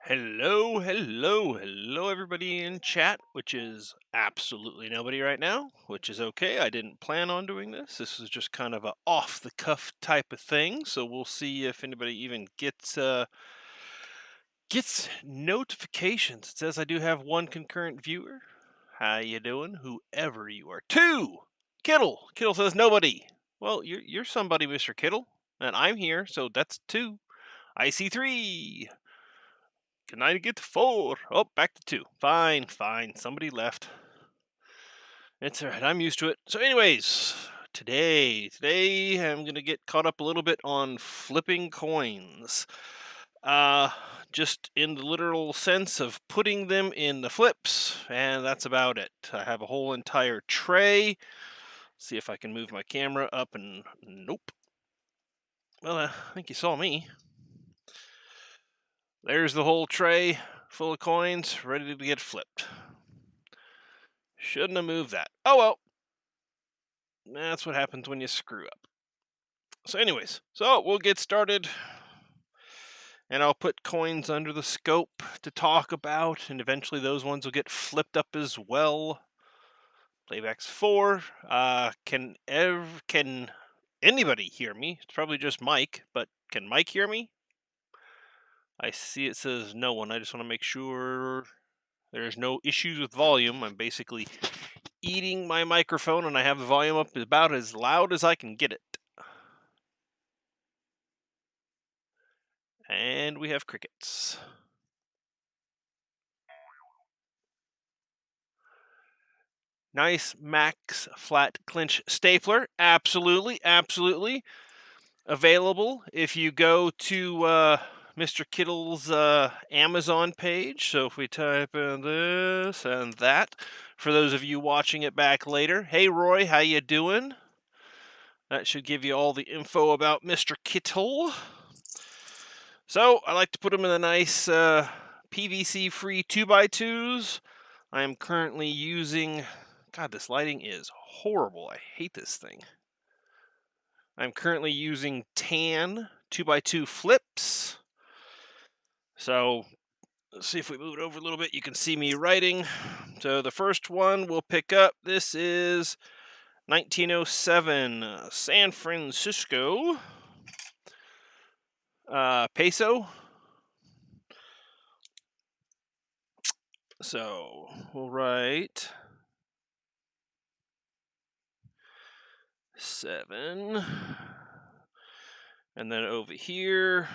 Hello, hello, hello, everybody in chat, which is absolutely nobody right now, which is okay. I didn't plan on doing this. This is just kind of a off the cuff type of thing, so we'll see if anybody even gets notifications. It says I do have one concurrent viewer. How you doing, whoever you are? Two. Kittle. Kittle says nobody. Well, you're somebody, Mr. Kittle, and I'm here, so that's two. I see three. Can I get 4? Oh, back to 2. Fine, fine. Somebody left. It's alright. I'm used to it. So, anyways, today I'm gonna get caught up a little bit on flipping coins. Uh, just in the literal sense of putting them in the flips, and that's about it. I have a whole entire tray. See if I can move my camera up, and nope. Well, I think you saw me. There's the whole tray full of coins ready to get flipped. Shouldn't have moved that. Oh well. That's what happens when you screw up. So anyways, we'll get started. And I'll put coins under the scope to talk about, and eventually those ones will get flipped up as well. Playbacks 4. Can anybody hear me? It's probably just Mike, but can Mike hear me? I see it says no one. I just want to make sure there's no issues with volume. I'm basically eating my microphone, and I have the volume up about as loud as I can get it. And we have crickets. Nice max flat clinch stapler. Absolutely, absolutely. Available if you go to Mr. Kittle's Amazon page. So if we type in this and that, for those of you watching it back later. Hey Roy, how you doing? That should give you all the info about Mr. Kittle. So I like to put them in the nice PVC-free 2x2s. I am currently using... God, this lighting is horrible. I hate this thing. I'm currently using tan 2x2 flips. So let's see if we move it over a little bit. You can see me writing. So the first one we'll pick up. This is 1907 San Francisco peso. So we'll write 7. And then over here,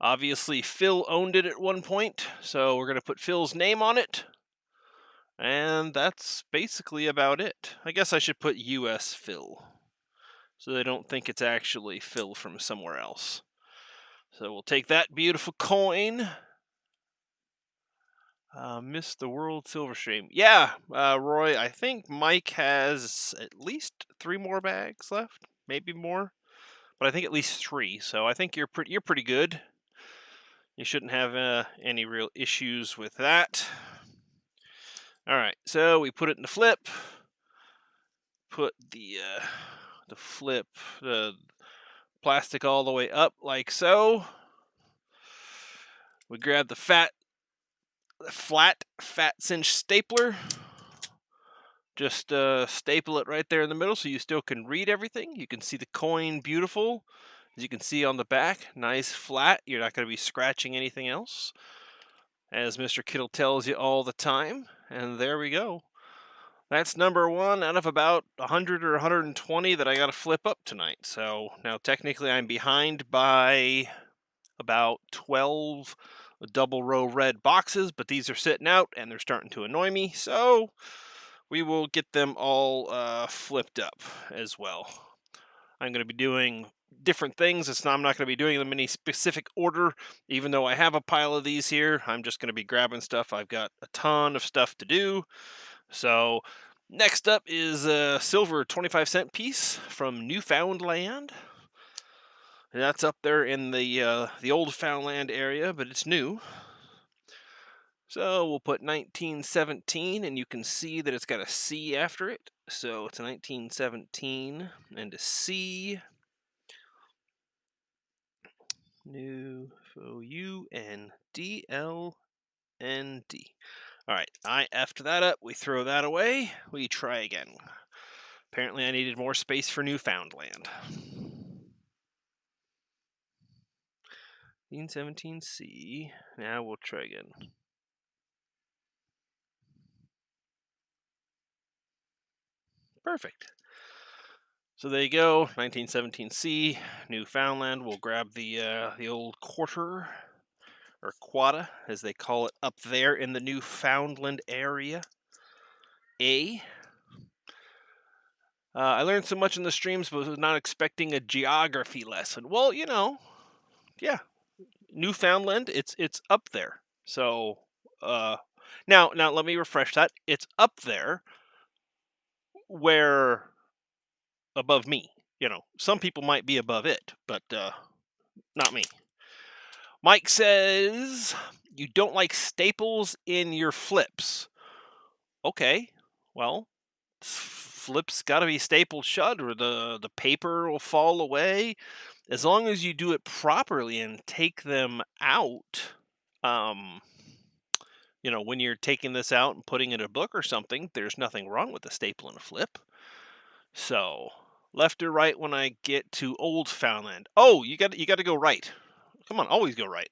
obviously Phil owned it at one point, so we're going to put Phil's name on it. And that's basically about it. I guess I should put US Phil, so they don't think it's actually Phil from somewhere else. So we'll take that beautiful coin. Missed the World Silver Stream. Yeah, Roy, I think Mike has at least 3 more bags left, maybe more, but I think at least 3. So I think you're pretty good. You shouldn't have any real issues with that. All right, so we put it in the flip. Put the flip, the plastic all the way up like so. We grab the fat cinch stapler. Just staple it right there in the middle so you still can read everything. You can see the coin beautiful. As you can see on the back, nice flat. You're not going to be scratching anything else, as Mr. Kittle tells you all the time. And there we go. That's number 1 out of about 100 or 120 that I got to flip up tonight. So now technically I'm behind by about 12 double row red boxes, but these are sitting out and they're starting to annoy me. So we will get them all flipped up as well. I'm going to be doing different things. I'm not going to be doing them in any specific order, even though I have a pile of these here. I'm just going to be grabbing stuff. I've got a ton of stuff to do. So next up is a silver 25-cent piece from Newfoundland. That's up there in the old Foundland area, but it's new. So we'll put 1917, and you can see that it's got a C after it. So it's a 1917 and a C. New Foundland. All right, I effed that up. We throw that away. We try again. Apparently, I needed more space for Newfoundland. 1917C. Now we'll try again. Perfect. So there you go, 1917C, Newfoundland. We'll grab the old quarter, or quatta, as they call it up there in the Newfoundland area. I learned so much in the streams, but was not expecting a geography lesson. Well, yeah, Newfoundland, it's up there. So now let me refresh that. It's up there where above me. Some people might be above it, but not me. Mike says you don't like staples in your flips. Okay, well, flips got to be stapled shut, or the paper will fall away. As long as you do it properly and take them out, when you're taking this out and putting it in a book or something, there's nothing wrong with the staple and a flip. So, left or right when I get to Old Foundland? Oh, you got to go right. Come on, always go right.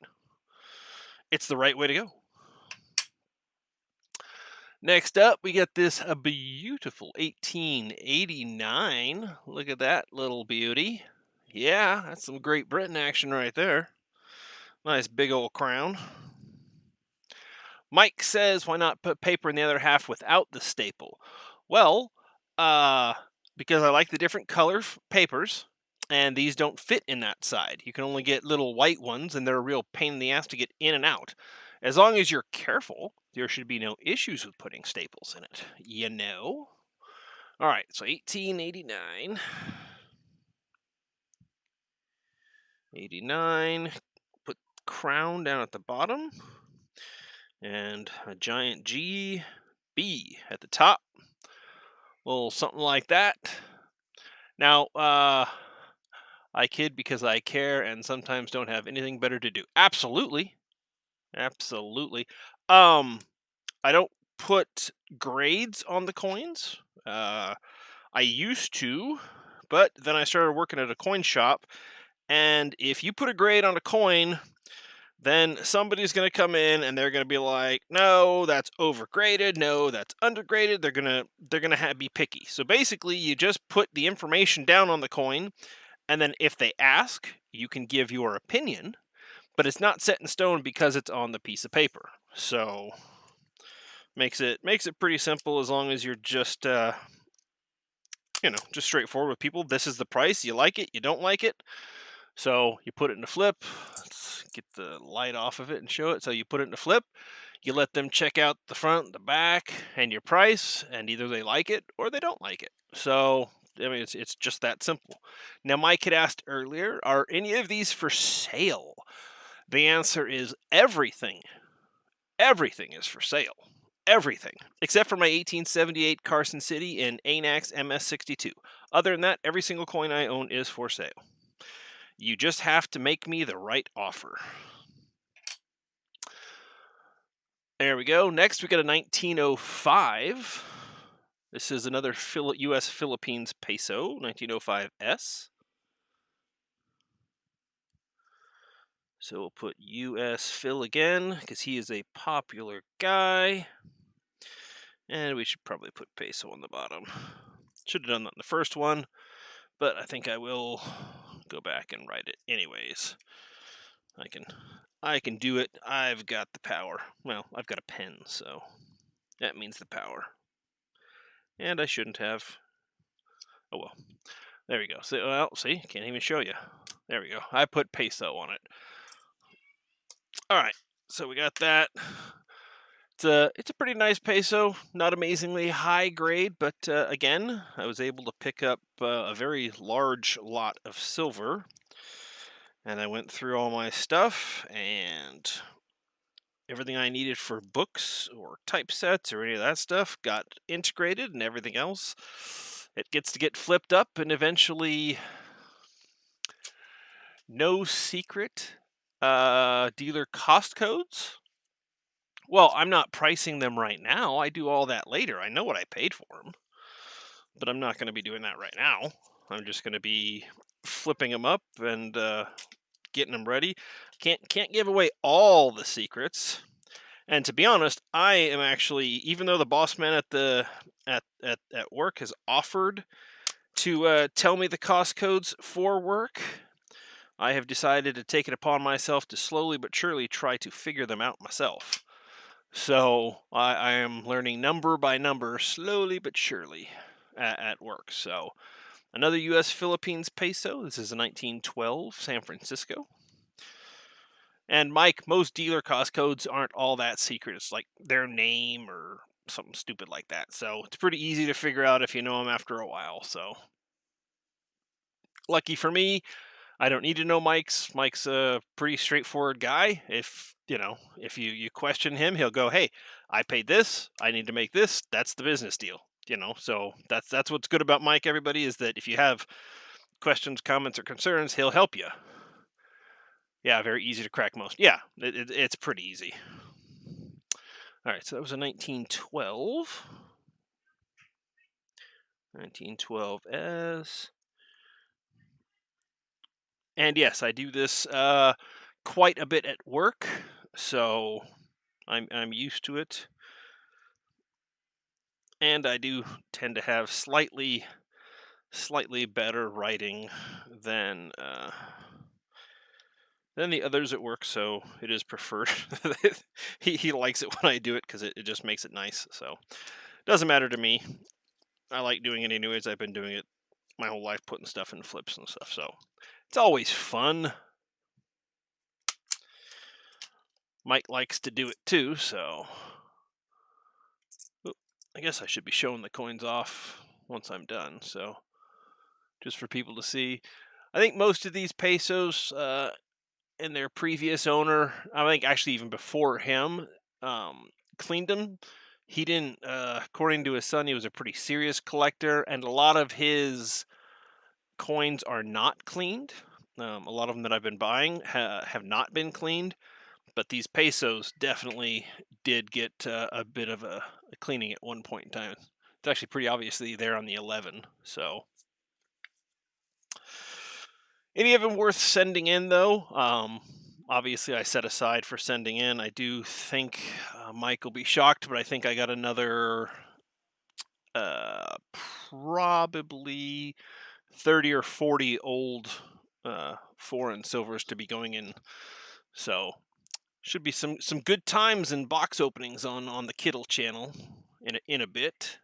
It's the right way to go. Next up, we got this a beautiful 1889. Look at that little beauty. Yeah, that's some Great Britain action right there. Nice big old crown. Mike says, why not put paper in the other half without the staple? Well, because I like the different color papers, and these don't fit in that side. You can only get little white ones, and they're a real pain in the ass to get in and out. As long as you're careful, there should be no issues with putting staples in it. All right, so 1889. 89. Put crown down at the bottom. And a giant G, B at the top. Little something like that. Now, I kid because I care and sometimes don't have anything better to do. Absolutely. Absolutely. I don't put grades on the coins. I used to, but then I started working at a coin shop, and if you put a grade on a coin, then somebody's going to come in and they're going to be like, no, that's overgraded, no, that's undergraded. They're going to be picky. So basically, you just put the information down on the coin, and then if they ask, you can give your opinion, but it's not set in stone because it's on the piece of paper. So makes it pretty simple, as long as you're just just straightforward with people. This is the price. You like it, you don't like it. So you put it in a flip. Let's get the light off of it and show it. So you put it in a flip. You let them check out the front, the back, and your price, and either they like it or they don't like it. So I mean, it's just that simple. Now, Mike had asked earlier, are any of these for sale? The answer is everything. Everything is for sale. Everything, except for my 1878 Carson City and ANAX MS62. Other than that, every single coin I own is for sale. You just have to make me the right offer. There we go. Next, we got a 1905. This is another U.S. Philippines peso, 1905S. So we'll put U.S. Phil again, because he is a popular guy. And we should probably put peso on the bottom. Should have done that in the first one, but I think I will go back and write it anyways. I can do it. I've got the power. Well, I've got a pen, so that means the power. And I shouldn't have. Oh well. There we go. So, well, see, can't even show you. There we go. I put peso on it. All right. So we got that. It's a pretty nice peso. Not amazingly high grade, but again, I was able to pick up a very large lot of silver. And I went through all my stuff, and everything I needed for books or typesets or any of that stuff got integrated, and everything else, it gets to get flipped up, and eventually, no secret, Dealer cost codes? Well, I'm not pricing them right now. I do all that later. I know what I paid for them, but I'm not going to be doing that right now. I'm just going to be flipping them up and getting them ready. Can't give away all the secrets. And to be honest, I am actually, even though the boss man at the at work has offered to tell me the cost codes for work, I have decided to take it upon myself to slowly but surely try to figure them out myself. So I am learning number by number, slowly but surely, at work. So another U.S. Philippines peso. This is a 1912 San Francisco. And Mike, most dealer cost codes aren't all that secret. It's like their name or something stupid like that. So it's pretty easy to figure out if you know them after a while. So lucky for me, I don't need to know Mike's. Mike's a pretty straightforward guy. If if you question him, he'll go, "Hey, I paid this. I need to make this. That's the business deal." So that's what's good about Mike. Everybody is that if you have questions, comments, or concerns, he'll help you. Yeah, very easy to crack most. Yeah, it's pretty easy. All right, so that was a 1912. 1912S. And yes, I do this quite a bit at work, so I'm used to it. And I do tend to have slightly better writing than the others at work, so it is preferred. he likes it when I do it because it just makes it nice. So doesn't matter to me. I like doing it anyways. I've been doing it my whole life, putting stuff in flips and stuff. So it's always fun. Mike likes to do it too, so I guess I should be showing the coins off once I'm done. So just for people to see. I think most of these pesos and their previous owner, I think actually even before him, cleaned them. He didn't, according to his son, he was a pretty serious collector, and a lot of his coins are not cleaned. A lot of them that I've been buying have not been cleaned, but these pesos definitely did get a bit of a cleaning at one point in time. It's actually pretty obviously there on the 11. So any of them worth sending in, though? Obviously, I set aside for sending in. I do think Mike will be shocked, but I think I got another probably 30 or 40 old foreign silvers to be going in. So should be some good times and box openings on the Kittle channel in a bit.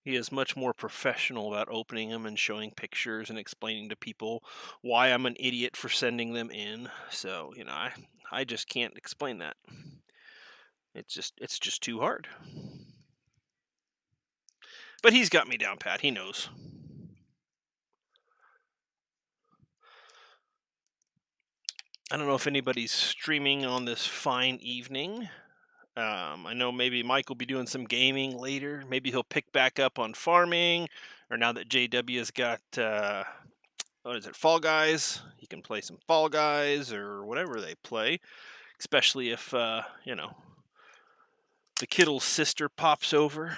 He is much more professional about opening them and showing pictures and explaining to people why I'm an idiot for sending them in. So, I just can't explain that. It's just too hard. But he's got me down pat. He knows. I don't know if anybody's streaming on this fine evening. I know maybe Mike will be doing some gaming later. Maybe he'll pick back up on farming, or now that JW has got what is it, Fall Guys? He can play some Fall Guys or whatever they play. Especially if the Kittle's sister pops over.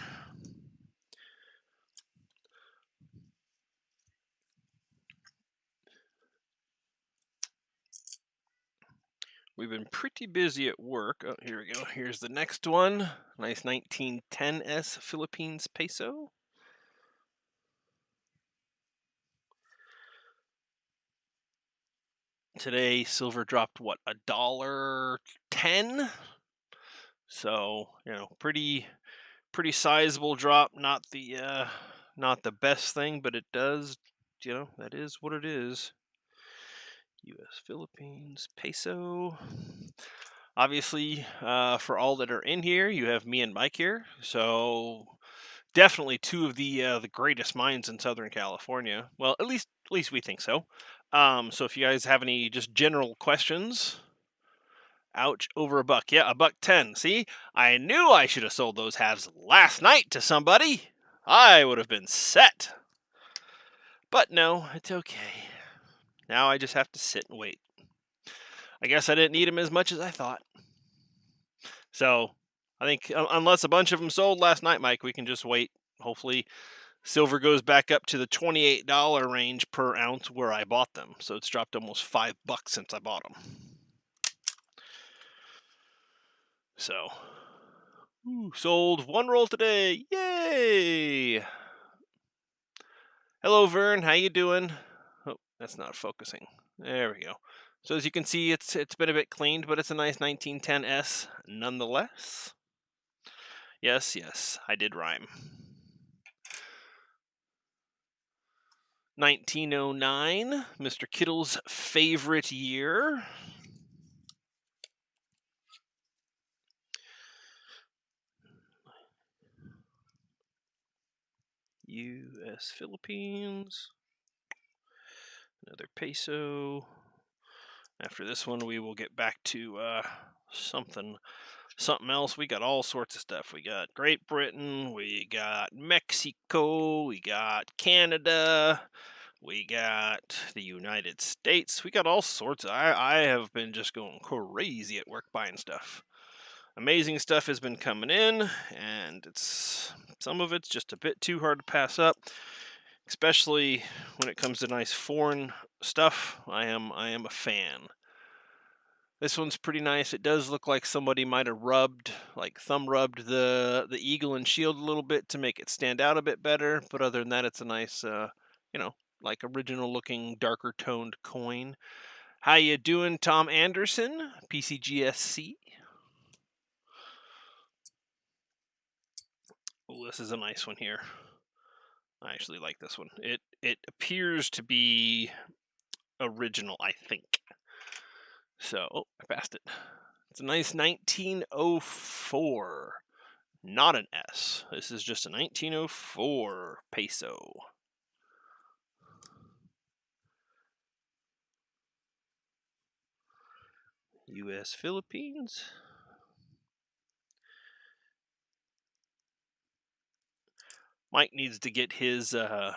We've been pretty busy at work. Oh, here we go. Here's the next one. Nice 1910S Philippines peso. Today, silver dropped what, $1.10? So, pretty sizable drop. Not the best thing, but it does, that is what it is. U.S. Philippines peso. Obviously, for all that are in here, you have me and Mike here. So definitely two of the greatest minds in Southern California. Well, at least we think so. So if you guys have any just general questions, ouch, over $1. Yeah, $1.10. See, I knew I should have sold those halves last night to somebody. I would have been set. But no, it's okay. Now I just have to sit and wait. I guess I didn't need them as much as I thought. So I think unless a bunch of them sold last night, Mike, we can just wait. Hopefully silver goes back up to the $28 range per ounce where I bought them. So it's dropped almost $5 since I bought them. So, sold 1 roll today. Yay! Hello, Vern. How you doing? Oh, that's not focusing. There we go. So as you can see, it's been a bit cleaned, but it's a nice 1910S nonetheless. Yes, I did rhyme. 1909, Mr. Kittle's favorite year. U.S. Philippines. Another peso. After this one, we will get back to something else. We got all sorts of stuff. We got Great Britain, we got Mexico, we got Canada, we got the United States. We got all sorts. I have been just going crazy at work buying stuff. Amazing stuff has been coming in, and some of it's just a bit too hard to pass up, especially when it comes to nice foreign stuff. I am a fan. This one's pretty nice. It does look like somebody might have thumb rubbed the eagle and shield a little bit to make it stand out a bit better. But other than that, it's a nice, like original looking, darker toned coin. How you doing, Tom Anderson, PCGSC? Oh, this is a nice one here. I actually like this one. It appears to be original, I think. So, I passed it. It's a nice 1904. Not an S. This is just a 1904 peso. U.S. Philippines. Mike needs to get his a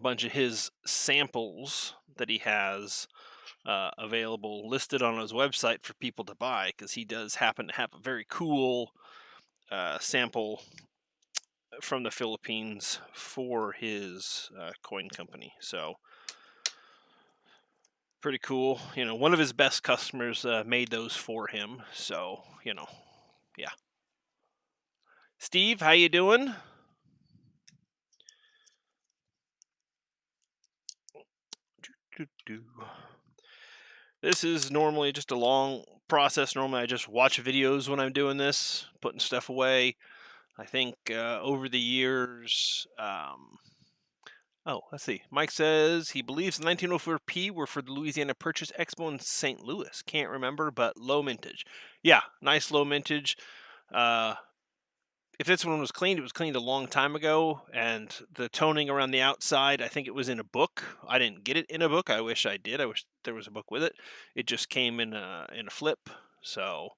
bunch of his samples that he has available listed on his website for people to buy, because he does happen to have a very cool sample from the Philippines for his coin company. So pretty cool. One of his best customers made those for him. So yeah. Steve, how you doing? This is normally just a long process. Normally I just watch videos when I'm doing this, putting stuff away. I think over the years, let's see. Mike says he believes the 1904P were for the Louisiana Purchase Expo in St. Louis. Can't remember, but low mintage. Yeah, nice low mintage. If this one was cleaned, it was cleaned a long time ago, and the toning around the outside, I think it was in a book. I didn't get it in a book. I wish I did. I wish there was a book with it. It just came in a flip. So,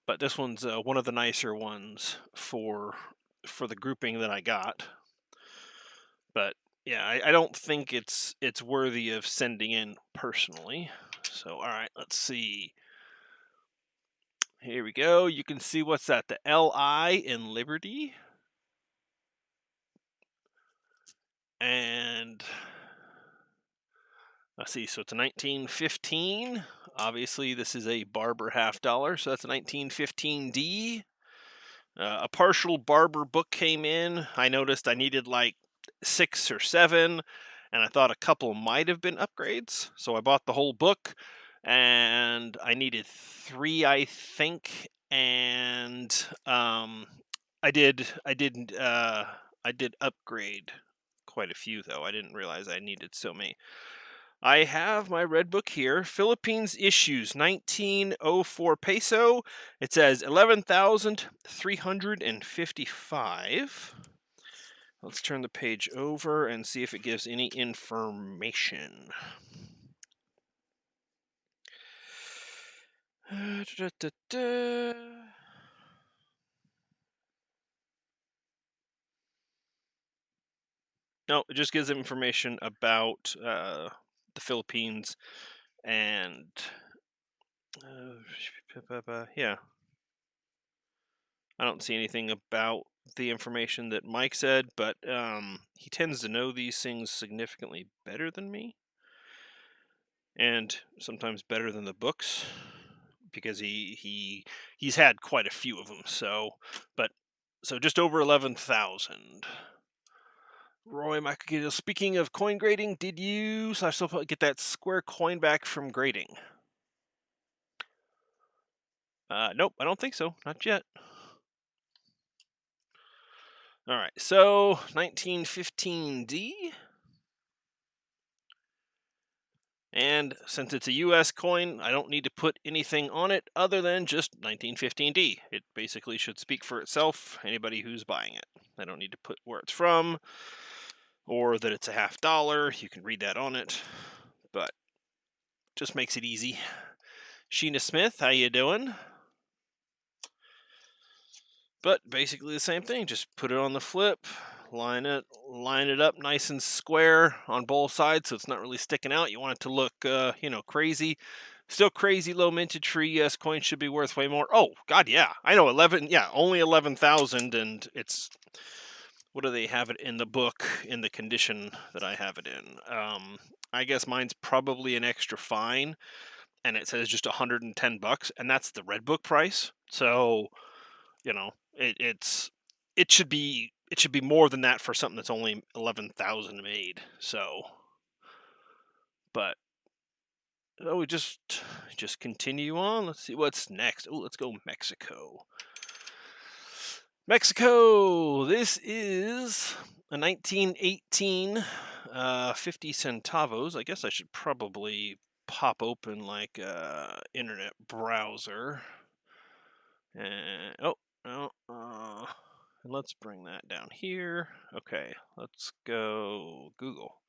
but this one's one of the nicer ones for the grouping that I got. But yeah, I don't think it's worthy of sending in personally. So, all right, let's see. Here we go. You can see what's that? The LI in Liberty. And let's see, so it's a 1915. Obviously, this is a Barber half dollar, so that's a 1915D. A partial Barber book came in. I noticed I needed like 6 or 7, and I thought a couple might have been upgrades, so I bought the whole book, and I needed 3, I think, and I did upgrade quite a few, though. I didn't realize I needed so many. I have my red book here. Philippines issues 1904 peso. It says 11,355. Let's turn the page over and see if it gives any information. No, it just gives information about the Philippines, and yeah, I don't see anything about the information that Mike said, but he tends to know these things significantly better than me, and sometimes better than the books, because he's had quite a few of them. But so just over 11,000. Roy Michael, speaking of coin grading, did you get that square coin back from grading? Nope, I don't think so. Not yet. All right, so 1915D. And since it's a US coin, I don't need to put anything on it other than just 1915D. It basically should speak for itself, anybody who's buying it. I don't need to put where it's from or that it's a $50. You can read that on it, but just makes it easy. Sheena Smith, how you doing? But basically the same thing. Just put it on the flip, line it up nice and square on both sides, so it's not really sticking out. You want it to look, crazy. Still crazy low mintage for US coins should be worth way more. Oh God, yeah, I know 11. Yeah, only 11,000, and it's what do they have it in the book in the condition that I have it in? I guess mine's probably an extra fine, and it says just $110, and that's the red book price. So it should be more than that for something that's only 11,000 made. So, but we just continue on. Let's see what's next. Oh, let's go Mexico. Mexico. This is a 1918 50 centavos. I guess I should probably pop open like a internet browser. And let's bring that down here. Okay, let's go Google.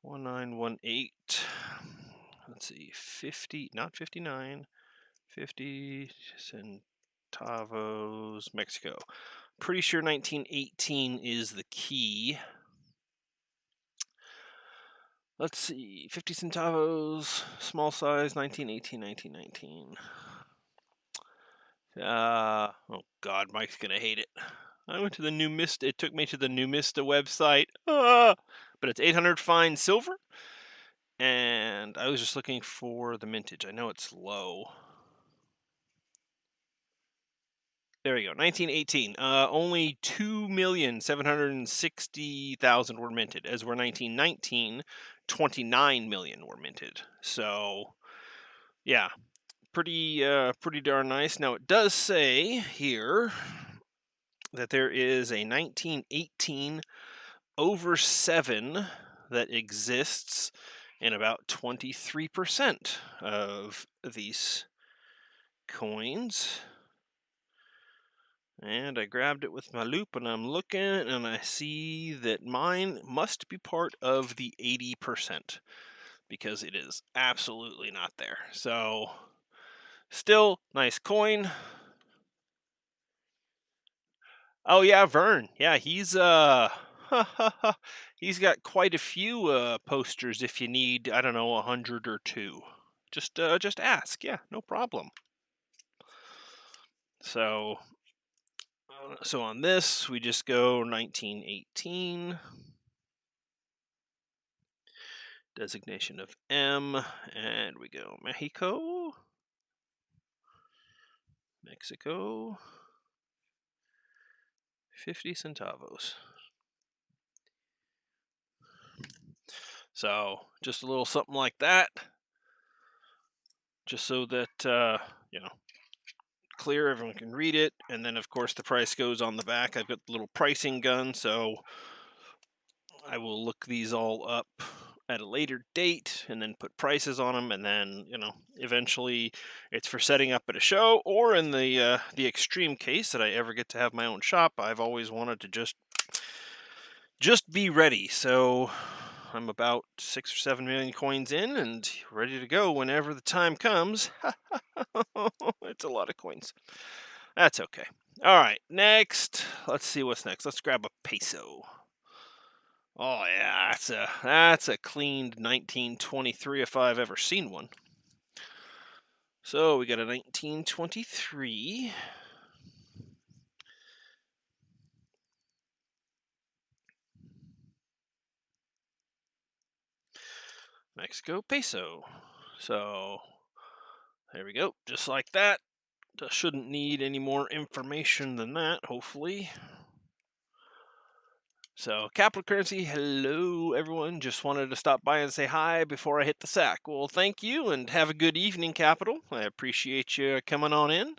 1918. Let's see, 50, not 59, 50 centavos, Mexico. Pretty sure 1918 is the key. Let's see, 50 centavos, small size, 1918, 1919. Oh God, Mike's gonna hate it. I went to the Numista. It took me to the Numista website. But it's 800 fine silver, and I was just looking for the mintage. I know it's low. There we go. 1918. Only 2,760,000 were minted, as were 1919. 29 million were minted. So, yeah, pretty darn nice. Now it does say here that there is a 1918 over 7 that exists in about 23% of these coins. And I grabbed it with my loupe and I'm looking and I see that mine must be part of the 80% because it is absolutely not there. So still nice coin. Oh yeah, Vern. Yeah, he's he's got quite a few posters if you need, I don't know, 100 or two. Just ask. Yeah, no problem. So on this, we just go 1918. Designation of M, and we go Mexico. Mexico. 50 centavos. So just a little something like that, just so that clear, everyone can read it. And then of course the price goes on the back. I've got the little pricing gun, so I will look these all up at a later date and then put prices on them, and then eventually it's for setting up at a show, or in the extreme case that I ever get to have my own shop. I've always wanted to just be ready. So I'm about 6 or 7 million coins in and ready to go whenever the time comes. It's a lot of coins. That's okay. All right, next. Let's see what's next. Let's grab a peso. Oh yeah, that's a cleaned 1923 if I've ever seen one. So we got a 1923. Mexico peso. So there we go, just like that. Shouldn't need any more information than that, hopefully. So, Capital Currency, hello everyone. Just wanted to stop by and say hi before I hit the sack. Well, thank you and have a good evening, Capital. I appreciate you coming on in.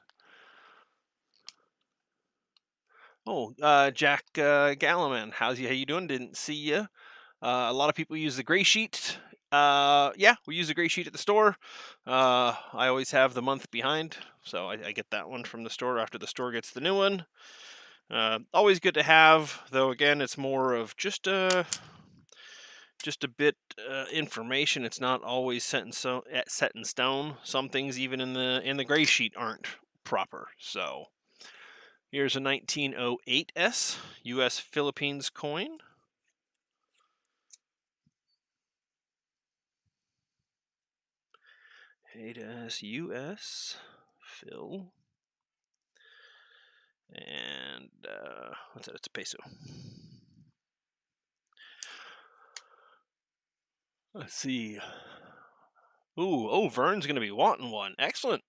Oh, Jack Galliman, how you doing? Didn't see you. A lot of people use the gray sheet. Yeah, we use the gray sheet at the store. I always have the month behind, so I get that one from the store after the store gets the new one. Always good to have, though. Again, it's more of just a bit information. It's not always set in stone. Some things, even in the gray sheet, aren't proper. So here's a 1908 U.S. Philippines coin. 8S US Phil. And what's that? It's a peso. Let's see. Oh, Vern's gonna be wanting one. Excellent.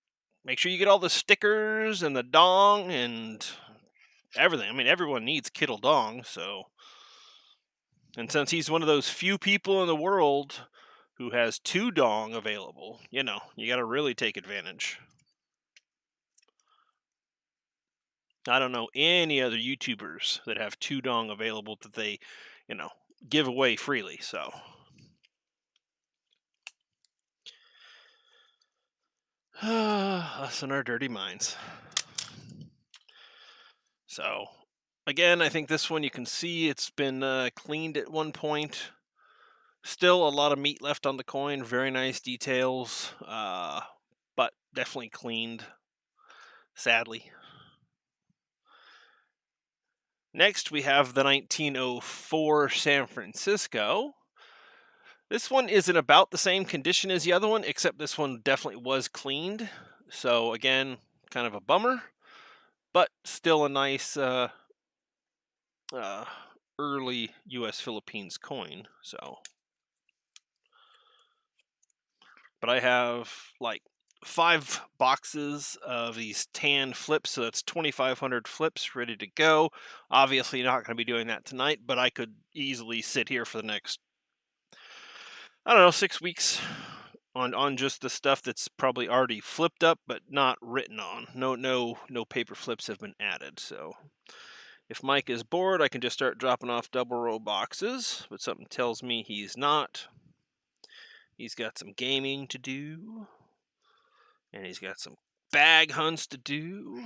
Make sure you get all the stickers and the dong and everything. I mean, everyone needs Kittle dong, so. And since he's one of those few people in the world who has two dong available, you got to really take advantage. I don't know any other YouTubers that have two dong available that they, give away freely. So. Us and our dirty minds. So, again, I think this one you can see it's been cleaned at one point. Still a lot of meat left on the coin. Very nice details, but definitely cleaned, sadly. Next, we have the 1904 San Francisco. This one is in about the same condition as the other one, except this one definitely was cleaned. So, again, kind of a bummer, but still a nice uh, early U.S. Philippines coin. So, but I have like 5 boxes of these tan flips, so that's 2,500 flips ready to go. Obviously, not going to be doing that tonight, but I could easily sit here for the next, I don't know, 6 weeks on just the stuff that's probably already flipped up but not written on. No paper flips have been added. So if Mike is bored, I can just start dropping off double row boxes, but something tells me he's not. He's got some gaming to do, and he's got some bag hunts to do.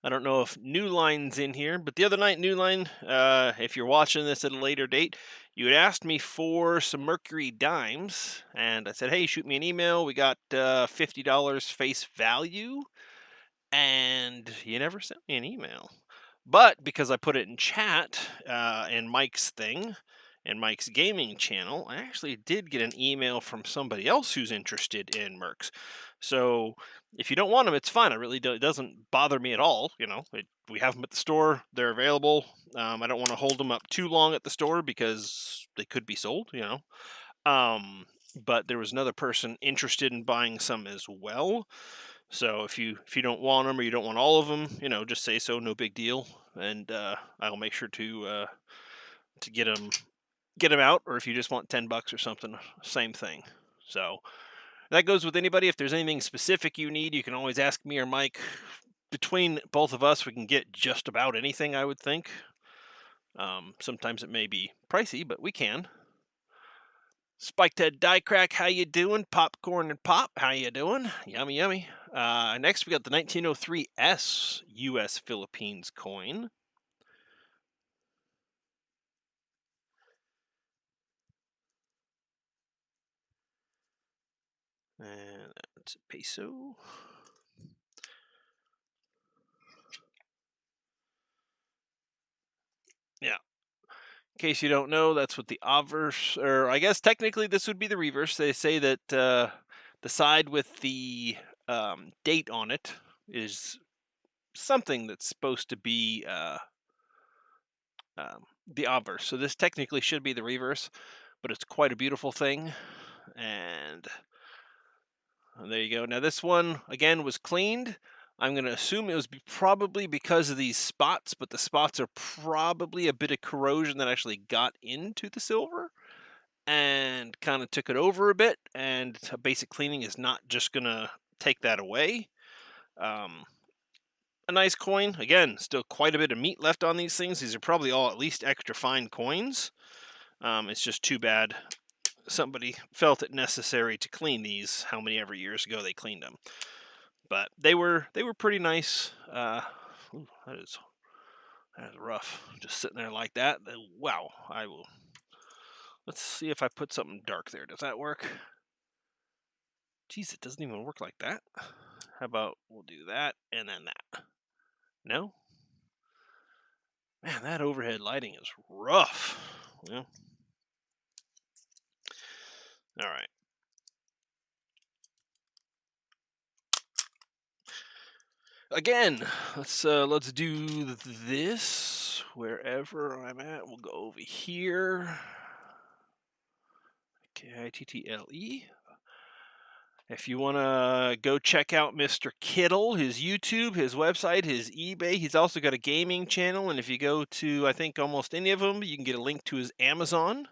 I don't know if New Line's in here, but the other night, New Line, if you're watching this at a later date, you had asked me for some Mercury dimes, and I said, hey, shoot me an email. We got $50 face value, and you never sent me an email. But because I put it in chat in Mike's thing, and Mike's gaming channel, I actually did get an email from somebody else who's interested in Mercs. So if you don't want them, it's fine. It doesn't bother me at all. We have them at the store. They're available. I don't want to hold them up too long at the store because they could be sold. But there was another person interested in buying some as well. So if you don't want them or you don't want all of them, just say so. No big deal, and I'll make sure to get them out. Or if you just want $10 or something, same thing. So that goes with anybody. If there's anything specific you need, you can always ask me or Mike. Between both of us, we can get just about anything, I would think. Sometimes it may be pricey, but we can. Spiked Head Die Crack, how you doing? Popcorn and Pop, how you doing? Yummy, yummy. Next, we got the 1903 U.S. Philippines coin. And that's a peso. In case you don't know, that's what the obverse, or I guess technically this would be the reverse. They say that the side with the date on it is something that's supposed to be the obverse. So this technically should be the reverse, but it's quite a beautiful thing. And there you go. Now this one again was cleaned. I'm going to assume it was probably because of these spots, but the spots are probably a bit of corrosion that actually got into the silver and kind of took it over a bit. And a basic cleaning is not just going to take that away. A nice coin. Again, still quite a bit of meat left on these things. These are probably all at least extra fine coins. It's just too bad somebody felt it necessary to clean these. How many ever years ago they cleaned them? But they were pretty nice. Ooh, that is rough. Just sitting there like that. Wow. I will. Let's see if I put something dark there. Does that work? Geez, it doesn't even work like that. How about we'll do that and then that? No. Man, that overhead lighting is rough. Well, all right. Again, let's do this wherever I'm at. We'll go over here. Kittle. If you want to go check out Mr. Kittle, his YouTube, his website, his eBay, he's also got a gaming channel. And if you go to, I think, almost any of them, you can get a link to his Amazon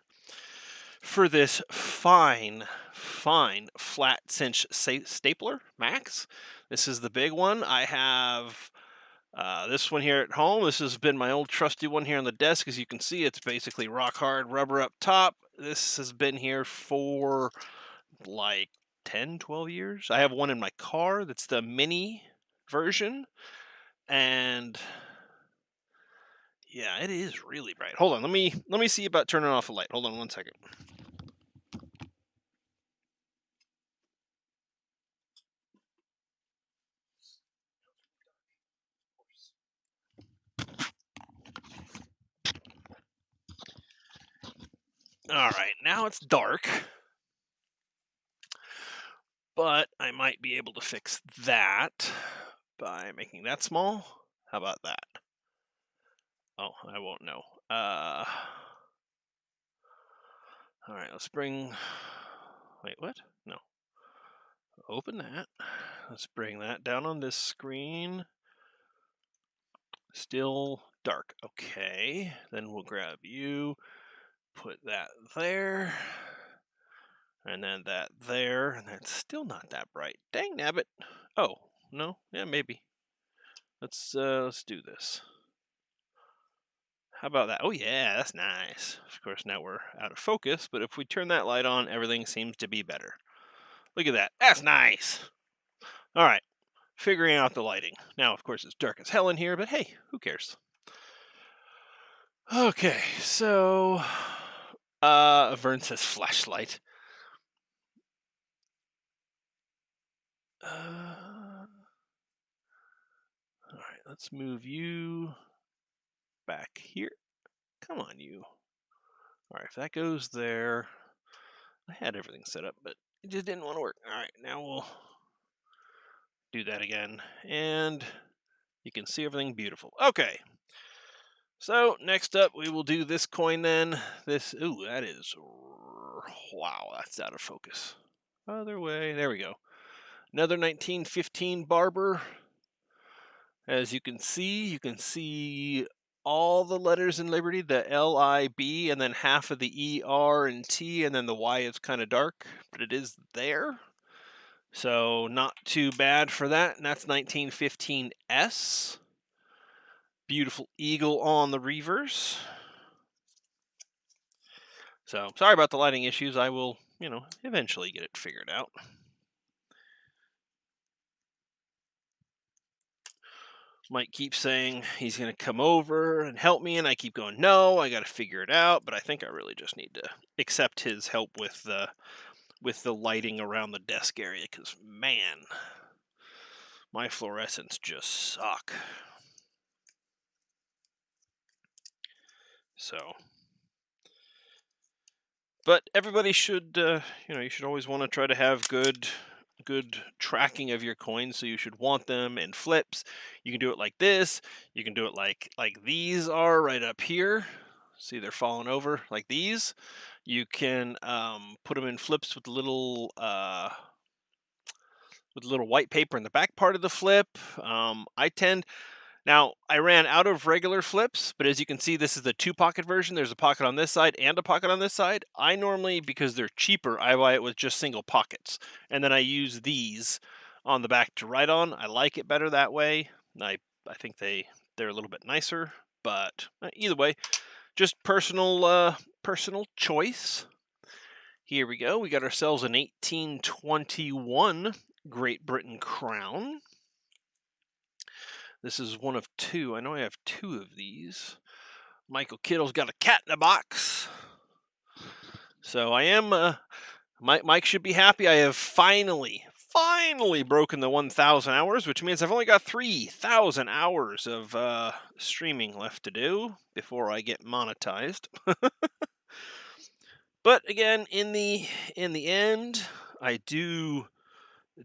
for this fine flat cinch stapler, Max. This is the big one. I have this one here at home. This has been my old trusty one here on the desk. As you can see, it's basically rock hard rubber up top. This has been here for like 10, 12 years. I have one in my car that's the mini version. And yeah, it is really bright. Hold on, let me see about turning off the light. Hold on one second. All right, now it's dark. But I might be able to fix that by making that small. How about that? Oh, I won't know. All right, let's bring. Wait, what? No. Open that. Let's bring that down on this screen. Still dark. Okay. Then we'll grab you, put that there, and then that there, and that's still not that bright. Dang nabbit. Oh, no. Yeah, maybe. Let's do this. How about that? Oh yeah, that's nice. Of course, now we're out of focus, but if we turn that light on, everything seems to be better. Look at that. That's nice. All right, figuring out the lighting. Now, of course, it's dark as hell in here, but hey, who cares? Okay, so Vern says flashlight. All right, let's move you back here. Come on, you. All right, if that goes there, I had everything set up, but it just didn't want to work. All right, now we'll do that again, and you can see everything beautiful. Okay, so next up we will do this coin then. This, ooh, that is, wow, that's out of focus. Other way, there we go. Another 1915 Barber. As you can see all the letters in Liberty, the L, I, B, and then half of the E, R, and T, and then the Y is kind of dark, but it is there. So not too bad for that. And that's 1915S. Beautiful eagle on the reverse. So sorry about the lighting issues. I will, eventually get it figured out. Mike keeps saying he's going to come over and help me, and I keep going, no, I got to figure it out. But I think I really just need to accept his help with the lighting around the desk area, because man, my fluorescents just suck. So But everybody should, you should always want to try to have good tracking of your coins. So you should want them in flips. You can do it like this. You can do it like these are right up here. See, they're falling over like these. You can put them in flips with a little white paper in the back part of the flip. I ran out of regular flips, but as you can see, this is the two pocket version. There's a pocket on this side and a pocket on this side. I normally, because they're cheaper, I buy it with just single pockets. And then I use these on the back to write on. I like it better that way. I think they're a little bit nicer, but either way, just personal choice. Here we go. We got ourselves an 1821 Great Britain crown. This is one of two. I know I have two of these. Michael Kittle's got a cat in a box. So I am. Mike should be happy. I have finally broken the 1,000 hours, which means I've only got 3,000 hours of streaming left to do before I get monetized. But again, in the end, I do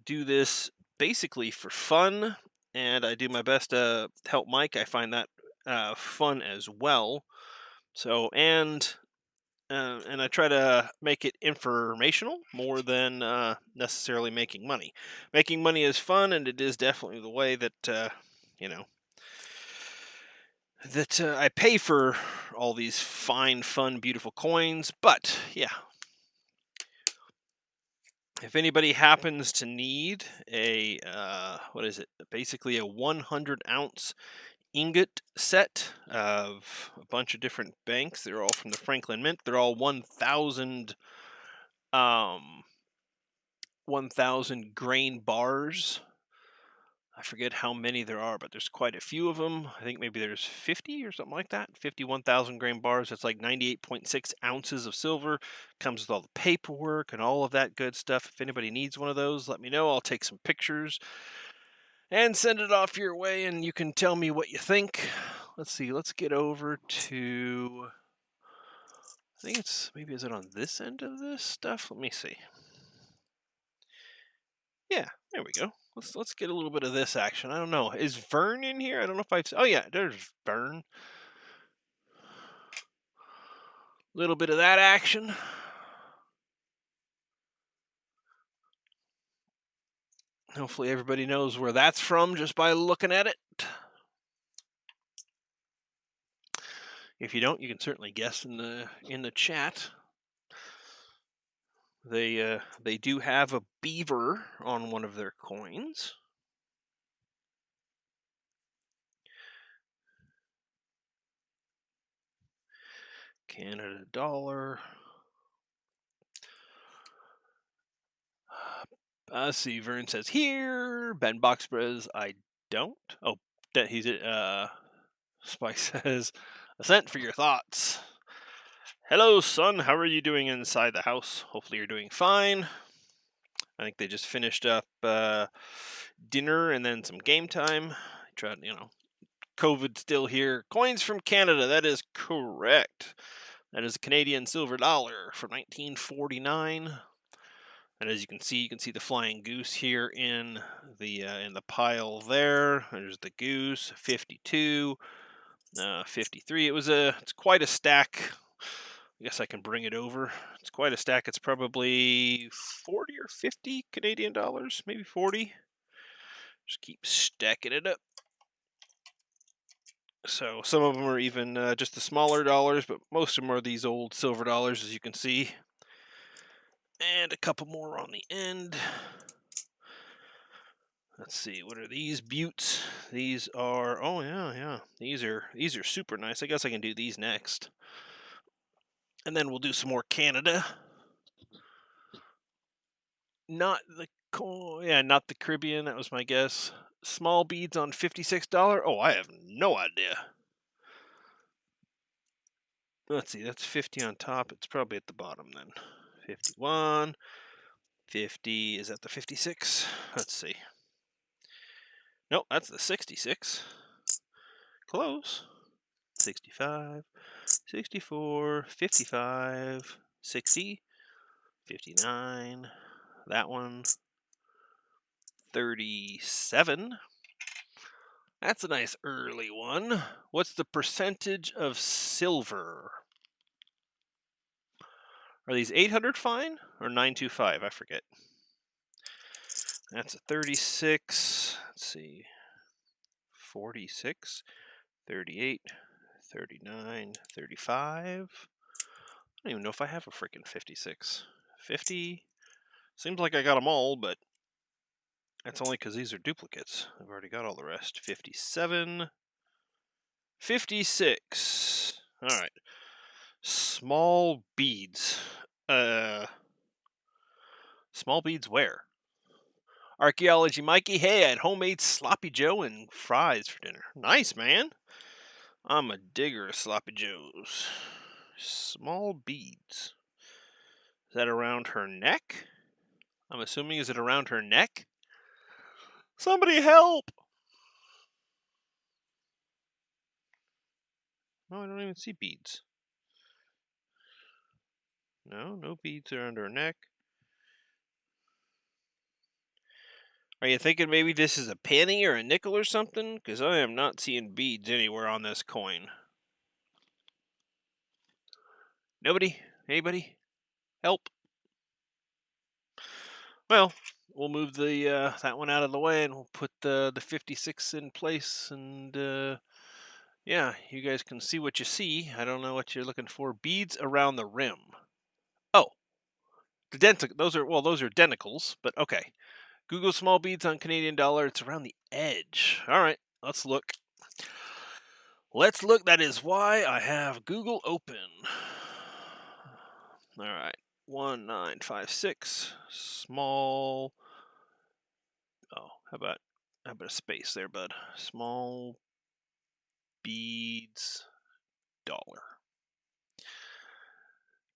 this basically for fun, and I do my best to help Mike. I find that fun as well. So and I try to make it informational more than necessarily making money. Making money is fun, and it is definitely the way that you know I pay for all these fine, fun, beautiful coins. But yeah, if anybody happens to need a what is it? Basically a 100-ounce ingot set of a bunch of different banks. They're all from the Franklin Mint. They're all 1,000 1,000 grain bars. I forget how many there are, but there's quite a few of them. I think maybe there's 50 or something like that. 51,000 grain bars. That's like 98.6 ounces of silver. Comes with all the paperwork and all of that good stuff. If anybody needs one of those, let me know. I'll take some pictures and send it off your way, and you can tell me what you think. Let's see. Let's get over to. I think maybe is it on this end of this stuff? Let me see. Yeah, there we go. Let's get a little bit of this action. I don't know. Is Vern in here? I don't know if I've. Oh yeah, there's Vern. A little bit of that action. Hopefully everybody knows where that's from just by looking at it. If you don't, you can certainly guess in the chat. They do have a beaver on one of their coins. Canada dollar. See, Vern says here. Ben Boxprez, I don't. Oh, he's Spike says, a cent for your thoughts. Hello, son. How are you doing inside the house? Hopefully you're doing fine. I think they just finished up dinner and then some game time. Tried, COVID still here. Coins from Canada. That is correct. That is a Canadian silver dollar from 1949. And as you can see the flying goose here in the pile there. There's the goose, 52, 53. It's quite a stack. I guess I can bring it over. It's quite a stack. It's probably 40 or 50 Canadian dollars, maybe 40. Just keep stacking it up. So some of them are even just the smaller dollars, but most of them are these old silver dollars, as you can see. And a couple more on the end. Let's see, what are these buttes? These are, oh yeah. These are super nice. I guess I can do these next. And then we'll do some more Canada. Not the not the Caribbean. That was my guess. Small beads on $56. Oh, I have no idea. Let's see. That's 50 on top. It's probably at the bottom then. 51, 50. Is that the 56? Let's see. Nope, that's the 66. Close. 65, 64, 55, 60, 59, that one, 37. That's a nice early one. What's the percentage of silver? Are these 800 fine or 925? I forget. That's a 36. Let's see. 46, 38, 39, 35. I don't even know if I have a freaking 56. 50. Seems like I got them all, but that's only because these are duplicates. I've already got all the rest. 57. 56. All right. Small beads. Small beads where? Archaeology Mikey, hey, I had homemade sloppy joe and fries for dinner. Nice, man. I'm a digger of sloppy joes. Small beads. Is that around her neck? I'm assuming, is it around her neck? Somebody help! No, I don't even see beads. No beads around her neck. Are you thinking maybe this is a penny or a nickel or something? Because I am not seeing beads anywhere on this coin. Nobody? Anybody? Help? Well, we'll move the that one out of the way, and we'll put the 56 in place, and yeah, you guys can see what you see. I don't know what you're looking for. Beads around the rim. Oh, those are denticles, but okay. Google small beads on Canadian dollar. It's around the edge. All right, let's look. Let's look. That is why I have Google open. All right, 1956 small. Oh, how about a space there, bud? Small beads dollar.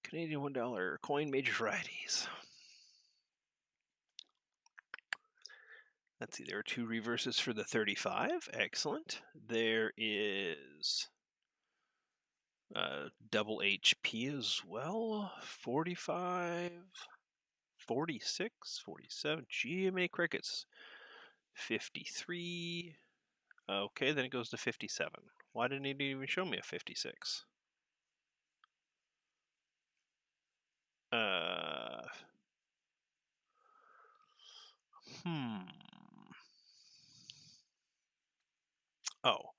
Canadian $1 coin major varieties. Let's see, there are 2 reverses for the 35. Excellent. There is double HP as well. 45, 46, 47. Gee, how many crickets? 53. Okay, then it goes to 57. Why didn't it even show me a 56? Oh,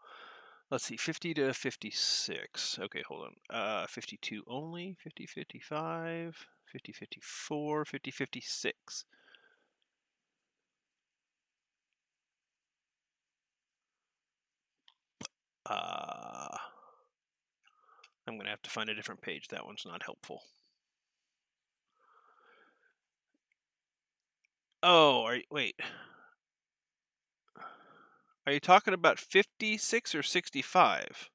let's see, 50 to 56. Okay, hold on. 52 only, 50, 55, 50, 54, 50, 56. I'm going to have to find a different page. That one's not helpful. Oh, wait. Are you talking about 56 or 65?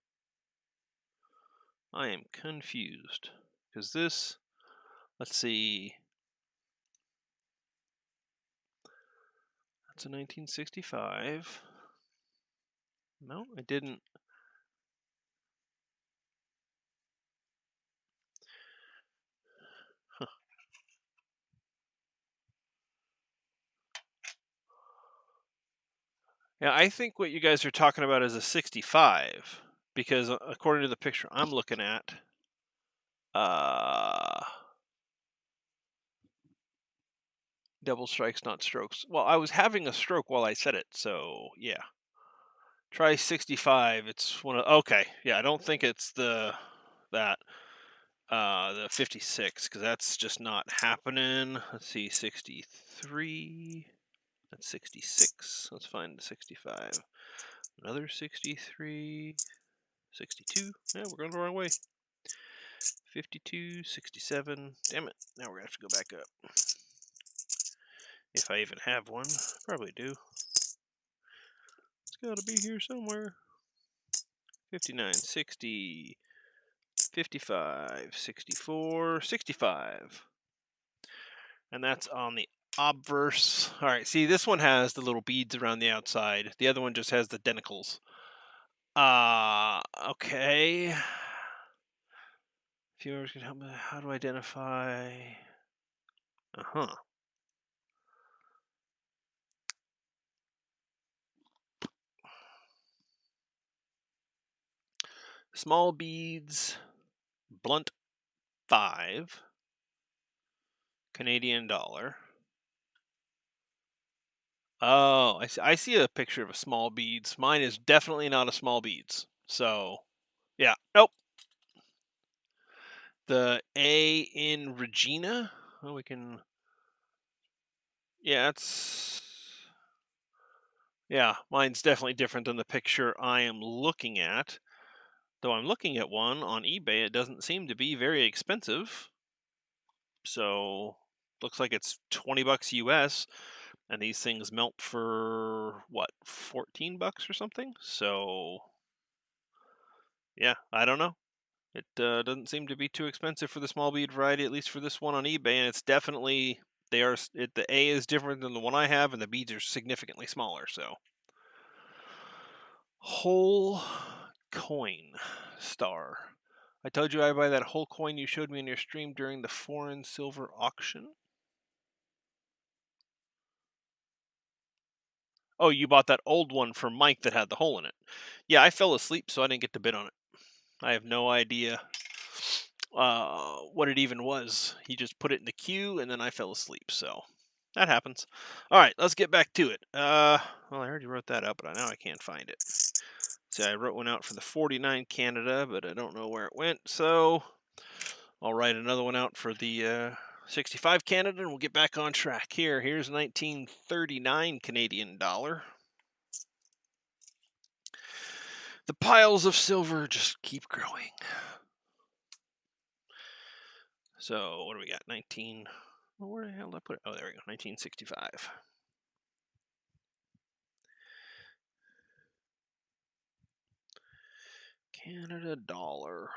I am confused. Because this, let's see. That's a 1965. No, I didn't. Huh. Yeah, I think what you guys are talking about is a 65. Because according to the picture I'm looking at, double strikes, not strokes. Well, I was having a stroke while I said it, so yeah. Try 65. It's one of okay. Yeah, I don't think it's the 56 because that's just not happening. Let's see, 63. That's 66. Let's find 65. Another 63. 62. Yeah, we're going the wrong way. 52, 67. Damn it. Now we're going to have to go back up. If I even have one. Probably do. It's got to be here somewhere. 59, 60, 55, 64, 65. And that's on the obverse. All right, see, this one has the little beads around the outside. The other one just has the denticles. Okay. Viewers can help me. How to identify? Small beads, blunt 5, Canadian dollar. Oh, I see a picture of a small beads. Mine is definitely not a small beads. So, yeah, nope. The A in Regina. Oh, we can. Yeah, mine's definitely different than the picture I am looking at. Though I'm looking at one on eBay, it doesn't seem to be very expensive. So, looks like it's $20 US, and these things melt for what, $14 or something? So, yeah, I don't know. It doesn't seem to be too expensive for the small bead variety, at least for this one on eBay, and it's definitely the A is different than the one I have, and the beads are significantly smaller. So, whole coin star. I told you I buy that whole coin you showed me in your stream during the foreign silver auction. Oh, you bought that old one from Mike that had the hole in it. Yeah, I fell asleep, so I didn't get to bid on it. I have no idea what it even was. He just put it in the queue, and then I fell asleep. So that happens. All right, let's get back to it. Well, I already wrote that up, but now I can't find it. See, I wrote one out for the 49 Canada, but I don't know where it went. So I'll write another one out for the 65 Canada, and we'll get back on track here. Here's 1939 Canadian dollar. The piles of silver just keep growing. So what do we got? 19. Well, where the hell did I put it? Oh, there we go. 1965. Canada dollar.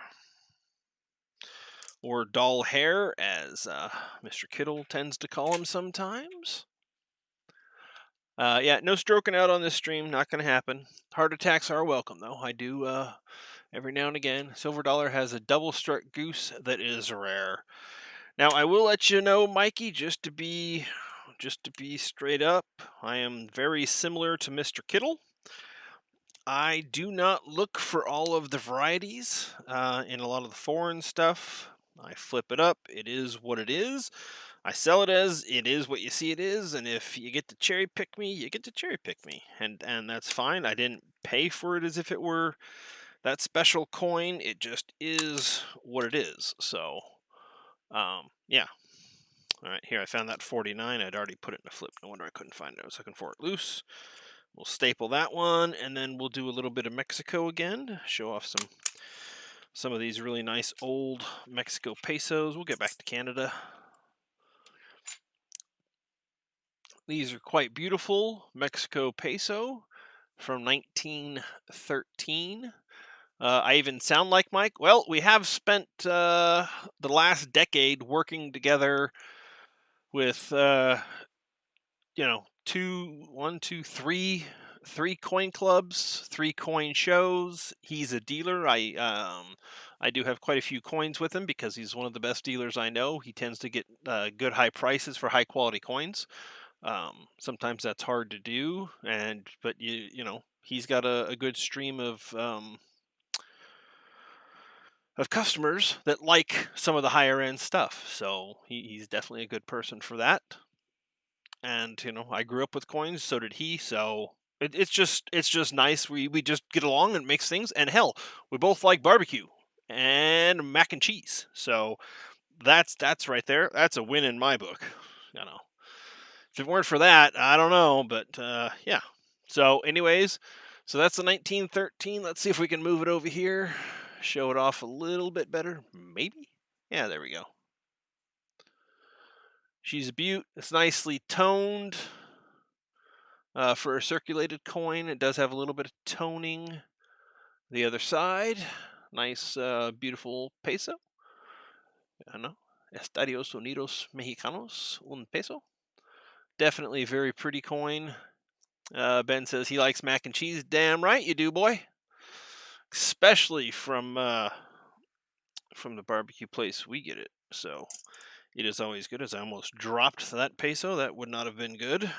Or doll hair, as Mr. Kittle tends to call him sometimes. Yeah, no stroking out on this stream. Not going to happen. Heart attacks are welcome, though. I do every now and again. Silver dollar has a double struck goose that is rare. Now, I will let you know, Mikey, just to be straight up, I am very similar to Mr. Kittle. I do not look for all of the varieties in a lot of the foreign stuff. I flip it up. It is what it is. I sell it as it is what you see it is, and if you get to cherry pick me, you get to cherry pick me, and that's fine. I didn't pay for it as if it were that special coin. It just is what it is. So, yeah. All right, here I found that 49. I'd already put it in a flip. No wonder I couldn't find it. I was looking for it loose. We'll staple that one, and then we'll do a little bit of Mexico again. Show off some of these really nice old Mexico pesos. We'll get back to Canada. These are quite beautiful Mexico peso from 1913. I even sound like Mike. Well, we have spent the last decade working together with three coin clubs, 3 coin shows. He's a dealer. I do have quite a few coins with him because he's one of the best dealers I know. He tends to get good high prices for high quality coins. Sometimes that's hard to do, but he's got a good stream of customers that like some of the higher end stuff. So he's definitely a good person for that. And I grew up with coins, so did he. So it's just nice. We just get along and mix things. And hell, we both like barbecue and mac and cheese. So that's right there. That's a win in my book. If it weren't for that, I don't know. But yeah. So anyways, so that's the 1913. Let's see if we can move it over here. Show it off a little bit better. Maybe. Yeah, there we go. She's a beaut. It's nicely toned. For a circulated coin, it does have a little bit of toning. The other side, nice, beautiful peso. I know. Estados Unidos Mexicanos, un peso. Definitely a very pretty coin. Ben says he likes mac and cheese. Damn right you do, boy. Especially from from the barbecue place we get it. So it is always good. As I almost dropped that peso, that would not have been good.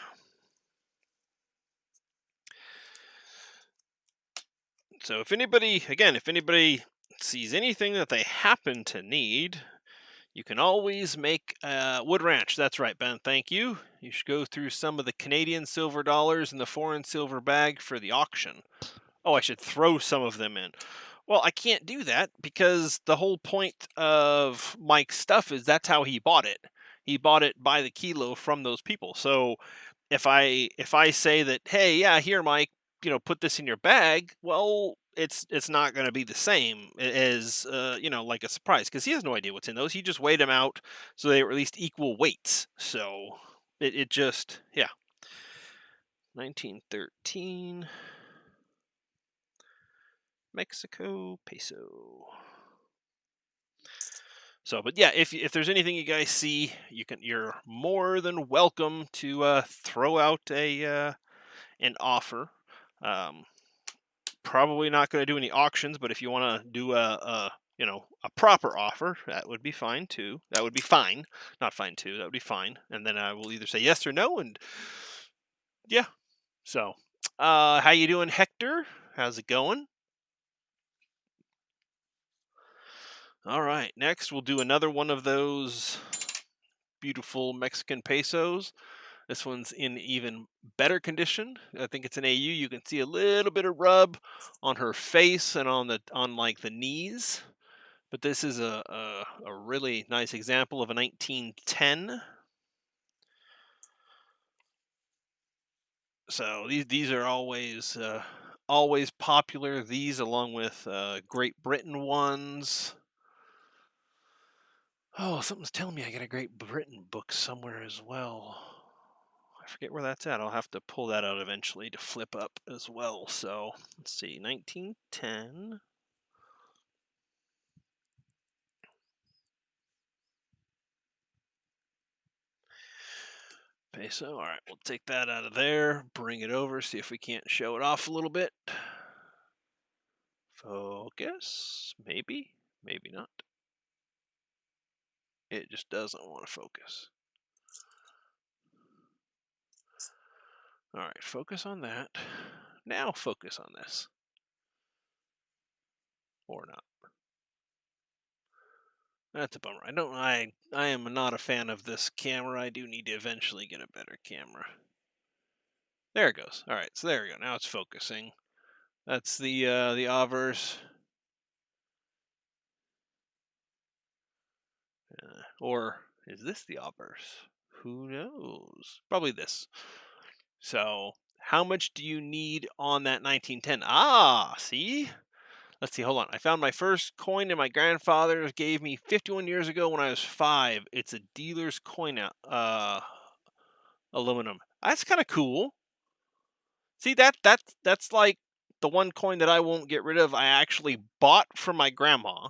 So if anybody, again, if anybody sees anything that they happen to need, you can always make Wood Ranch. That's right, Ben. Thank you. You should go through some of the Canadian silver dollars in the foreign silver bag for the auction. Oh, I should throw some of them in. Well, I can't do that because the whole point of Mike's stuff is that's how he bought it. He bought it by the kilo from those people. So if I say that, hey, yeah, here, Mike, put this in your bag, well, it's not going to be the same as like a surprise because he has no idea what's in those. He just weighed them out so they were at least equal weights. So it just, yeah. 1913 Mexico peso. So, but yeah, if there's anything you guys see, you're more than welcome to throw out an offer. Um, Probably not going to do any auctions, but if you want to do a proper offer, that would be fine too. That would be fine, not fine too. That would be fine, and then I will either say yes or no, and yeah. So, how you doing, Hector? How's it going? All right, next we'll do another one of those beautiful Mexican pesos. This one's in even better condition. I think it's an AU. You can see a little bit of rub on her face and on like the knees. But this is a really nice example of a 1910. So these are always popular. These along with Great Britain ones. Oh, something's telling me I got a Great Britain book somewhere as well. I forget where that's at. I'll have to pull that out eventually to flip up as well. So let's see, 1910. Peso. All right, we'll take that out of there, bring it over, see if we can't show it off a little bit. Focus. Maybe, maybe not. It just doesn't want to focus. All right, focus on that. Now focus on this. Or not. That's a bummer. I am not a fan of this camera. I do need to eventually get a better camera. There it goes. All right, so there we go. Now it's focusing. That's the obverse. Or is this the obverse? Who knows? Probably this. So, how much do you need on that 1910? Ah, see? Let's see, hold on. I found my first coin that my grandfather gave me 51 years ago when I was 5. It's a dealer's coin aluminum. That's kind of cool. See, that's like the one coin that I won't get rid of. I actually bought from my grandma,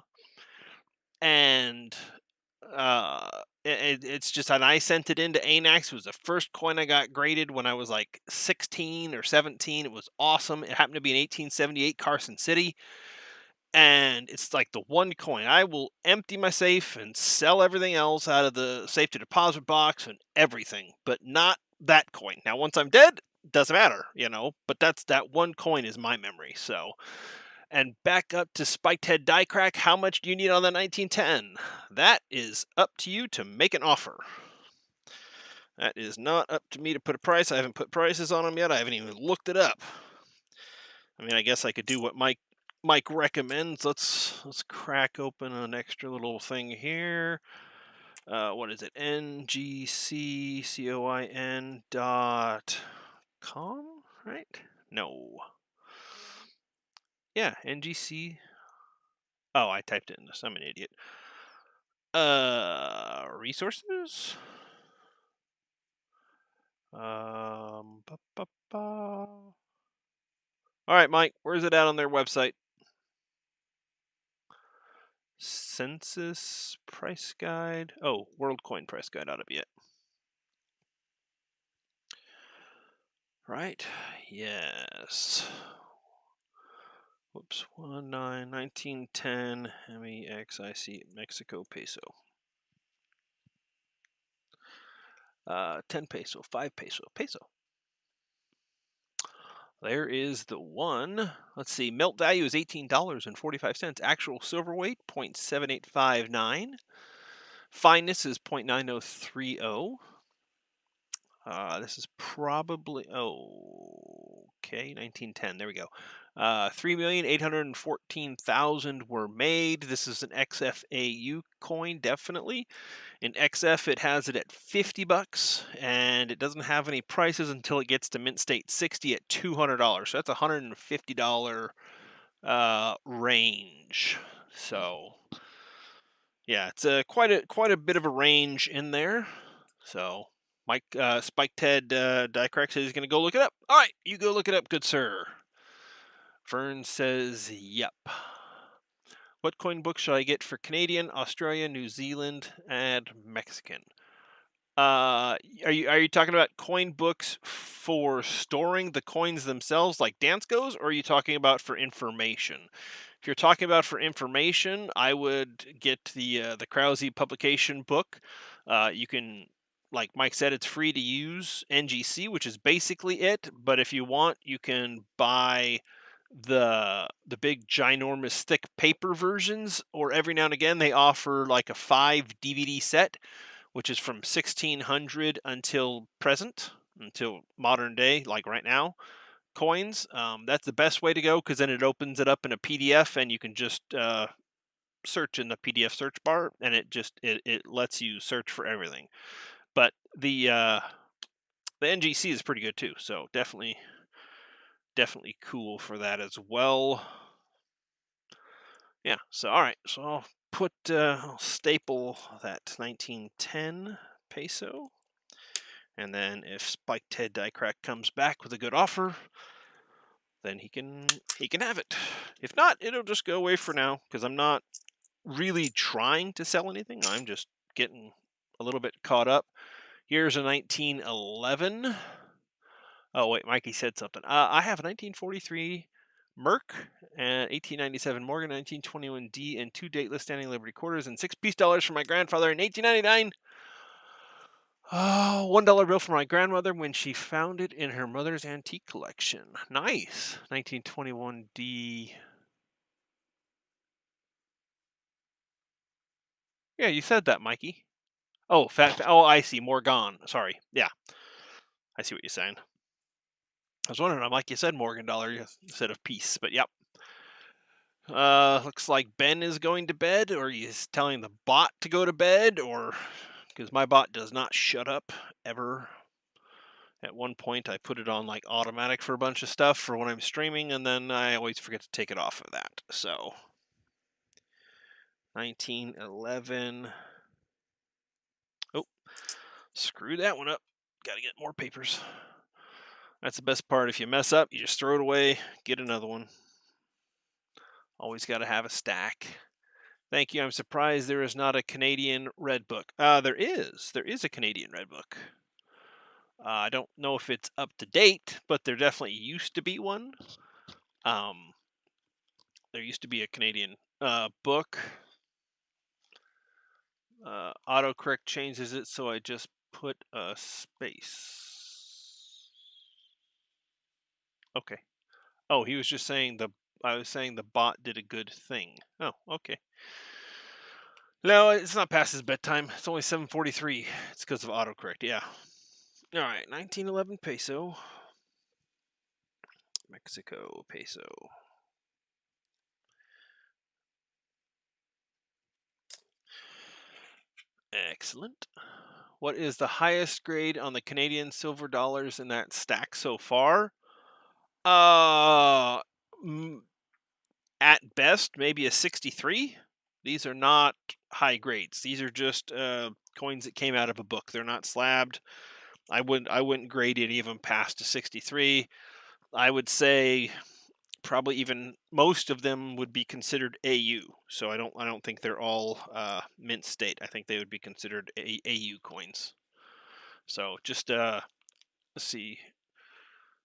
and it's just, and I sent it into ANAX. It was the first coin I got graded when I was like 16 or 17. It was awesome. It happened to be an 1878 Carson City, and it's like the one coin. I will empty my safe and sell everything else out of the safe to deposit box and everything, but not that coin. Now, once I'm dead, doesn't matter, but that one coin is my memory. So, and back up to Spiked Head Die Crack. How much do you need on the 1910? That is up to you to make an offer. That is not up to me to put a price. I haven't put prices on them yet. I haven't even looked it up. I mean, I guess I could do what Mike recommends. Let's crack open an extra little thing here. What is it? ngccoin.com, right? No. Yeah, ngc. Oh, I typed it in this. I'm an idiot. Resources. Ba, ba, ba. All right, Mike. Where's it at on their website? Census price guide. Oh, WorldCoin price guide ought to be it. Right? Yes. Whoops, 1910 MEXIC Mexico peso. 10 peso, 5 peso, peso. There is the one. Let's see. Melt value is $18.45. Actual silver weight 0.7859. Fineness is 0.9030. This is probably okay. 1910. There we go. 3,814,000 were made. This is an XFAU coin, definitely. In XF, it has it at $50, and it doesn't have any prices until it gets to mint state 60 at $200. So that's a $150 range. So yeah, it's quite a bit of a range in there. So Mike Spike Ted Dicrack says he's gonna go look it up. All right, you go look it up, good sir. Vern says, "Yep." What coin book should I get for Canadian, Australia, New Zealand, and Mexican? Are you talking about coin books for storing the coins themselves, like Dansko's, or are you talking about for information? If you're talking about for information, I would get the Krause publication book. You can, like Mike said, it's free to use NGC, which is basically it. But if you want, you can buy the big ginormous thick paper versions, or every now and again they offer like a 5 DVD set, which is from 1600 until present, until modern day, like right now, coins. That's the best way to go, because then it opens it up in a PDF and you can just search in the PDF search bar, and it lets you search for everything. But the NGC is pretty good too, so definitely cool for that as well. Yeah. So all right. So I'll staple that 1910 peso. And then if Spike Ted Dicrack comes back with a good offer, then he can have it. If not, it'll just go away for now, because I'm not really trying to sell anything. I'm just getting a little bit caught up. Here's a 1911. Oh wait, Mikey said something. I have a 1943 Merc and 1897 Morgan, 1921 D, and 2 dateless standing Liberty quarters and 6 peace dollars from my grandfather in 1899. Oh, $1 bill for my grandmother when she found it in her mother's antique collection. Nice. 1921 D. Yeah, you said that, Mikey. Oh, oh, I see. Morgan. Sorry. Yeah, I see what you're saying. I was wondering. I'm like, you said Morgan dollar instead of peace, but yep. Looks like Ben is going to bed, or he's telling the bot to go to bed, or because my bot does not shut up ever. At one point, I put it on like automatic for a bunch of stuff for when I'm streaming, and then I always forget to take it off of that. So, 1911. Oh, screw that one up. Got to get more papers. That's the best part. If you mess up, you just throw it away, get another one. Always got to have a stack. Thank you. I'm surprised there is not a Canadian Red Book. There is. There is a Canadian Red Book. I don't know if it's up to date, but there definitely used to be one. There used to be a Canadian book. Autocorrect changes it, so I just put a space. Okay. Oh, he was just saying I was saying the bot did a good thing. Oh, okay. No, it's not past his bedtime. It's only 7:43. It's because of autocorrect. Yeah. All right, 1911 peso. Mexico peso. Excellent. What is the highest grade on the Canadian silver dollars in that stack so far? At best, maybe a 63. These are not high grades. These are just coins that came out of a book. They're not slabbed. I wouldn't grade any of them past a 63. I would say probably even most of them would be considered AU. So I don't think they're all mint state. I think they would be considered AU coins. So just let's see.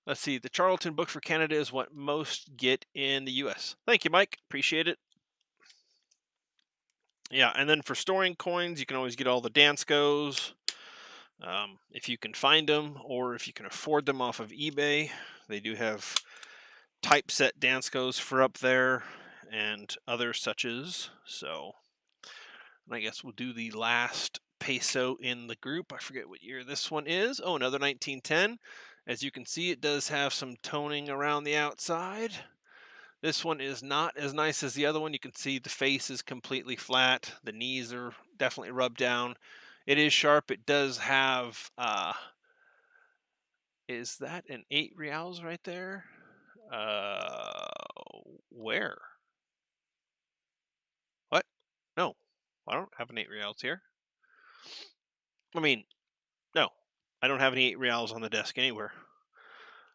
Let's see. The Charlton book for Canada is what most get in the U.S. Thank you, Mike. Appreciate it. Yeah, and then for storing coins, you can always get all the Danskos. If you can find them or if you can afford them off of eBay, they do have typeset Danskos for up there and others such as. So I guess we'll do the last peso in the group. I forget what year this one is. Oh, another 1910. As you can see, it does have some toning around the outside. This one is not as nice as the other one. You can see the face is completely flat. The knees are definitely rubbed down. It is sharp. It does have, is that an 8 reals right there? Uh, where? What? No, I don't have an 8 reals here. I mean, no, I don't have any 8 reals on the desk anywhere.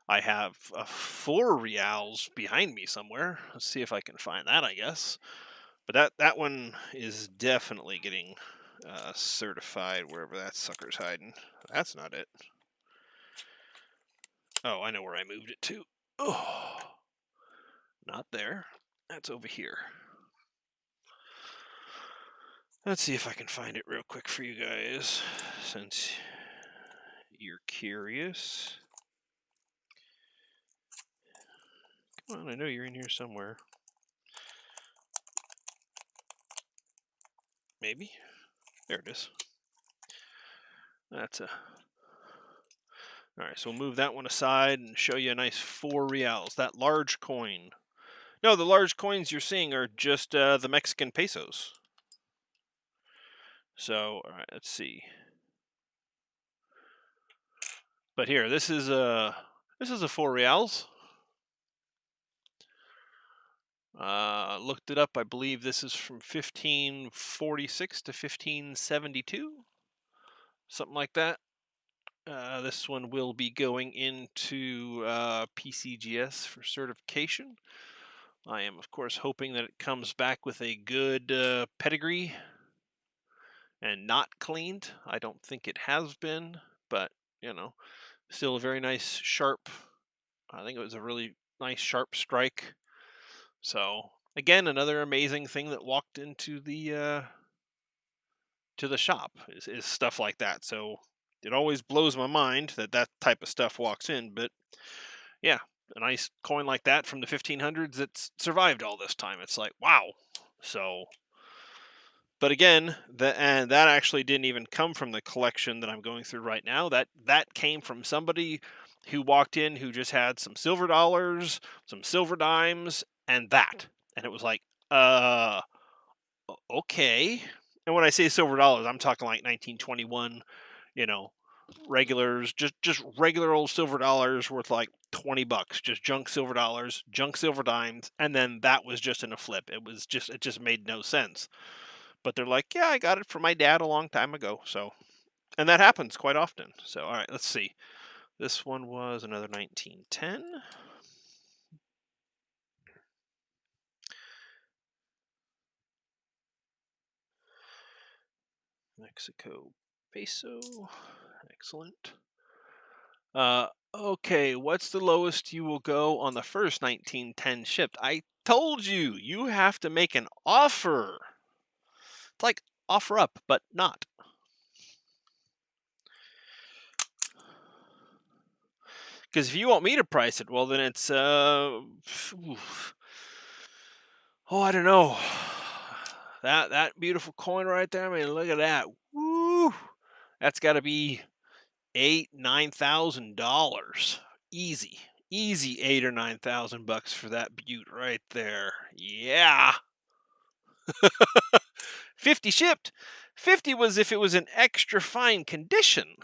I have 4 reals behind me somewhere. Let's see if I can find that, I guess. But that one is definitely getting certified wherever that sucker's hiding. That's not it. Oh, I know where I moved it to. Oh, not there. That's over here. Let's see if I can find it real quick for you guys, since you're curious. Come on, I know you're in here somewhere. Maybe. There it is. That's a... Alright, so we'll move that one aside and show you a nice 4 reals. That large coin. No, the large coins you're seeing are just the Mexican pesos. So, all right, let's see. But here, this is a 4 reals. Looked it up. I believe this is from 1546 to 1572, something like that. This one will be going into PCGS for certification. I am, of course, hoping that it comes back with a good pedigree and not cleaned. I don't think it has been, but, you know, still a very nice, sharp, I think it was a really nice, sharp strike. So, again, another amazing thing that walked into the to the shop is stuff like that. So, it always blows my mind that that type of stuff walks in, but yeah, a nice coin like that from the 1500s that's survived all this time. It's like, wow. So, but again, and that actually didn't even come from the collection that I'm going through right now. That came from somebody who walked in who just had some silver dollars, some silver dimes, and that. And it was like, okay. And when I say silver dollars, I'm talking like 1921, you know, regulars, just regular old silver dollars worth like $20, just junk silver dollars, junk silver dimes, and then that was just in a flip. It just made no sense. But they're like, yeah, I got it from my dad a long time ago. So, and that happens quite often. So, all right, let's see. This one was another 1910. Mexico peso. Excellent. Okay, what's the lowest you will go on the first 1910 shipped? I told you, you have to make an offer. It's like offer up, but not. Because if you want me to price it, well, then it's oh, I don't know. That beautiful coin right there. I mean, look at that. Woo! That's got to be $8,000-9,000. Easy, easy $8,000 or $9,000 for that beaut right there. Yeah. 50 shipped. 50 was if it was an extra fine condition.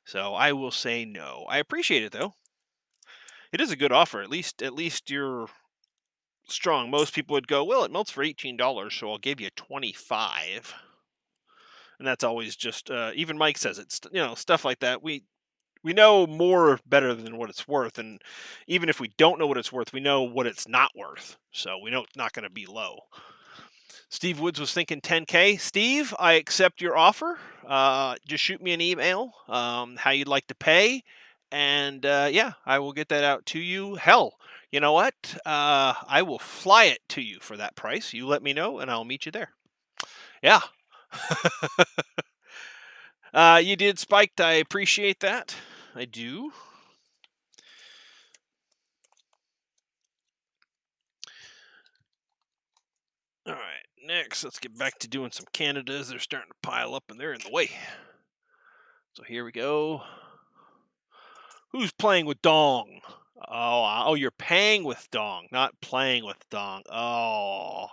So I will say no. I appreciate it though. It is a good offer. At least you're strong. Most people would go, well, it melts for $18, so I'll give you 25. And that's always just even Mike says it. Stuff like that. We know more better than what it's worth, and even if we don't know what it's worth, we know what it's not worth. So we know it's not going to be low. Steve Woods was thinking 10K. Steve, I accept your offer. Just shoot me an email how you'd like to pay, And yeah, I will get that out to you. Hell, you know what? I will fly it to you for that price. You let me know, and I'll meet you there. Yeah. You did, Spiked. I appreciate that. I do. All right, next, let's get back to doing some Canadas. They're starting to pile up, and they're in the way. So here we go. Who's playing with Dong? Oh, you're paying with Dong, not playing with Dong. Oh,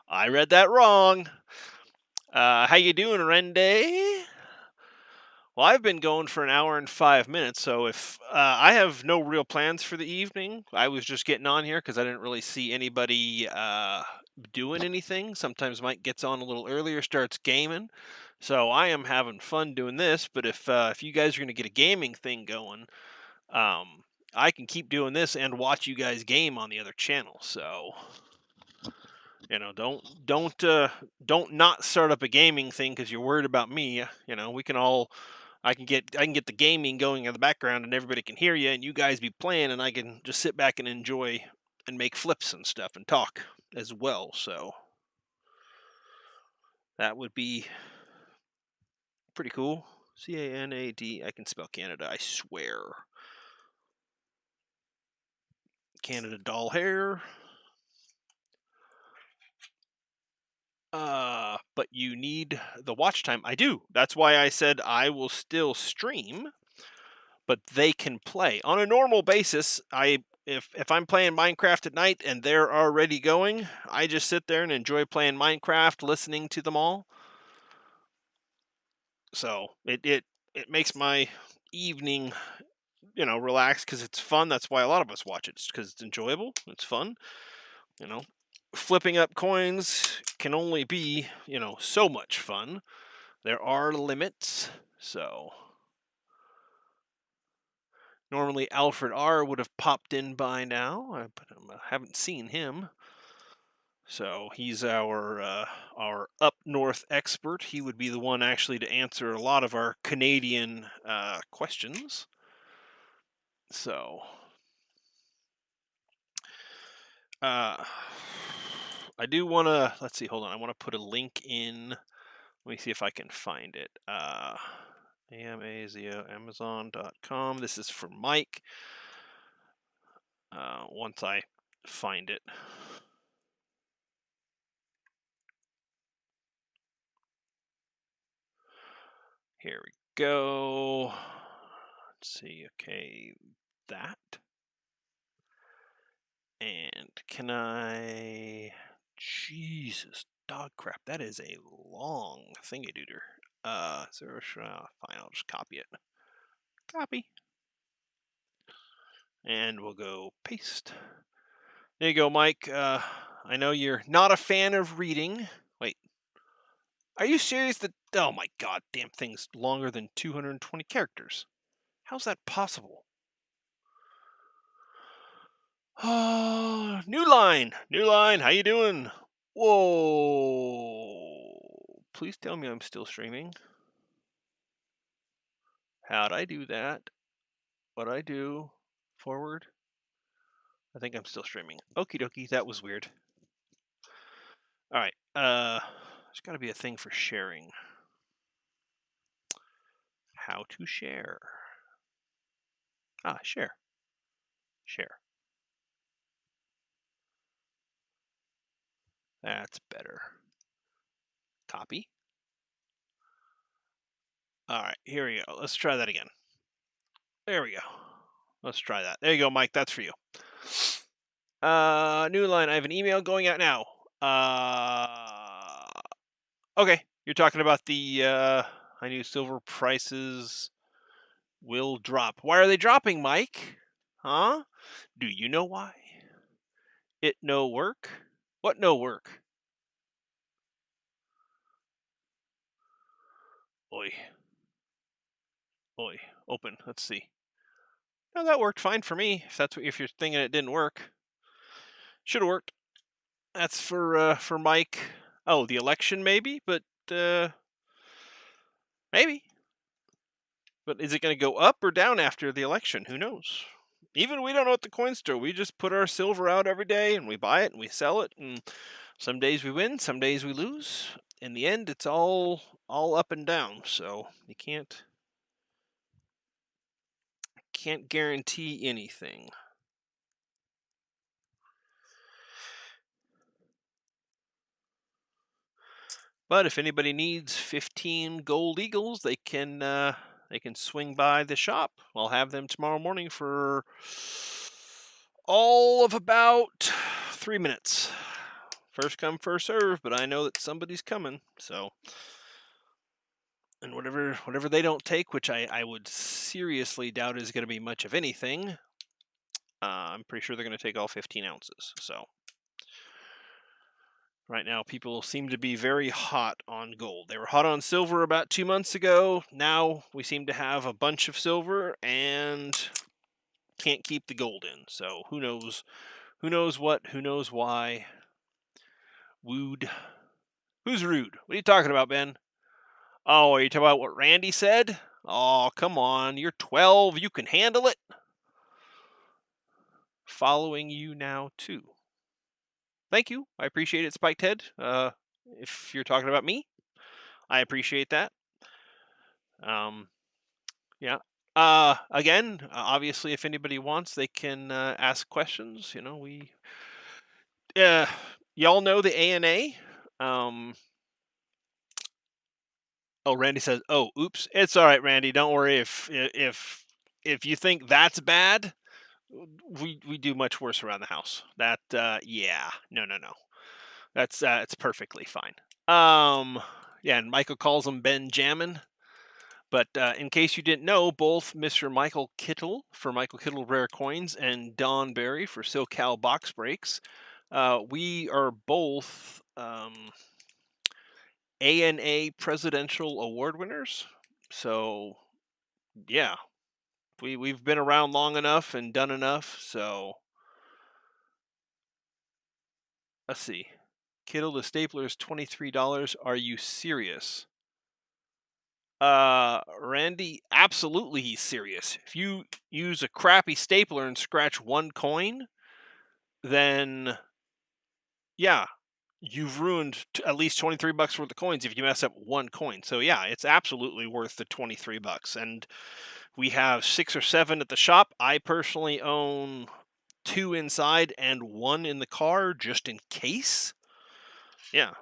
I read that wrong. How you doing, Rende? Well, I've been going for an hour and 5 minutes, so if I have no real plans for the evening, I was just getting on here because I didn't really see anybody doing anything. Sometimes Mike gets on a little earlier, starts gaming, so I am having fun doing this. But if you guys are going to get a gaming thing going, um, I can keep doing this and watch you guys game on the other channel. So don't not start up a gaming thing because you're worried about me. We can all I can get the gaming going in the background and everybody can hear you and you guys be playing and I can just sit back and enjoy and make flips and stuff and talk as well. So that would be pretty cool. Canad. I can spell Canada, I swear. Canada doll hair. But you need the watch time. I do. That's why I said I will still stream, but they can play on a normal basis. If I'm playing Minecraft at night and they're already going, I just sit there and enjoy playing Minecraft, listening to them all. So it makes my evening, relax because it's fun. That's why a lot of us watch it, because it's enjoyable. It's fun. Flipping up coins can only be, so much fun. There are limits. So normally Alfred R would have popped in by now, but I haven't seen him. So he's our up north expert. He would be the one actually to answer a lot of our Canadian questions. So I do want to, let's see, hold on. I want to put a link in. Let me see if I can find it. Amazon.com. This is for Mike. Once I find it. Here we go. Let's see. Okay, that. And can I? Jesus, dog crap. That is a long thingy-dooder. Fine, I'll just copy it. Copy. And we'll go paste. There you go, Mike. I know you're not a fan of reading. Wait. Are you serious that... Oh my god, damn thing's longer than 220 characters. How's that possible? Oh, New Line, how you doing? Whoa! Please tell me I'm still streaming. How'd I do that? What'd I do? Forward? I think I'm still streaming. Okie dokie, that was weird. Alright, there's gotta be a thing for sharing. How to share. Share. Share. That's better. Copy. Alright, here we go. Let's try that again. There we go. Let's try that. There you go, Mike. That's for you. New Line. I have an email going out now. Okay. You're talking about the I knew silver prices will drop. Why are they dropping, Mike? Huh? Do you know why? It no work? What no work? Oi. Oi. Open. Let's see. No, that worked fine for me. If you're thinking it didn't work. Should have worked. That's for Mike. Oh, the election maybe, but maybe. But is it going to go up or down after the election? Who knows? Even we don't know at the coin store. We just put our silver out every day and we buy it and we sell it. And some days we win, some days we lose. In the end, it's all up and down. So you can't guarantee anything. But if anybody needs 15 gold eagles, they can swing by the shop. I'll have them tomorrow morning for all of about 3 minutes. First come, first serve, but I know that somebody's coming, so. And whatever they don't take, which I would seriously doubt is going to be much of anything, I'm pretty sure they're going to take all 15 ounces. So right now, people seem to be very hot on gold. They were hot on silver about 2 months ago. Now we seem to have a bunch of silver and can't keep the gold in. So who knows? Who knows what? Who knows why? Wooed. Who's rude? What are you talking about, Ben? Oh, are you talking about what Randy said? Oh, come on. You're 12. You can handle it. Following you now, too. Thank you. I appreciate it, Spiked Head. If you're talking about me, I appreciate that. Yeah. Again, obviously, if anybody wants, they can ask questions. You know, y'all know the ANA. Oh, Randy says, "Oh, oops, it's all right, Randy. Don't worry. If you think that's bad, we do much worse around the house. That yeah, no. That's it's perfectly fine. Yeah, and Michael calls him Benjamin. But in case you didn't know, both Mr. Michael Kittle for Michael Kittle Rare Coins and Don Barry for SoCal Box Breaks, we are both ANA Presidential Award winners. So yeah, we've been around long enough and done enough. So let's see. Kittle the stapler is $23. Are you serious? Randy, absolutely he's serious. If you use a crappy stapler and scratch one coin, then yeah, you've ruined at least 23 bucks worth of coins if you mess up one coin. So yeah, it's absolutely worth the 23 bucks. And we have 6 or 7 at the shop. I personally own 2 inside and 1 in the car just in case. Yeah.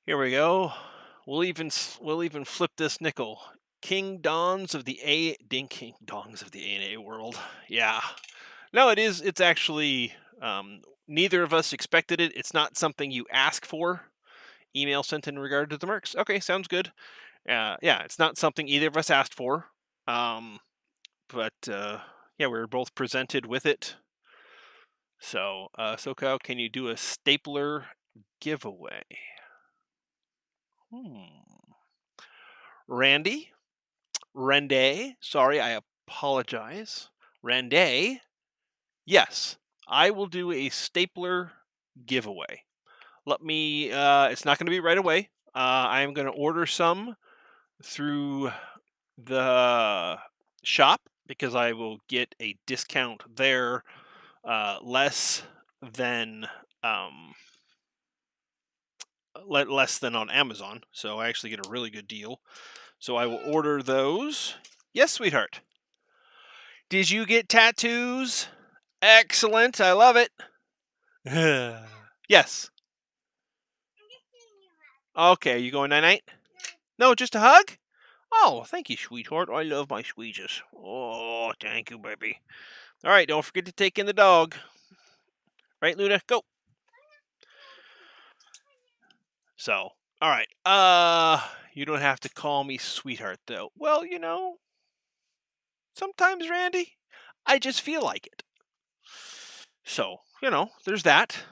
Here we go. We'll even flip this nickel. King Dongs of the ANA world. Yeah. No, it is. It's actually neither of us expected it. It's not something you ask for. Email sent in regard to the Mercs. Okay, sounds good. Yeah, it's not something either of us asked for. But yeah, we were both presented with it. So, SoCal, can you do a stapler giveaway? Randy, sorry, I apologize. Randy, yes, I will do a stapler giveaway. Let me, it's not going to be right away. I am going to order some through the shop because I will get a discount there, less than on Amazon. So I actually get a really good deal. So I will order those. Yes, sweetheart. Did you get tattoos? Excellent. I love it. Yes. Okay, you going night-night? No, just a hug? Oh, thank you, sweetheart. I love my squeezes. Oh, thank you, baby. All right, don't forget to take in the dog. Right, Luna? Go. So, all right. You don't have to call me sweetheart, though. Well, you know, sometimes, Randy, I just feel like it. So, you know, there's that.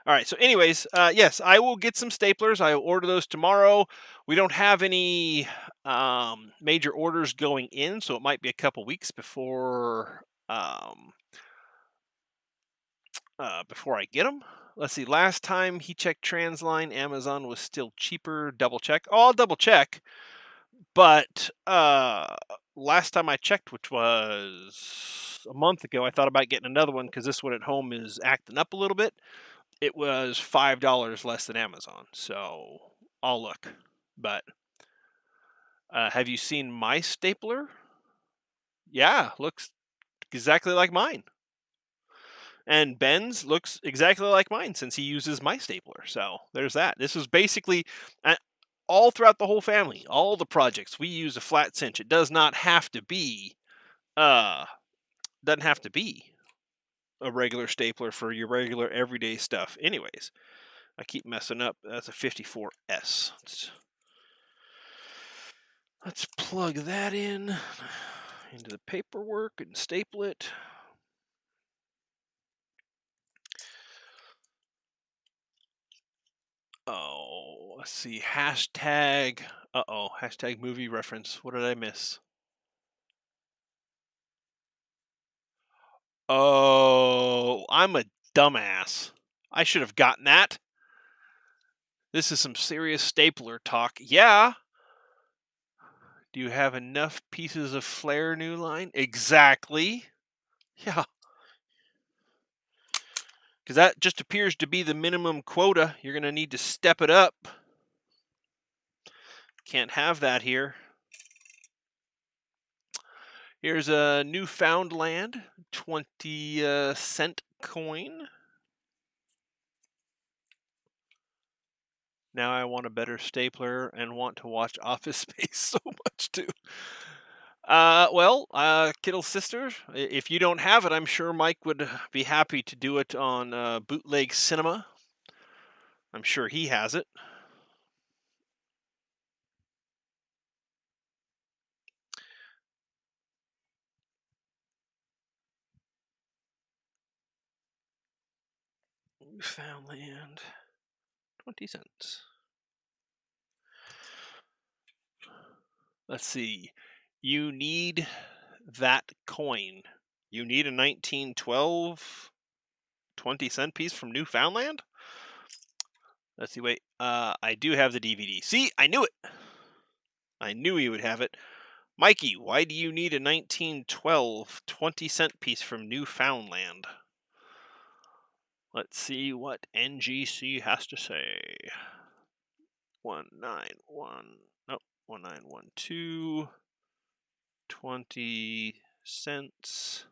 All right. So, anyways, yes, I will get some staplers. I will order those tomorrow. We don't have any major orders going in, so it might be a couple weeks before before I get them. Let's see. Last time he checked Transline, Amazon was still cheaper. Double check. Oh, I'll double check. But last time I checked, which was a month ago, I thought about getting another one because this one at home is acting up a little bit. It was $5 less than Amazon, so I'll look. But have you seen my stapler? Yeah, looks exactly like mine. And Ben's looks exactly like mine since he uses my stapler. So there's that. This is basically all throughout the whole family, all the projects we use a flat cinch. It uh doesn't have to be a regular stapler for your regular everyday stuff. Anyways, I keep messing up. That's a 54S. Let's plug that in into the paperwork and staple it. Oh, let's see. Hashtag. Hashtag movie reference. What did I miss? Oh, I'm a dumbass. I should have gotten that. This is some serious stapler talk. Yeah. Do you have enough pieces of Flair new line? Exactly. Yeah. Because that just appears to be the minimum quota. You're going to need to step it up. Can't have that here. Here's a Newfoundland 20-cent coin. Now I want a better stapler and want to watch Office Space so much too. Kittle Sister, if you don't have it, I'm sure Mike would be happy to do it on Bootleg Cinema. I'm sure he has it. Newfoundland, 20 cents. Let's see. You need that coin. You need a 1912 20-cent piece from Newfoundland? Let's see, wait. I do have the DVD. See, I knew it. I knew he would have it. Mikey, why do you need a 1912 20-cent piece from Newfoundland? Let's see what NGC has to say. 191. Nope. 1912. 20 cents.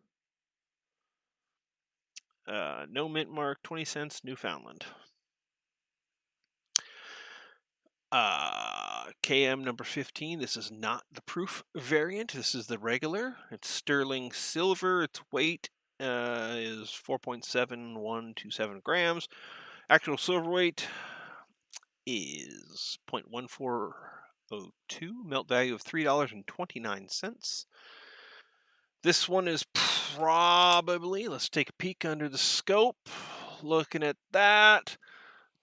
No mint mark. 20 cents. Newfoundland. KM number 15. This is not the proof variant. This is the regular. It's sterling silver. Its weight is 4.7127 grams. Actual silver weight is 0.1402. Melt value of $3.29. This one is probably, let's take a peek under the scope. Looking at that,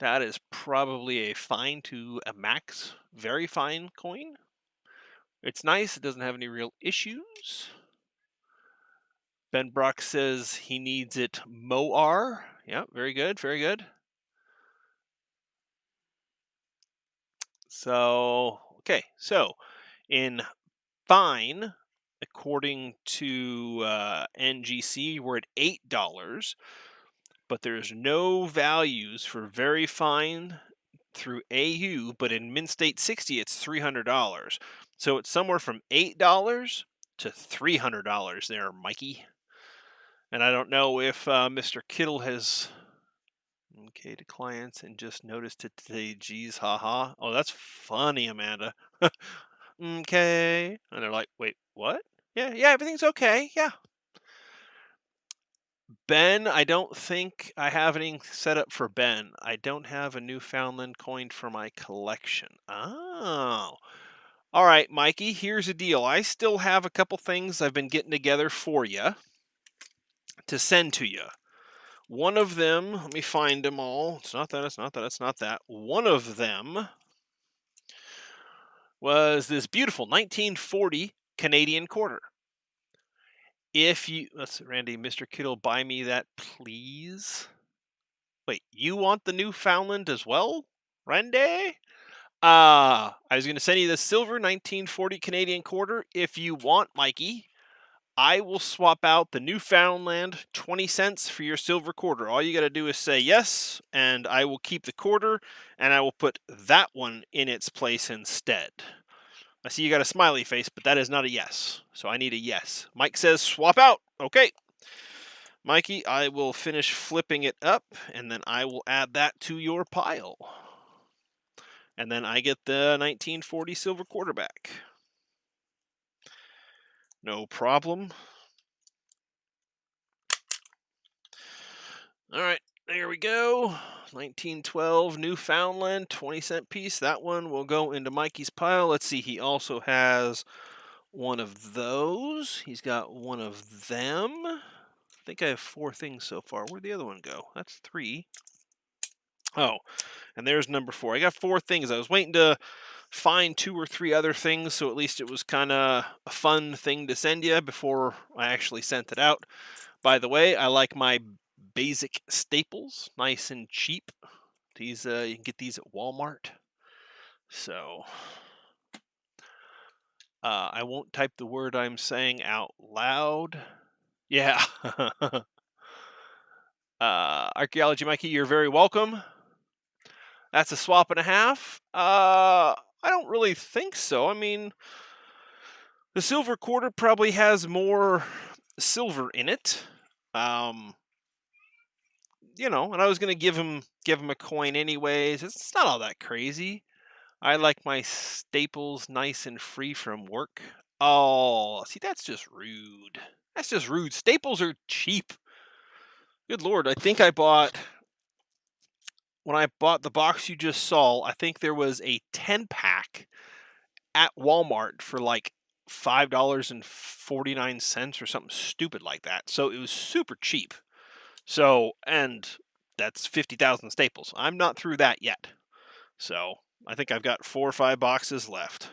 that is probably a fine to a max, very fine coin. It's nice. It doesn't have any real issues. Ben Brock says he needs it Moar. Yeah, very good, very good. So, okay, so in fine, according to NGC, we're at $8, but there's no values for very fine through AU, but in Mint State 60, it's $300. So it's somewhere from $8 to $300 there, Mikey. And I don't know if Mr. Kittle has okay to clients and just noticed it today. Geez, haha. Oh, that's funny, Amanda. Okay. And they're like, wait, what? Yeah, everything's okay. Yeah. Ben, I don't think I have anything set up for Ben. I don't have a Newfoundland coin for my collection. Oh. All right, Mikey, here's the deal. I still have a couple things I've been getting together for you to send to you. One of them, let me find them all. It's not that, it's not that, it's not that. One of them was this beautiful 1940 Canadian quarter. If you, let's Randy, Mr. Kittle, buy me that, please. Wait, you want the Newfoundland as well, Randy? I was going to send you the silver 1940 Canadian quarter. If you want, Mikey, I will swap out the Newfoundland 20 cents for your silver quarter. All you got to do is say yes, and I will keep the quarter, and I will put that one in its place instead. I see you got a smiley face, but that is not a yes. So I need a yes. Mike says swap out. Okay. Mikey, I will finish flipping it up, and then I will add that to your pile. And then I get the 1940 silver quarterback. No problem. All right, there we go. 1912 Newfoundland 20-cent piece. That one will go into Mikey's pile. Let's see, he also has one of those. He's got one of them. I think I have 4 things so far. Where'd the other one go? That's 3. Oh, and there's number 4. I got 4 things. I was waiting to find 2 or 3 other things, so at least it was kind of a fun thing to send you before I actually sent it out. By the way, I like my basic staples, nice and cheap. These you can get these at Walmart. So I won't type the word I'm saying out loud. Yeah. Archaeology Mikey, you're very welcome. That's a swap and a half. I don't really think so. I mean, the silver quarter probably has more silver in it. You know, and I was gonna give him a coin anyways. It's not all that crazy. I like my staples nice and free from work. Oh, see, that's just rude. That's just rude. Staples are cheap. Good lord, I think I bought when I bought the box you just saw. I think there was a 10-pack at Walmart for like $5.49 or something stupid like that. So it was super cheap. So, and that's 50,000 staples. I'm not through that yet. So I think I've got 4 or 5 boxes left.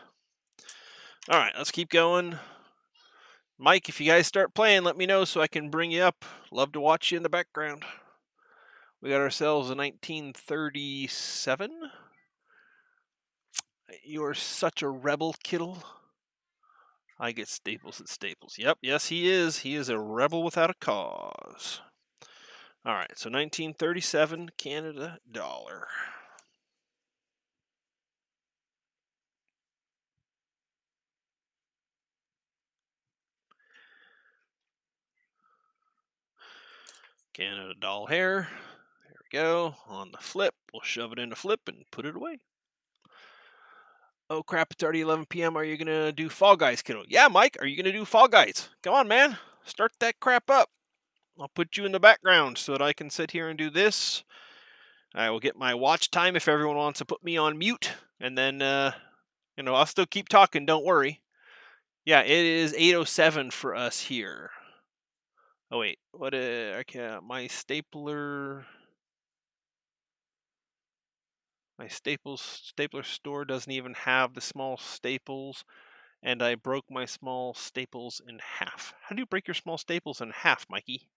All right, let's keep going. Mike, if you guys start playing, let me know so I can bring you up. Love to watch you in the background. We got ourselves a 1937. You're such a rebel, Kittle. I get staples at Staples. Yep, yes, he is. He is a rebel without a cause. All right, so 1937 Canada dollar. Canada doll hair. There we go. On the flip, we'll shove it in the flip and put it away. Oh crap, it's already 11 p.m. Are you going to do Fall Guys, kiddo? Yeah, Mike, are you going to do Fall Guys? Come on, man. Start that crap up. I'll put you in the background so that I can sit here and do this. I will get my watch time if everyone wants to put me on mute. And then, I'll still keep talking, don't worry. Yeah, it is 8:07 for us here. Oh, wait. What? Okay, my stapler... My stapler store doesn't even have the small staples, and I broke my small staples in half. How do you break your small staples in half, Mikey?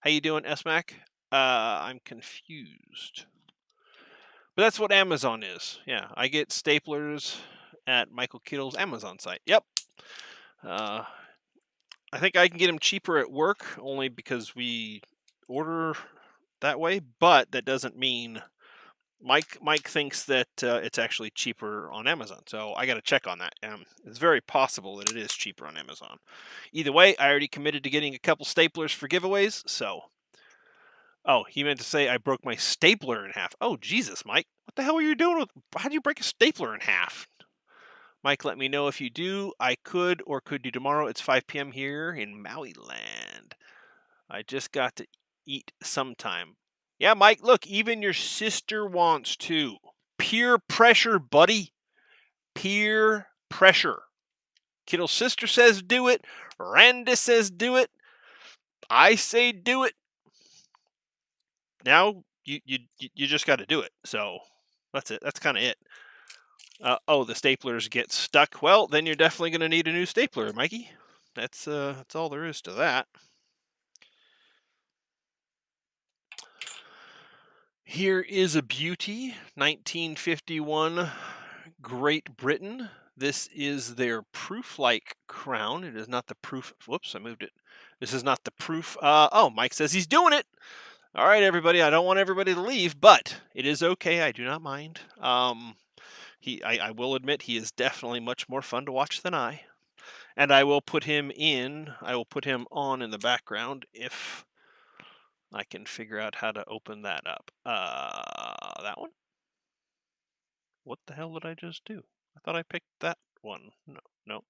How you doing, SMAC? I'm confused. But that's what Amazon is. Yeah, I get staplers at Michael Kittle's Amazon site. Yep. I think I can get them cheaper at work, only because we order that way, but that doesn't mean Mike thinks that it's actually cheaper on Amazon, so I got to check on that. It's very possible that it is cheaper on Amazon. Either way, I already committed to getting a couple staplers for giveaways, so... Oh, he meant to say I broke my stapler in half. Oh, Jesus, Mike. What the hell were you doing with... How do you break a stapler in half? Mike, let me know if you do. I could or could do tomorrow. It's 5 p.m. here in Maui land. I just got to eat sometime. Yeah, Mike, look, even your sister wants to. Peer pressure, buddy. Peer pressure. Kittle's sister says do it. Randa says do it. I say do it. Now you just got to do it. So that's it. That's kind of it. Oh, the staplers get stuck. Well, then you're definitely going to need a new stapler, Mikey. That's all there is to that. Here is a beauty, 1951 Great Britain. This is their proof-like crown. It is not the proof. Whoops, I moved it. This is not the proof. Oh, Mike says he's doing it. All right, everybody. I don't want everybody to leave, but it is okay. I do not mind. I will admit he is definitely much more fun to watch than I. And I will put him on in the background if I can figure out how to open that up. That one? What the hell did I just do? I thought I picked that one.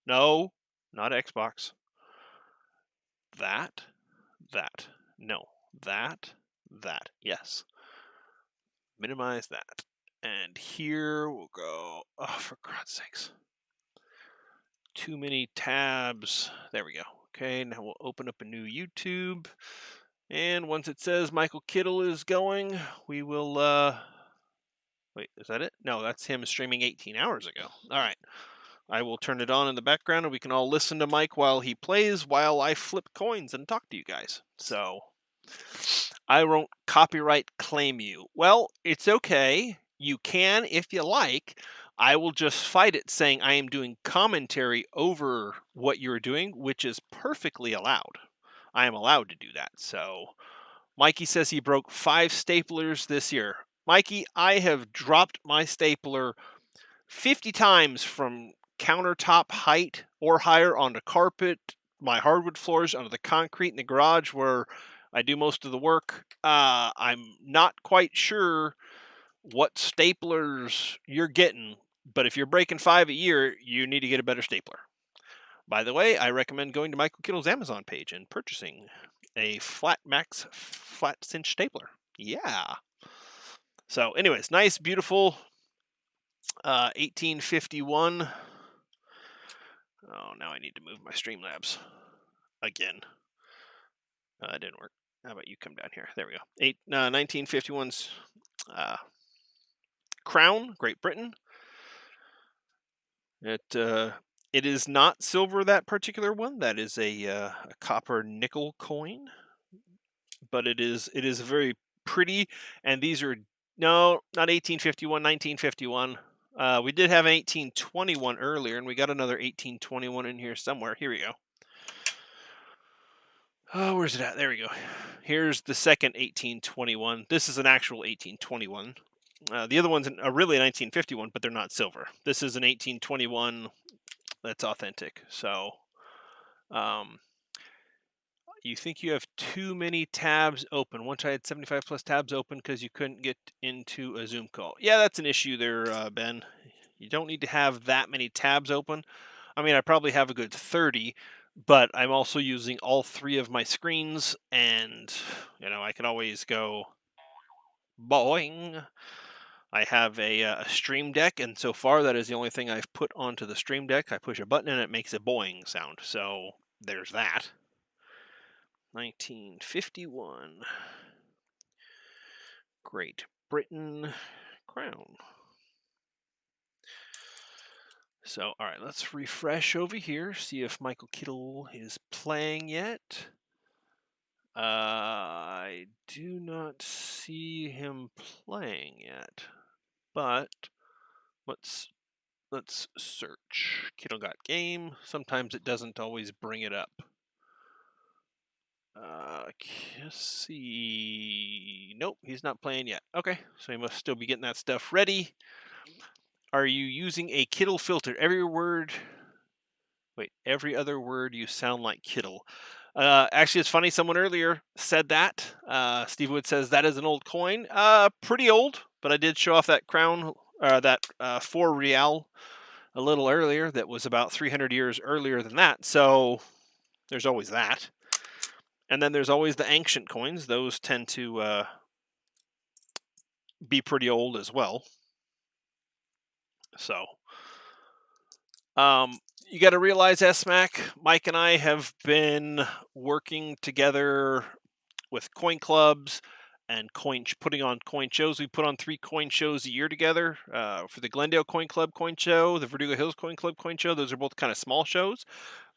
No, not Xbox. That. No, that. Yes. Minimize that. And here we'll go. Oh, for God's sakes. Too many tabs. There we go. Okay, now we'll open up a new YouTube. And once it says Michael Kittle is going, we will, wait, is that it? No, that's him streaming 18 hours ago. All right. I will turn it on in the background and we can all listen to Mike while he plays, while I flip coins and talk to you guys. So, I won't copyright claim you. Well, it's okay. You can if you like. I will just fight it saying I am doing commentary over what you're doing, which is perfectly allowed. I am allowed to do that. So, Mikey says he broke 5 staplers this year. Mikey, I have dropped my stapler 50 times from countertop height or higher onto carpet, my hardwood floors, onto the concrete in the garage where I do most of the work. I'm not quite sure what staplers you're getting, but if you're breaking 5 a year, you need to get a better stapler. By the way, I recommend going to Michael Kittle's Amazon page and purchasing a Flat Max flat cinch stapler. Yeah. So, anyways, nice, beautiful 1851. Oh, now I need to move my Streamlabs again. It didn't work. How about you come down here? There we go. 1951's crown, Great Britain. It is not silver, that particular one. That is a copper nickel coin, but it is very pretty. And these are not 1851, 1951. We did have an 1821 earlier, and we got another 1821 in here somewhere. Here we go. Oh, where's it at? There we go. Here's the second 1821. This is an actual 1821. The other one's really a 1951, but they're not silver. This is an 1821 that's authentic. So, you think you have too many tabs open. Once I had 75 plus tabs open because you couldn't get into a Zoom call. Yeah, that's an issue there, Ben. You don't need to have that many tabs open. I mean, I probably have a good 30, but I'm also using all 3 of my screens, and I can always go boing. I have a Stream Deck, and so far that is the only thing I've put onto the Stream Deck. I push a button and it makes a boing sound. So there's that. 1951 Great Britain crown. So, all right, let's refresh over here, see if Michael Kittle is playing yet. I do not see him playing yet, but let's search. Kittle got game. Sometimes it doesn't always bring it up. Let's see. Nope, he's not playing yet. Okay, so he must still be getting that stuff ready. Are you using a Kittle filter? Every other word you sound like Kittle. Actually, it's funny. Someone earlier said that. Steve Wood says that is an old coin. Pretty old, but I did show off that crown, that 4 real a little earlier. That was about 300 years earlier than that. So there's always that. And then there's always the ancient coins. Those tend to be pretty old as well. So, you got to realize, SMAC, Mike and I have been working together with coin clubs and putting on coin shows. We put on 3 coin shows a year together for the Glendale Coin Club coin show, the Verdugo Hills Coin Club coin show. Those are both kind of small shows.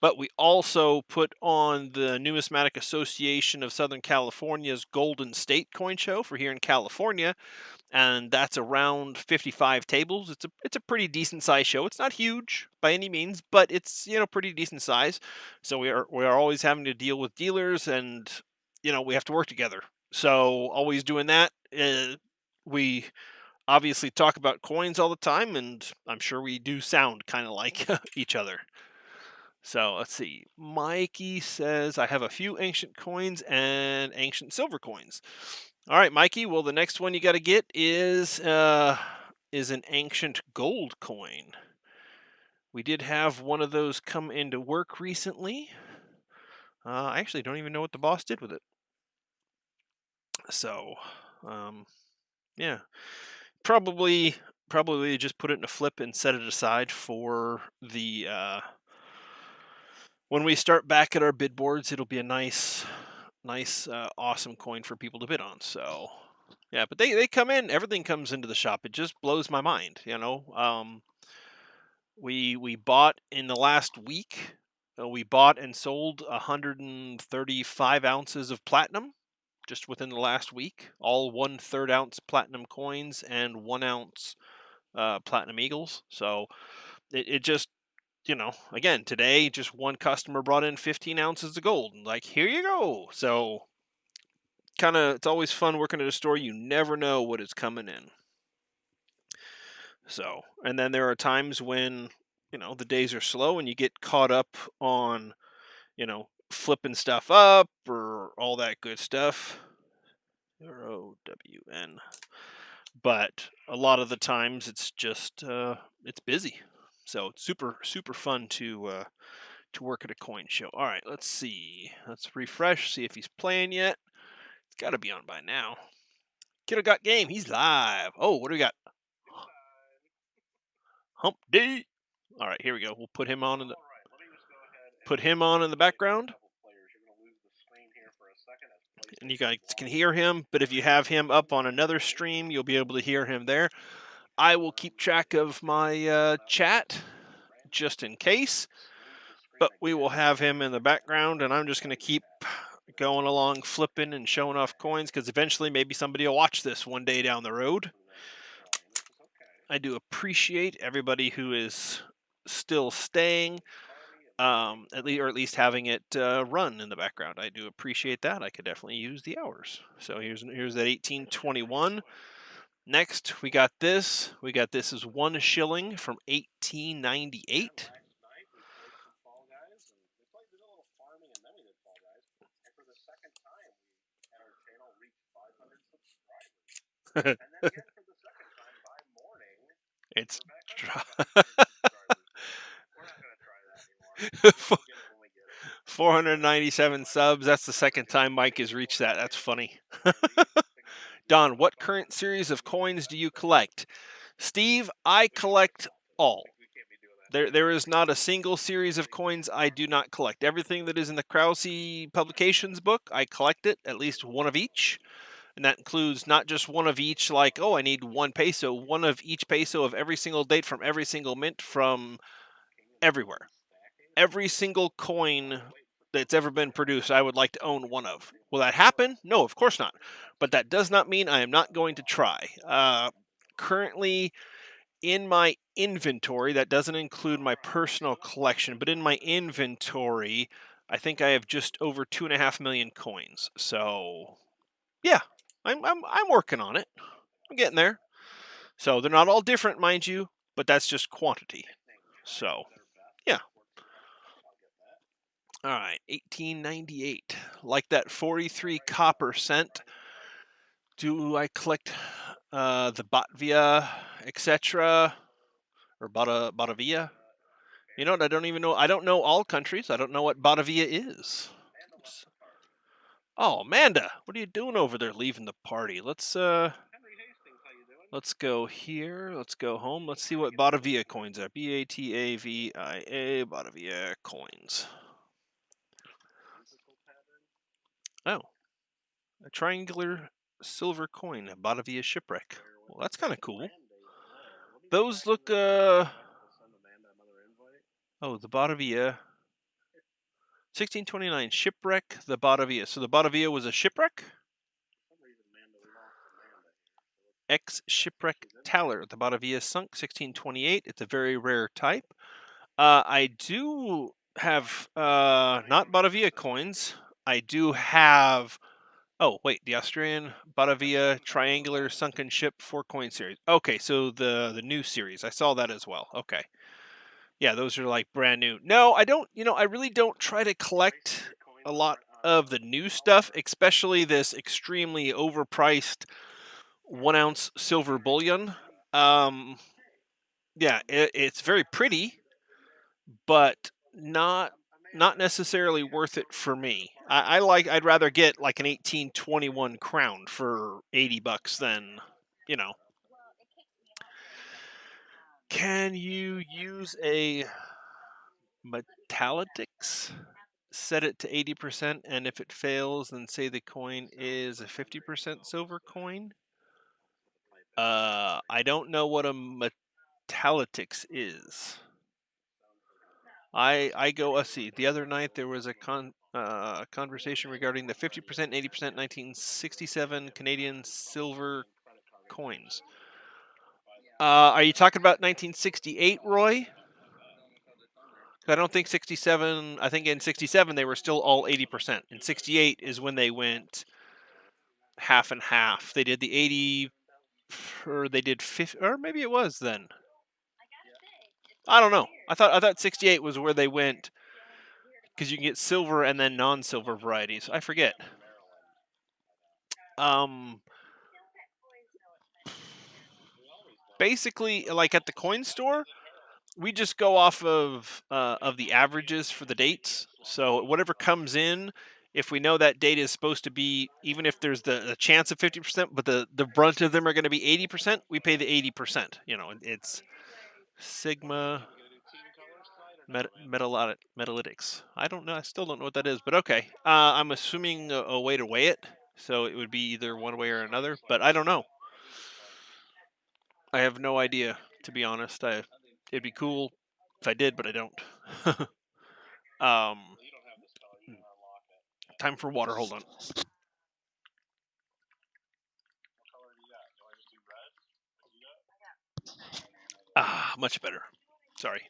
But we also put on the Numismatic Association of Southern California's Golden State Coin Show for here in California, and that's around 55 tables. It's a pretty decent size show. It's not huge by any means, but it's pretty decent size. So we are always having to deal with dealers, and we have to work together. So always doing that. We obviously talk about coins all the time, and I'm sure we do sound kind of like each other. So let's see. Mikey says, I have a few ancient coins and ancient silver coins. All right, Mikey. Well, the next one you got to get is an ancient gold coin. We did have one of those come into work recently. I actually don't even know what the boss did with it. So, yeah, probably just put it in a flip and set it aside for the when we start back at our bid boards. It'll be a nice, awesome coin for people to bid on. So, yeah, but they come in, everything comes into the shop. It just blows my mind, We bought in the last week. We bought and sold 135 ounces of platinum just within the last week. All 1/3 ounce platinum coins and 1 ounce platinum eagles. So it just again, today, just one customer brought in 15 ounces of gold. And like, here you go. So, it's always fun working at a store. You never know what is coming in. So, and then there are times when, the days are slow and you get caught up on, flipping stuff up or all that good stuff. ROWN. But a lot of the times it's just, it's busy. So, it's super, super fun to work at a coin show. All right, let's see. Let's refresh, see if he's playing yet. It's got to be on by now. Kiddo got game. He's live. Oh, what do we got? Hump D. All right, here we go. We'll put him on in the background. And you guys can hear him, but if you have him up on another stream, you'll be able to hear him there. I will keep track of my chat just in case, but we will have him in the background, and I'm just going to keep going along, flipping and showing off coins, because eventually maybe somebody will watch this one day down the road. I do appreciate everybody who is still staying, at least having it run in the background. I do appreciate that. I could definitely use the hours. So here's that 1821. Next, we got this. We got this as 1 shilling from 1898. It's 497 subs. That's the second time Mike has reached that. That's funny. Don, what current series of coins do you collect? Steve, I collect all. There is not a single series of coins I do not collect. Everything that is in the Krause Publications book, I collect it, at least one of each. And that includes not just one of each, like, oh, I need 1 peso, one of each peso of every single date from every single mint from everywhere. Every single coin that's ever been produced, I would like to own one of. Will that happen? No, of course not. But that does not mean I am not going to try. Currently, in my inventory, that doesn't include my personal collection, but in my inventory, I think I have just over 2.5 million coins. So, yeah, I'm working on it. I'm getting there. So they're not all different, mind you, but that's just quantity. So, yeah. All right, 1898. Like that 43 copper cent. Do I collect the Batvia, etc., or Batavia? You know what? I don't even know. I don't know all countries. I don't know what Batavia is. Oh, Amanda, what are you doing over there? Leaving the party. Let's go here. Let's go home. Let's see what Batavia coins are. Batavia, Batavia coins. Oh, a triangular silver coin, Batavia shipwreck. Well, that's kind of cool. Those look, oh, the Batavia. 1629, shipwreck, the Batavia. So the Batavia was a shipwreck? Shipwreck Taller. The Batavia sunk 1628. It's a very rare type. I do have not Batavia coins. I do have. Oh wait, the Australian Batavia triangular sunken ship 4-coin series. Okay, so the new series. I saw that as well. Okay, yeah, those are like brand new. No, I don't. I really don't try to collect a lot of the new stuff, especially this extremely overpriced 1-ounce silver bullion. Um, yeah, it's very pretty, but not necessarily worth it for me. I'd rather get like an 1821 crown for $80 than, you know. Can you use a Metallics? Set it to 80%, and if it fails, then say the coin is a 50% silver coin. I don't know what a Metallics is. I go. Let's see. The other night there was a conversation regarding the 50%, 80% 1967 Canadian silver coins. Are you talking about 1968, Roy? I don't think 67. I think in 67 they were still all 80%. In 68 is when they went half and half. They did the 80, or they did 50, or maybe it was then. I don't know. I thought 68 was where they went, because you can get silver and then non-silver varieties. I forget. Basically, like at the coin store, we just go off of the averages for the dates. So whatever comes in, if we know that date is supposed to be, even if there's the chance of 50%, but the brunt of them are going to be 80%, we pay the 80%. It's Sigma Metalytics. I don't know. I still don't know what that is, but okay. I'm assuming a way to weigh it, so it would be either one way or another, but I don't know. I have no idea, to be honest. It'd be cool if I did, but I don't. um, Time for water. Hold on. Ah, much better. Sorry.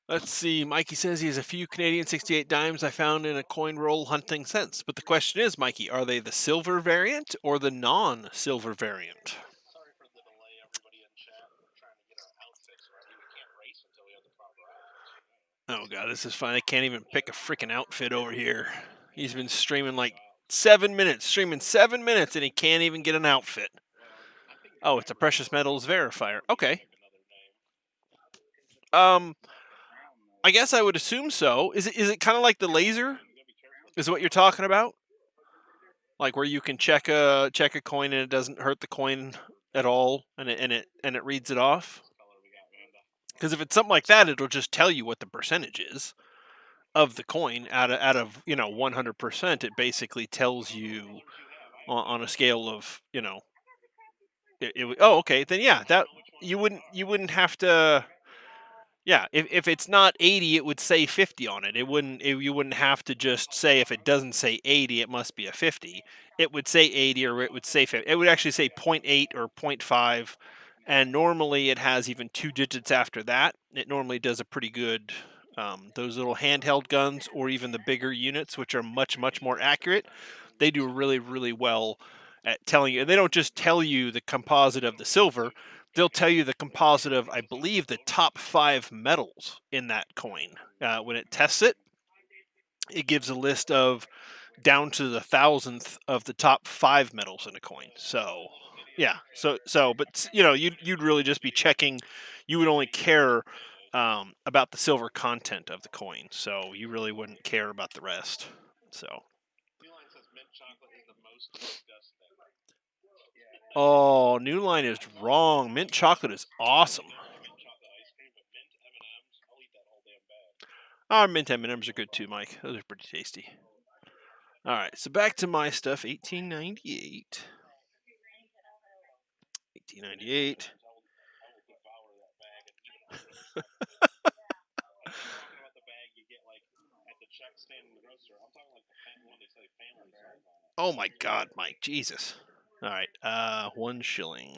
Let's see. Mikey says he has a few Canadian 68 dimes I found in a coin roll hunting since. But the question is, Mikey, are they the silver variant or the non-silver variant? Oh god, this is fine. I can't even pick a freaking outfit over here. He's been streaming like 7 minutes, streaming 7 minutes, and he can't even get an outfit. Oh, it's a precious metals verifier. Okay. I guess I would assume so. Is it kind of like the laser? Is what you're talking about? Like where you can check a coin and it doesn't hurt the coin at all, and it reads it off? Because if it's something like that, it'll just tell you what the percentage is of the coin out of 100%. It basically tells you on a scale of oh, okay, then yeah, that you wouldn't have to. Yeah, if it's not 80, it would say 50 on it. You wouldn't have to just say, if it doesn't say 80, it must be a 50. It would say 80, or it would say 50. It would actually say 0.8 or 0.5, and normally it has even 2 digits after that. It normally does a pretty good. Those little handheld guns, or even the bigger units, which are much more accurate, they do really well at telling you. And they don't just tell you the composite of the silver. They'll tell you the composite of, I believe, the top 5 metals in that coin. When it tests it, it gives a list of down to the thousandth of the top 5 metals in a coin. So, yeah. But you'd really just be checking. You would only care about the silver content of the coin, so you really wouldn't care about the rest. So. Oh, New Line is wrong. Mint chocolate is awesome. Our mint M&Ms are good too, Mike. Those are pretty tasty. All right, so back to my stuff. 1898. 1898. Oh my God, Mike, Jesus. All right, 1 shilling.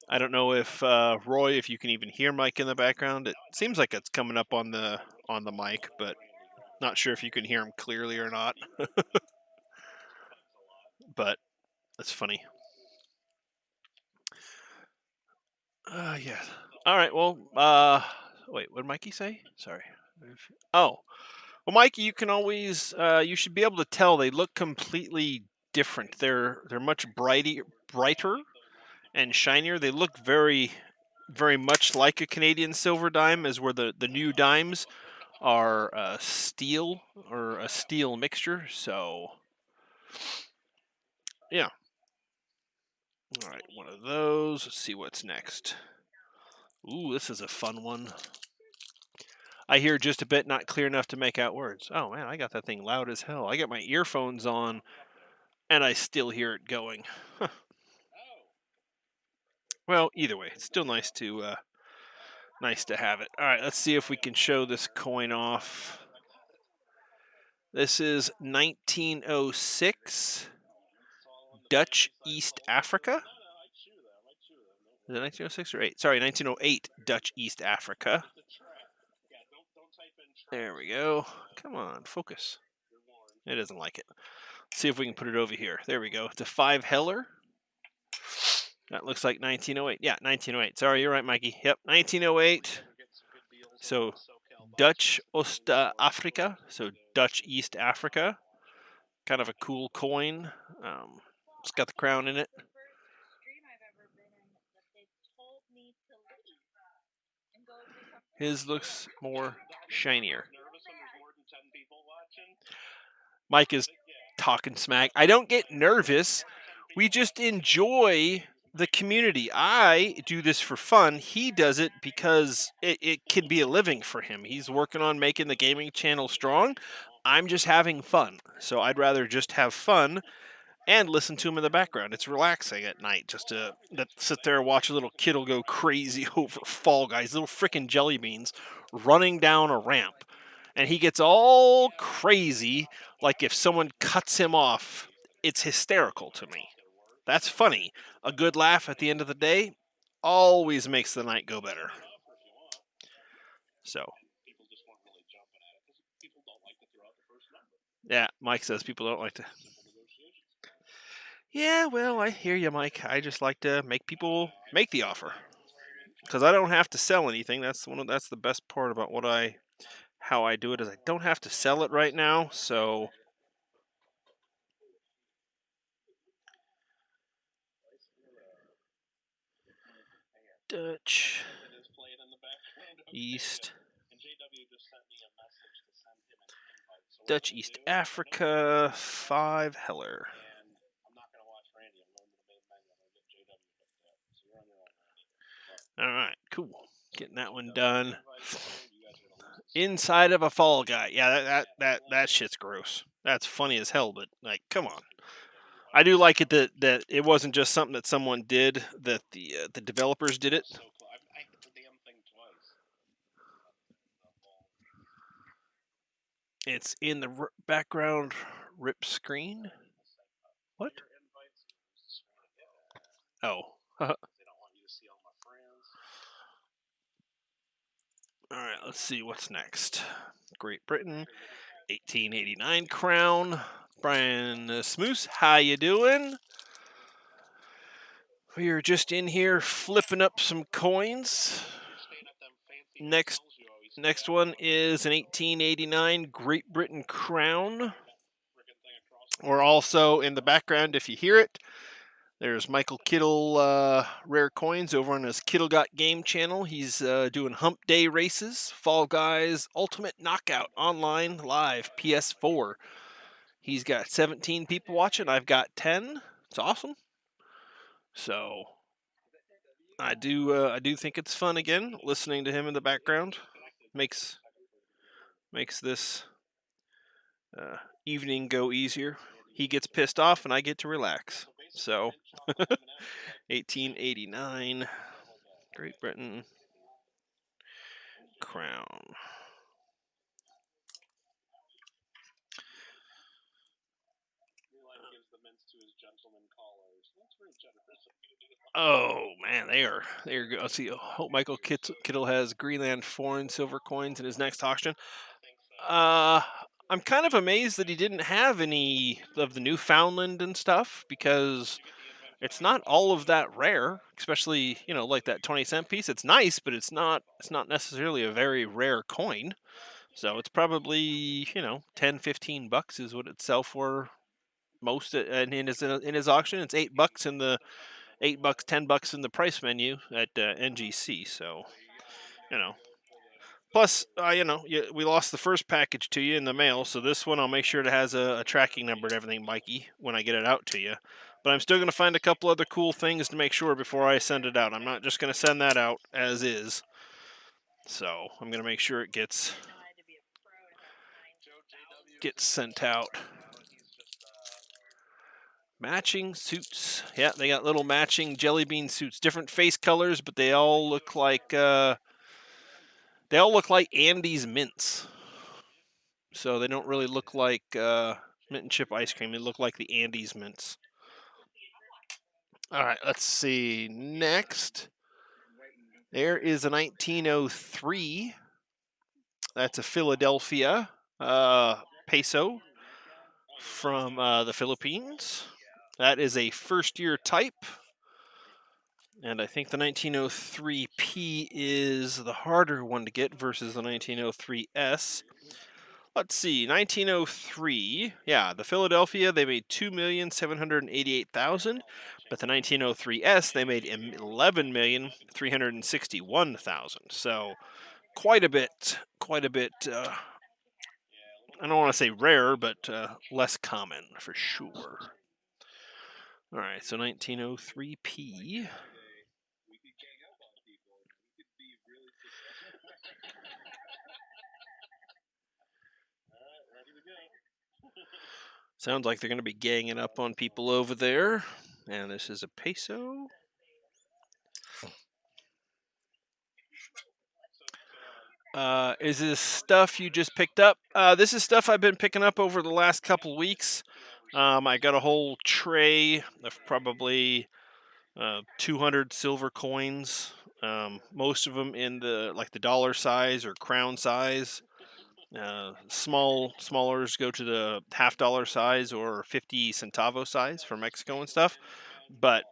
I don't know if Roy, if you can even hear Mike in the background. It seems like it's coming up on the mic, but not sure if you can hear him clearly or not. But that's funny. Yeah. All right. Well, wait. What did Mikey say? Sorry. Oh, well, Mikey, you can always you should be able to tell they look completely different. They're much brighter and shinier. They look very much like a Canadian silver dime, as where the new dimes are steel or a steel mixture. So yeah. All right, one of those. Let's see what's next. Ooh, this is a fun one. I hear just a bit, not clear enough to make out words. Oh man, I got that thing loud as hell. I got my earphones on, and I still hear it going. Well, either way, it's still nice to have it. All right, let's see if we can show this coin off. This is 1906 Dutch East Africa. Is it 1906 or 8? Sorry, 1908 Dutch East Africa. There we go. Come on, focus. It doesn't like it. Let's see if we can put it over here. There we go. It's a 5 Heller. That looks like 1908. Yeah, 1908. Sorry, you're right, Mikey. Yep, 1908. So Dutch Oost-Afrika. So Dutch East Africa. Kind of a cool coin. It's got the crown in it. His looks more shinier. Mike is talking smack. I don't get nervous. We just enjoy the community. I do this for fun. He does it because it can be a living for him. He's working on making the gaming channel strong. I'm just having fun. So I'd rather just have fun and listen to him in the background. It's relaxing at night just to sit there and watch a little kid'll go crazy over Fall Guys, little freaking jelly beans running down a ramp. And he gets all crazy, like if someone cuts him off. It's hysterical to me. That's funny. A good laugh at the end of the day always makes the night go better. So. Yeah, Mike says people don't like to. Yeah, well, I hear you, Mike. I just like to make people make the offer because I don't have to sell anything. That's the best part about how I do it is I don't have to sell it right now. So Dutch East Dutch East Africa 5 Heller. All right, cool. Getting that one done. Inside of a Fall Guy. Yeah, that shit's gross. That's funny as hell, but like, come on. I do like it that it wasn't just something that someone did, that the developers did it. It's in the background rip screen. What? Oh. All right, let's see what's next. Great Britain, 1889 crown. Brian Smoose, how you doing? We are just in here flipping up some coins. Next one is an 1889 Great Britain crown. We're also in the background, if you hear it, there's Michael Kittle Rare Coins over on his Kittle Got Game channel. He's doing Hump Day races, Fall Guys, Ultimate Knockout online live, PS4. He's got 17 people watching. I've got 10. It's awesome. So I do think it's fun again listening to him in the background. Makes this evening go easier. He gets pissed off and I get to relax. So 1889 Great Britain crown. Oh man, they are good. Let's see. Hope Michael Kittle has Greenland foreign silver coins in his next auction. Uh, I'm kind of amazed that he didn't have any of the Newfoundland and stuff because it's not all of that rare, especially like that 20-cent piece. It's nice, but it's not necessarily a very rare coin. So it's probably 10-15 bucks is what it sell for most, and in his auction it's $8 in the $8, $10 in the price menu at NGC. So you know. Plus, we lost the first package to you in the mail, so this one I'll make sure it has a tracking number and everything, Mikey, when I get it out to you. But I'm still going to find a couple other cool things to make sure before I send it out. I'm not just going to send that out as is. So I'm going to make sure it gets sent out. Matching suits. Yeah, they got little matching jelly bean suits, different face colors, but they all look like Andes mints. So they don't really look like mint and chip ice cream. They look like the Andes mints. All right, let's see. Next, there is a 1903. That's a Philadelphia peso from the Philippines. That is a first-year type. And I think the 1903P is the harder one to get versus the 1903S. Let's see, 1903. Yeah, the Philadelphia, they made 2,788,000, but the 1903S they made 11,361,000. So quite a bit. I don't want to say rare, but less common for sure. All right, so 1903P. Sounds like they're going to be ganging up on people over there. And this is a peso. Is this stuff you just picked up? This is stuff I've been picking up over the last couple weeks. I got a whole tray of probably 200 silver coins. Most of them in the dollar size or crown size. Smallers go to the $half size or 50 centavo size for Mexico and stuff. But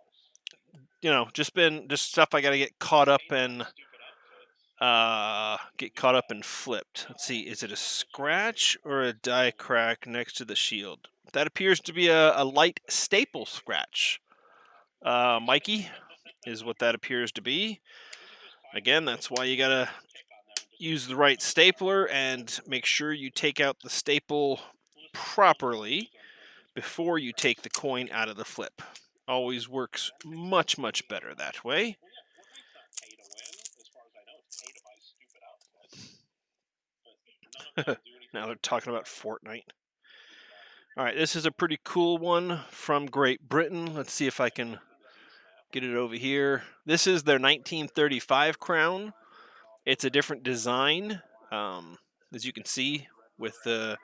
just stuff I got to get caught up and flipped. Let's see, is it a scratch or a die crack next to the shield? That appears to be a light staple scratch. Mikey is what that appears to be. Again, that's why you gotta use the right stapler and make sure you take out the staple properly before you take the coin out of the flip. Always works much, much better that way. Now they're talking about Fortnite. All right, this is a pretty cool one from Great Britain. Let's see if I can get it over here. This is their 1935 crown. It's a different design, as you can see, with the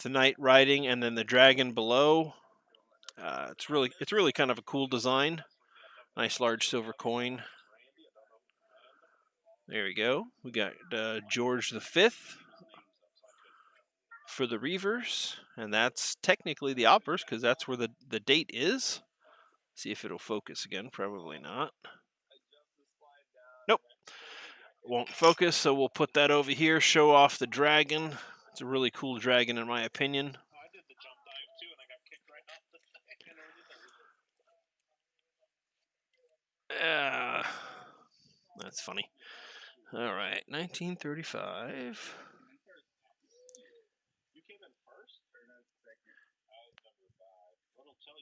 knight riding and then the dragon below. It's really kind of a cool design. Nice large silver coin. There we go. We got George V for the reverse, and that's technically the obverse because that's where the date is. See if it'll focus again. Probably not. Nope. Won't focus, so we'll put that over here. Show off the dragon. It's a really cool dragon in my opinion. That's funny. All right, 1935.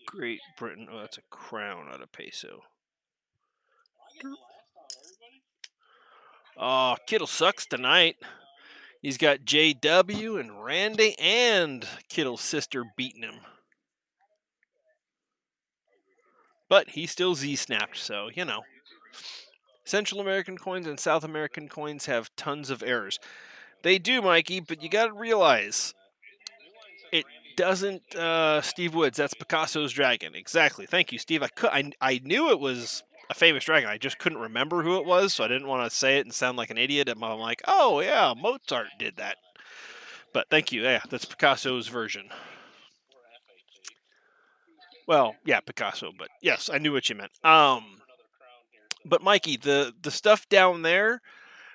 Great Britain. Oh, that's a crown, not a peso. Oh, Kittle sucks tonight. He's got JW and Randy and Kittle's sister beating him. But he still Z-snapped, so, you know. Central American coins and South American coins have tons of errors. They do, Mikey, but you got to realize it doesn't. Steve Woods, that's Picasso's dragon. Exactly. Thank you, Steve. I knew it was a famous dragon. I just couldn't remember who it was, so I didn't want to say it and sound like an idiot. I'm like, oh yeah, Mozart did that. But thank you. Yeah, that's Picasso's version. Well, yeah, Picasso, but yes, I knew what you meant. But Mikey, the stuff down there,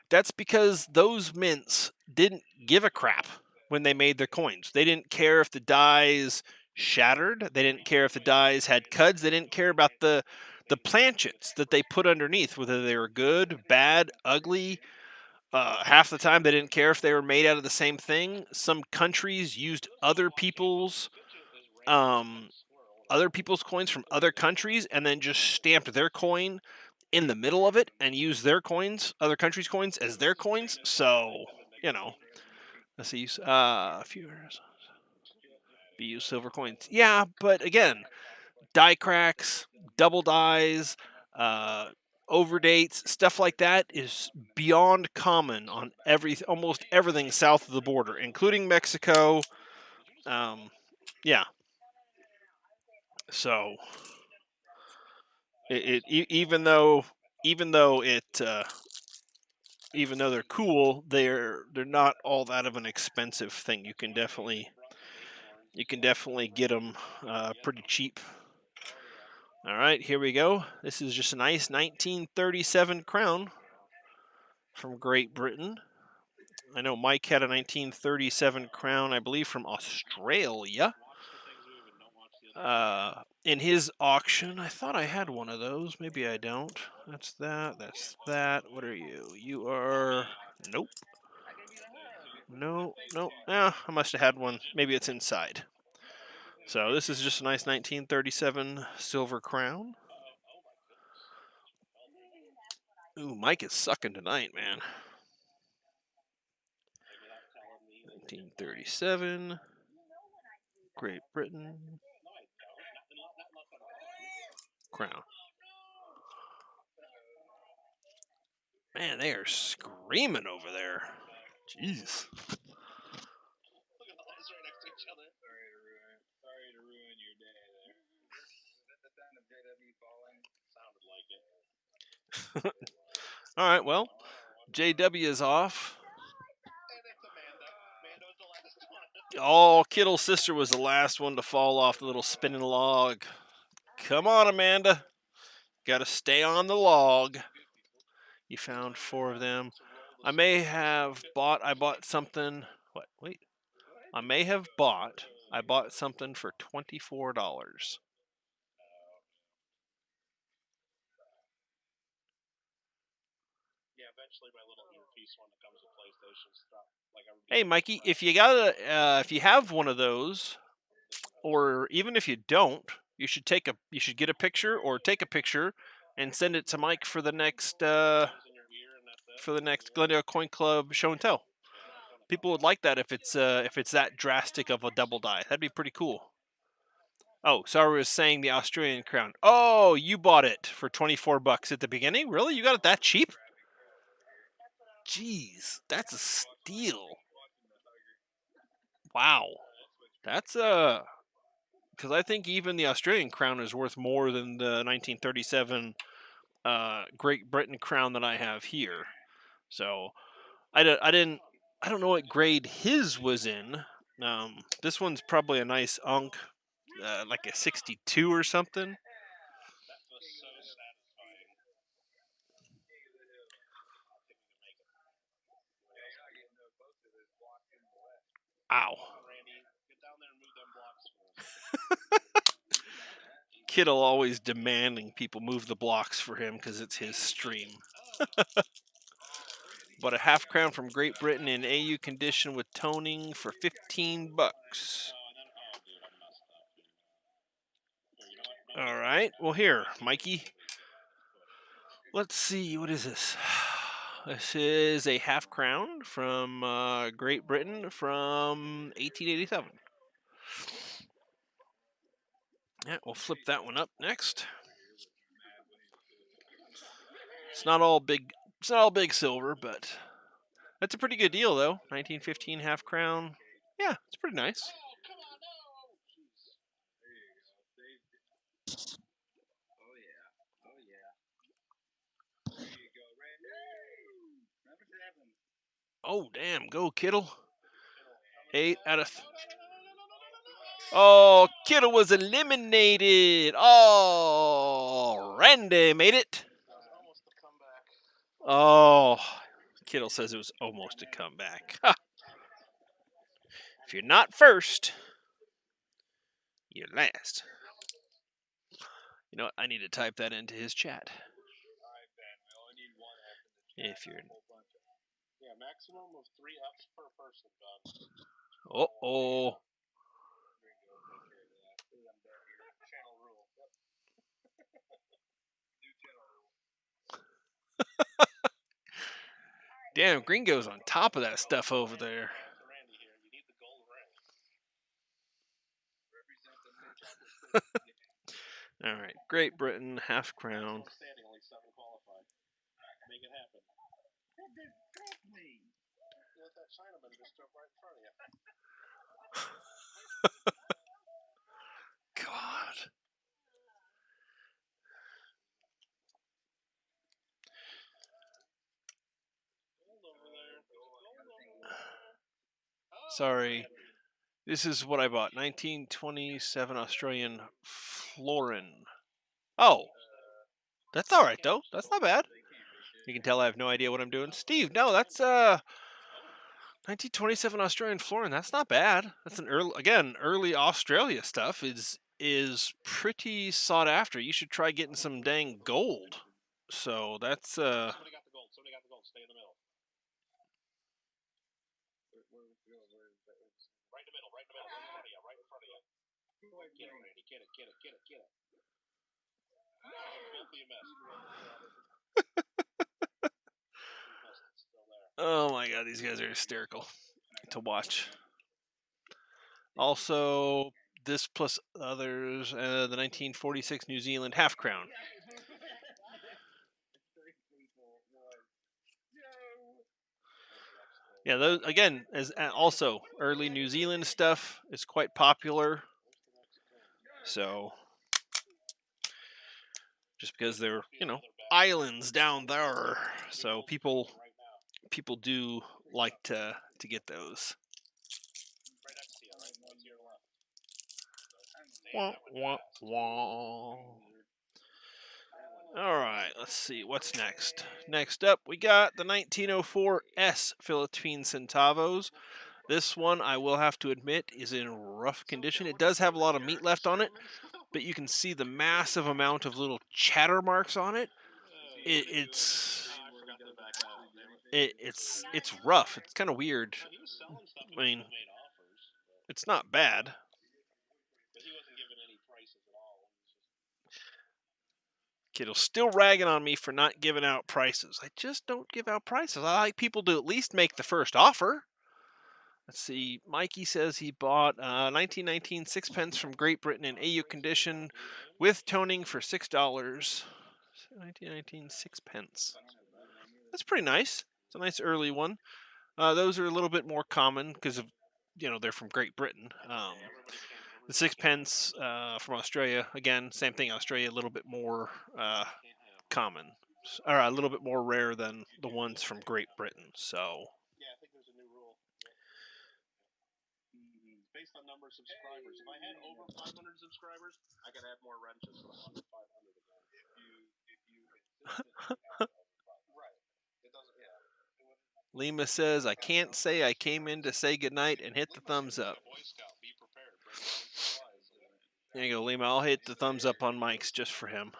that's because those mints didn't give a crap when they made their coins. They didn't care if the dies shattered. They didn't care if the dies had cuds. They didn't care about the planchets that they put underneath, whether they were good, bad, ugly. Half the time, they didn't care if they were made out of the same thing. Some countries used other people's coins from other countries and then just stamped their coin in the middle of it and used their coins, other countries' coins, as their coins. So, you know, let's see, a few BU silver coins. Yeah, but again, die cracks, double dies, overdates, stuff like that is beyond common on almost everything south of the border, including Mexico. Yeah. So even though they're cool, they're not all that of an expensive thing. You can definitely get them pretty cheap. All right, here we go. This is just a nice 1937 crown from Great Britain. I know Mike had a 1937 crown, I believe, from Australia. In his auction, I thought I had one of those. Maybe I don't. That's that. That's that. What are you? You are... Nope. No. I must have had one. Maybe it's inside. So this is just a nice 1937 silver crown. Ooh, Mike is sucking tonight, man. 1937. Great Britain. Crown. Man, they are screaming over there. Jeez. All right, well, JW is off. Oh, Kittle's sister was the last one to fall off the little spinning log. Come on, Amanda. Got to stay on the log. You found 4 of them. I may have bought. I bought something. What? Wait. I may have bought. I bought something for $24. Hey, Mikey, if you have one of those, or even if you don't, you should get a picture or take a picture and send it to Mike for the next Glendale Coin Club show and tell. People would like that if it's that drastic of a double die. That'd be pretty cool. Oh, sorry, I was saying the Australian crown. Oh, you bought it for $24 at the beginning? Really? You got it that cheap? Jeez, that's a steal. Wow. That's because I think even the Australian crown is worth more than the 1937 Great Britain crown that I have here. So I don't know what grade his was in. This one's probably a nice unk, like a 62 or something. Ow. Kittle always demanding people move the blocks for him because it's his stream. But a half crown from Great Britain in AU condition with toning for $15. All right. Well, here, Mikey. Let's see, what is this? This is a half crown from Great Britain from 1887. Yeah, we'll flip that one up next. It's not all big. It's not all big silver, but that's a pretty good deal, though. 1915 half crown. Yeah, it's pretty nice. Oh, damn. Go, Kittle. 8 out of... Oh, Kittle was eliminated. Oh, Randy made it. Oh, Kittle says it was almost a comeback. If you're not first, you're last. You know what? I need to type that into his chat. If you're... Yeah, maximum of 3 Fs per person, Don. Uh-oh. Channel rule. New channel rule. Damn, Gringo's on top of that stuff over there. Randy here. You need the gold ring. All right, Great Britain, half crown. Standing, only 7 qualified. Make it happen. You let that Chinaman just jump right in front of you. God. Sorry. This is what I bought. 1927 Australian florin. Oh. That's all right, though. That's not bad. You can tell I have no idea what I'm doing. Steve, no, that's 1927 Australian florin. That's not bad. That's an early Australia stuff is pretty sought after. You should try getting some dang gold. So that's Somebody got the gold. Somebody got the gold. Stay in the middle. Right in the middle. Right in the middle. Right in front of you. Right in front of you. Get it, Randy. Get it. Get it. Get it. Get it. Both of you missed. Oh my god, these guys are hysterical to watch. Also, this plus others, the 1946 New Zealand half crown. Yeah, those again as also early New Zealand stuff is quite popular. So, just because they're islands down there, so people do like to get those. Wah, wah, wah. All right, let's see what's next. Next up, we got the 1904 S Philippine Centavos. This one, I will have to admit, is in rough condition. It does have a lot of meat left on it, but you can see the massive amount of little chatter marks on it. It's rough. It's kind of weird. I mean, it's not bad. Kittle's still ragging on me for not giving out prices. I just don't give out prices. I like people to at least make the first offer. Let's see. Mikey says he bought 1919 sixpence from Great Britain in AU condition with toning for $6. 1919 sixpence. That's pretty nice. It's a nice early one. Those are a little bit more common because of they're from Great Britain. The sixpence from Australia, again, same thing. Australia, a little bit more common, or a little bit more rare than the ones from Great Britain. So. Yeah, I think there's a new rule. Based on number of subscribers. If I had over 500 subscribers, I could add more wrenches. 500 again. Right. It doesn't. Yeah. Lima says, I can't say I came in to say goodnight and hit the thumbs up. There you go, Lima. I'll hit the thumbs up on Mike's just for him.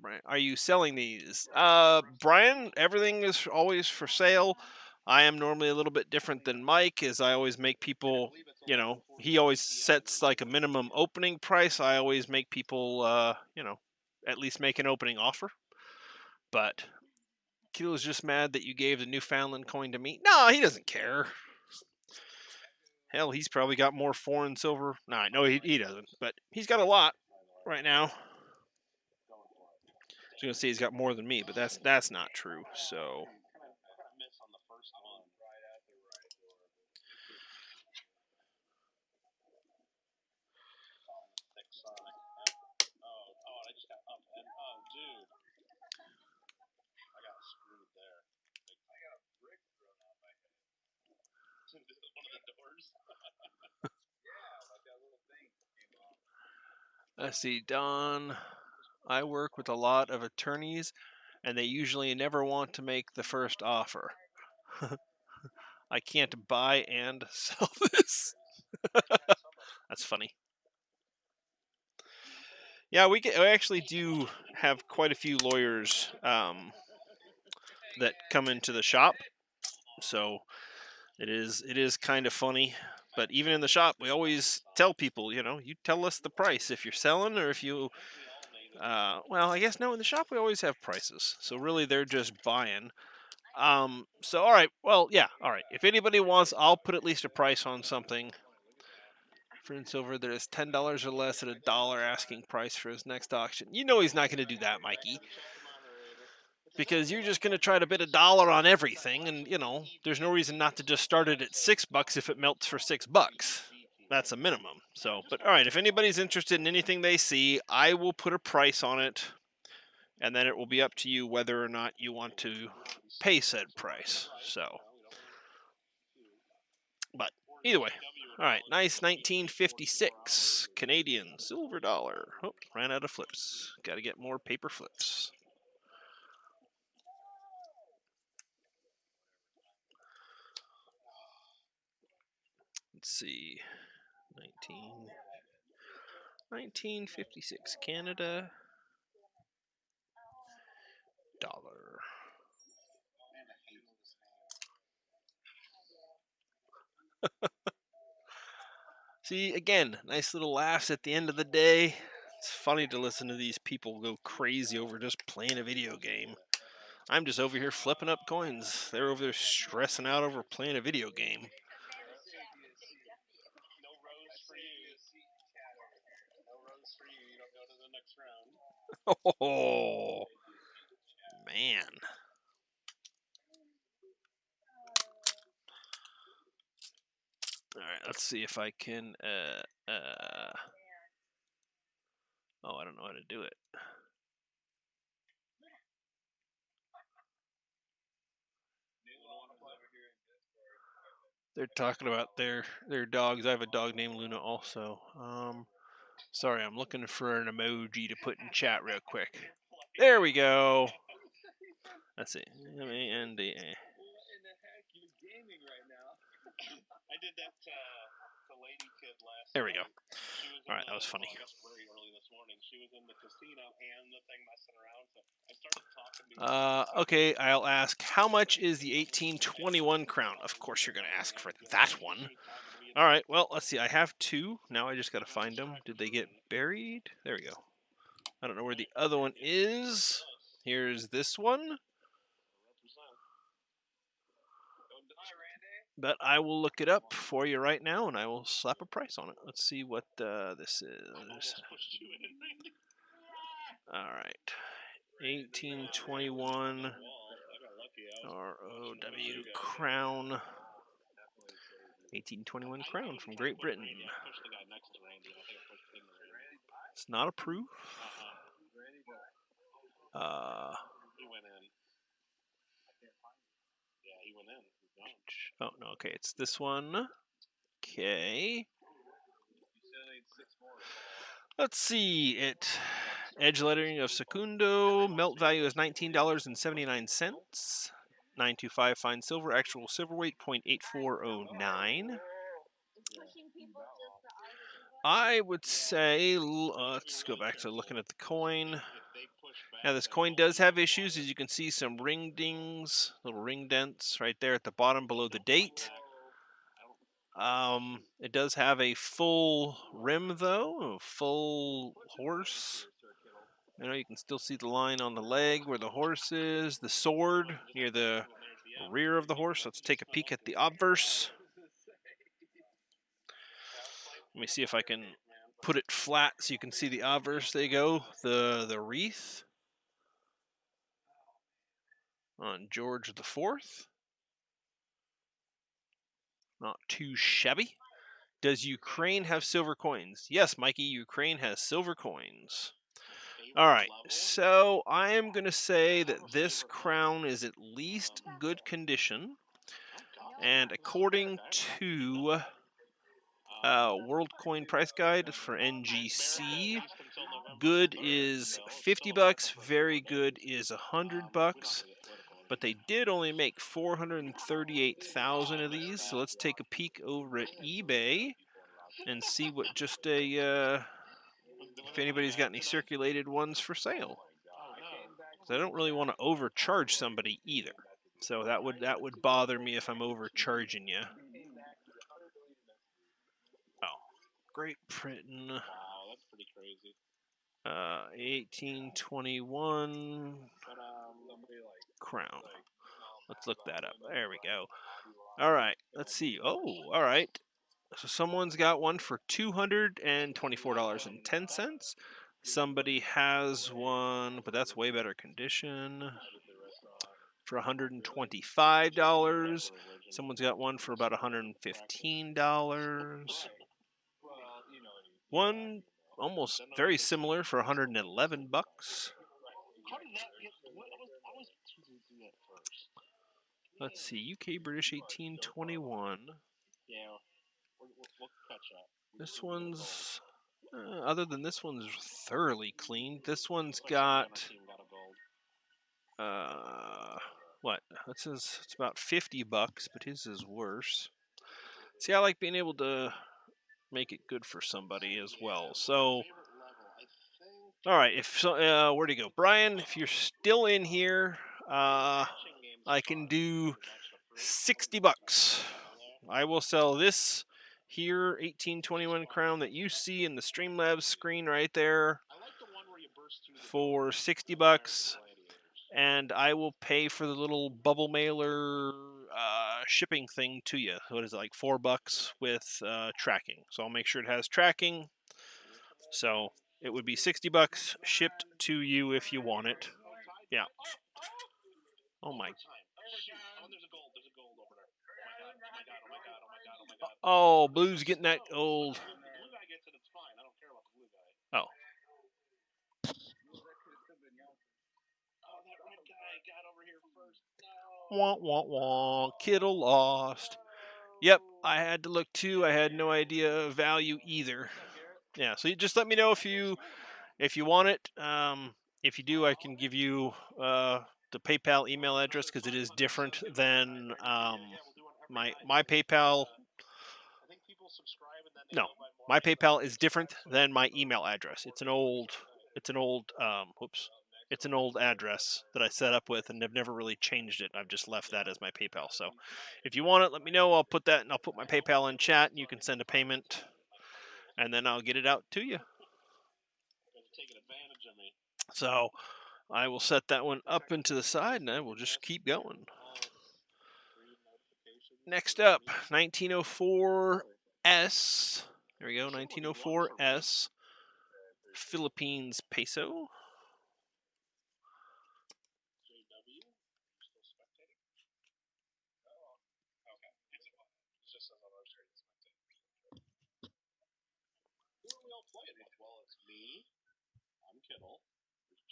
Brian, are you selling these? Brian, everything is always for sale. I am normally a little bit different than Mike, as I always make people, he always sets like a minimum opening price. I always make people, at least make an opening offer. But Kilo's just mad that you gave the Newfoundland coin to me. No, he doesn't care. Hell, he's probably got more foreign silver. Nah, no, he doesn't. But he's got a lot right now. I was gonna say he's got more than me, but that's not true. So Miss on the first one. Thick Sonic. Oh, I just got up and dude. I got screwed there. I got a brick thrown out my head. One of the doors. Yeah, like that little thing came off. let's see, Don. I work with a lot of attorneys, and they usually never want to make the first offer. I can't buy and sell this. That's funny. Yeah, we actually do have quite a few lawyers that come into the shop, so it is kind of funny. But even in the shop, we always tell people, you tell us the price if you're selling or if you. Well, I guess no. In the shop, we always have prices, so really they're just buying. So all right, well, yeah, all right. If anybody wants, I'll put at least a price on something. For silver, there is $10 or less at $1 asking price for his next auction. You know he's not going to do that, Mikey, because you're just going to try to bid $1 on everything, and there's no reason not to just start it at $6 if it melts for $6. That's a minimum. So, but all right, if anybody's interested in anything they see, I will put a price on it, and then it will be up to you whether or not you want to pay said price. So, but either way. All right, nice 1956 Canadian silver dollar. Oh, ran out of flips. Got to get more paper flips. Let's see. 1956 Canada dollar. See, again, nice little laughs at the end of the day. It's funny to listen to these people go crazy over just playing a video game. I'm just over here flipping up coins. They're over there stressing out over playing a video game. No rose for you. No rose for you. You don't go to the next round. Oh, man. All right, let's see if I can. Oh, I don't know how to do it. They're talking about their dogs. I have a dog named Luna also. Sorry, I'm looking for an emoji to put in chat real quick. There we go. Let's see. M-A-N-D-A. What in the heck? You're gaming right now. I did that to Lady Kid last There we go. night. All right, that was funny. I guess very early this morning. She was in the casino and the thing messing around. So I started talking to Okay, I'll ask, how much is the 1821 crown? Of course you're going to ask for that one. All right, well, let's see. I have two. Now I just got to find them. Did they get buried? There we go. I don't know where the other one is. Here's this one. But I will look it up for you right now, and I will slap a price on it. Let's see what this is. All right. 1821 ROW crown. 1821 crown from Great Britain. It's not a proof. He went in. Yeah, he went in. Oh, no, okay, it's this one. Okay. Let's see. Edge lettering of Secundo. Melt value is $19.79. 925 fine silver. Actual silver weight 0.8409. I would say, let's go back to looking at the coin. Now, this coin does have issues. As you can see, some ring dings, little ring dents right there at the bottom below the date. It does have a full rim, though, a full horse. You know, you can still see the line on the leg where the horse is, the sword near the rear of the horse. Let's take a peek at the obverse. Let me see if I can put it flat so you can see the obverse. There you go. The wreath on George IV. Not too shabby. Does Ukraine have silver coins? Yes, Mikey, Ukraine has silver coins. All right, so I am going to say that this crown is at least good condition. And according to World Coin Price Guide for NGC, good is 50 bucks, very good is 100 bucks. But they did only make 438,000 of these, so let's take a peek over at eBay and see what just if anybody's got any circulated ones for sale. I don't really want to overcharge somebody either, so that would bother me if I'm overcharging you. Oh, Great Britain. Wow, that's pretty crazy. 1821 crown. Let's look that up. There we go. All right, let's see. Oh, all right. So someone's got one for $224.10. Somebody has one, but that's way better condition, for $125. Someone's got one for about $115. One almost very similar for 111 bucks. Let's see, UK British 1821. Yeah, we'll catch up. This one's, other than this one's thoroughly clean. This one's got, what? This is, it's about 50 bucks, but his is worse. See, I like being able to make it good for somebody as well. So, all right, if so, where'd he go? Brian, if you're still in here, I can do 60 bucks. I will sell this here 1821 crown that you see in the Streamlabs screen right there for 60 bucks, and I will pay for the little bubble mailer shipping thing to you. What is it, like $4 with tracking? So I'll make sure it has tracking. So it would be 60 bucks shipped to you if you want it. Yeah. Oh my. Oh, Blue's getting that gold. Oh. Wah, wah, wah. Kittle lost. Yep, I had to look too. I had no idea of value either. Yeah, so you just let me know if you want it. If you do, I can give you the PayPal email address because it is different than my PayPal. No, my PayPal is different than my email address. It's an old it's an old address that I set up with, and I've never really changed it. I've just left that as my PayPal. So if you want it, let me know. I'll put that, and I'll put my PayPal in chat, and you can send a payment, and then I'll get it out to you. So I will set that one up into the side, and I will just keep going. Next up, 1904S. There we go, 1904S. Philippines peso.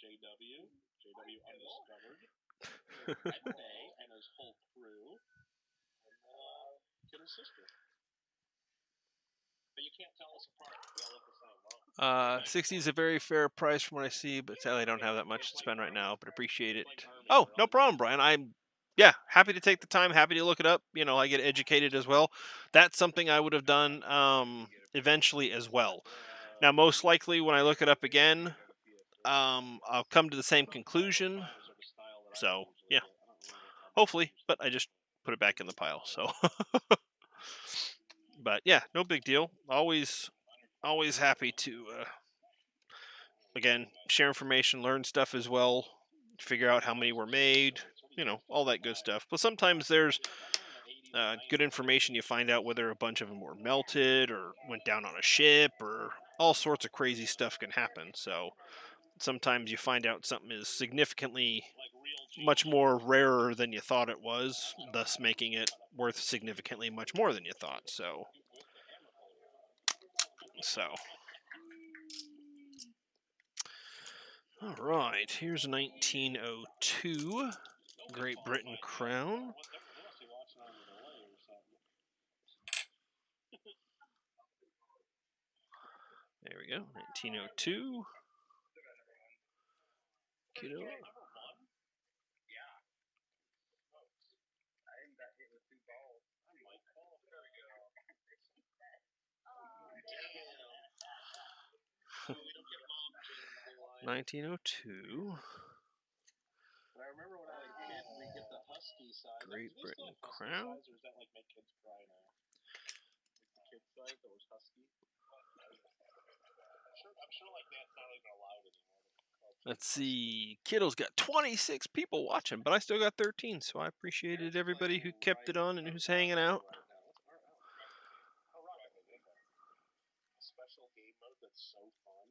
JW Undiscovered, and his whole crew, and Kittle's sister. But you can't tell us apart. We all look the same. 60 is a very fair price from what I see, but sadly I don't have that much to spend right now, but appreciate it. Oh, no problem, Brian. I'm happy to take the time, happy to look it up. You know, I get educated as well. That's something I would have done eventually as well. Now, most likely when I look it up again, I'll come to the same conclusion. So, yeah. Hopefully, but I just put it back in the pile. So, but yeah, no big deal. Always happy to again, share information, learn stuff as well, figure out how many were made, all that good stuff. But sometimes there's good information. You find out whether a bunch of them were melted or went down on a ship, or all sorts of crazy stuff can happen. So sometimes you find out something is significantly much more rarer than you thought it was, thus making it worth significantly much more than you thought. So all right, here's 1902 Great Britain crown. There we go, 1902. Kiddo. $1902. I remember when I was a kid, we get the husky size. Great Britain crown. Or is that like make kids cry now? Like the kid size that was husky. I'm sure like that's not even allowed anymore. Let's see. Kiddo's got 26 people watching, but I still got 13, so I appreciated everybody who kept it on and who's hanging out. Special game mode that's so fun.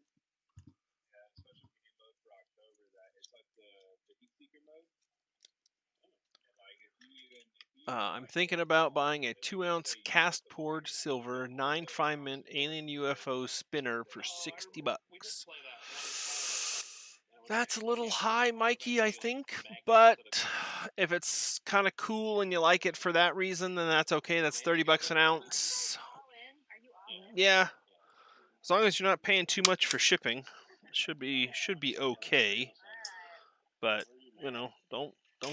Yeah, special game mode for October. That it's like the heat seeker mode. I'm thinking about buying a 2-ounce cast poured silver 9 Feynman alien UFO spinner for $60. That's a little high, Mikey, I think, but if it's kind of cool and you like it for that reason, then that's okay. That's $30 an ounce. Yeah, as long as you're not paying too much for shipping, it should be okay. But don't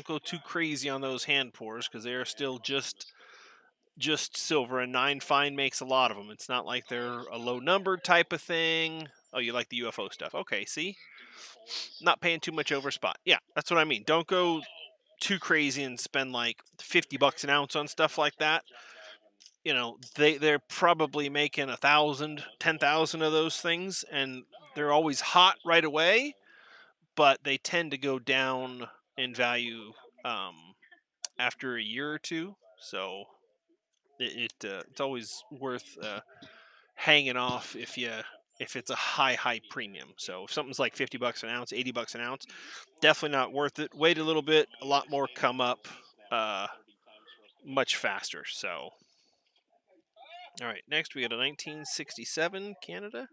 go too crazy on those hand pours, because they are still just silver, and 9 fine makes a lot of them. It's not like they're a low numbered type of thing. Oh, you like the UFO stuff? Okay, see, not paying too much over spot. Yeah, that's what I mean. Don't go too crazy and spend like $50 an ounce on stuff like that. They're probably making 1,000, 10,000 of those things, and they're always hot right away, but they tend to go down in value after a year or two. So it's always worth hanging off if it's a high premium. So if something's like $50 an ounce, $80 an ounce, definitely not worth it. Wait a little bit, a lot more come up much faster. So all right, next we got a 1967 Canada.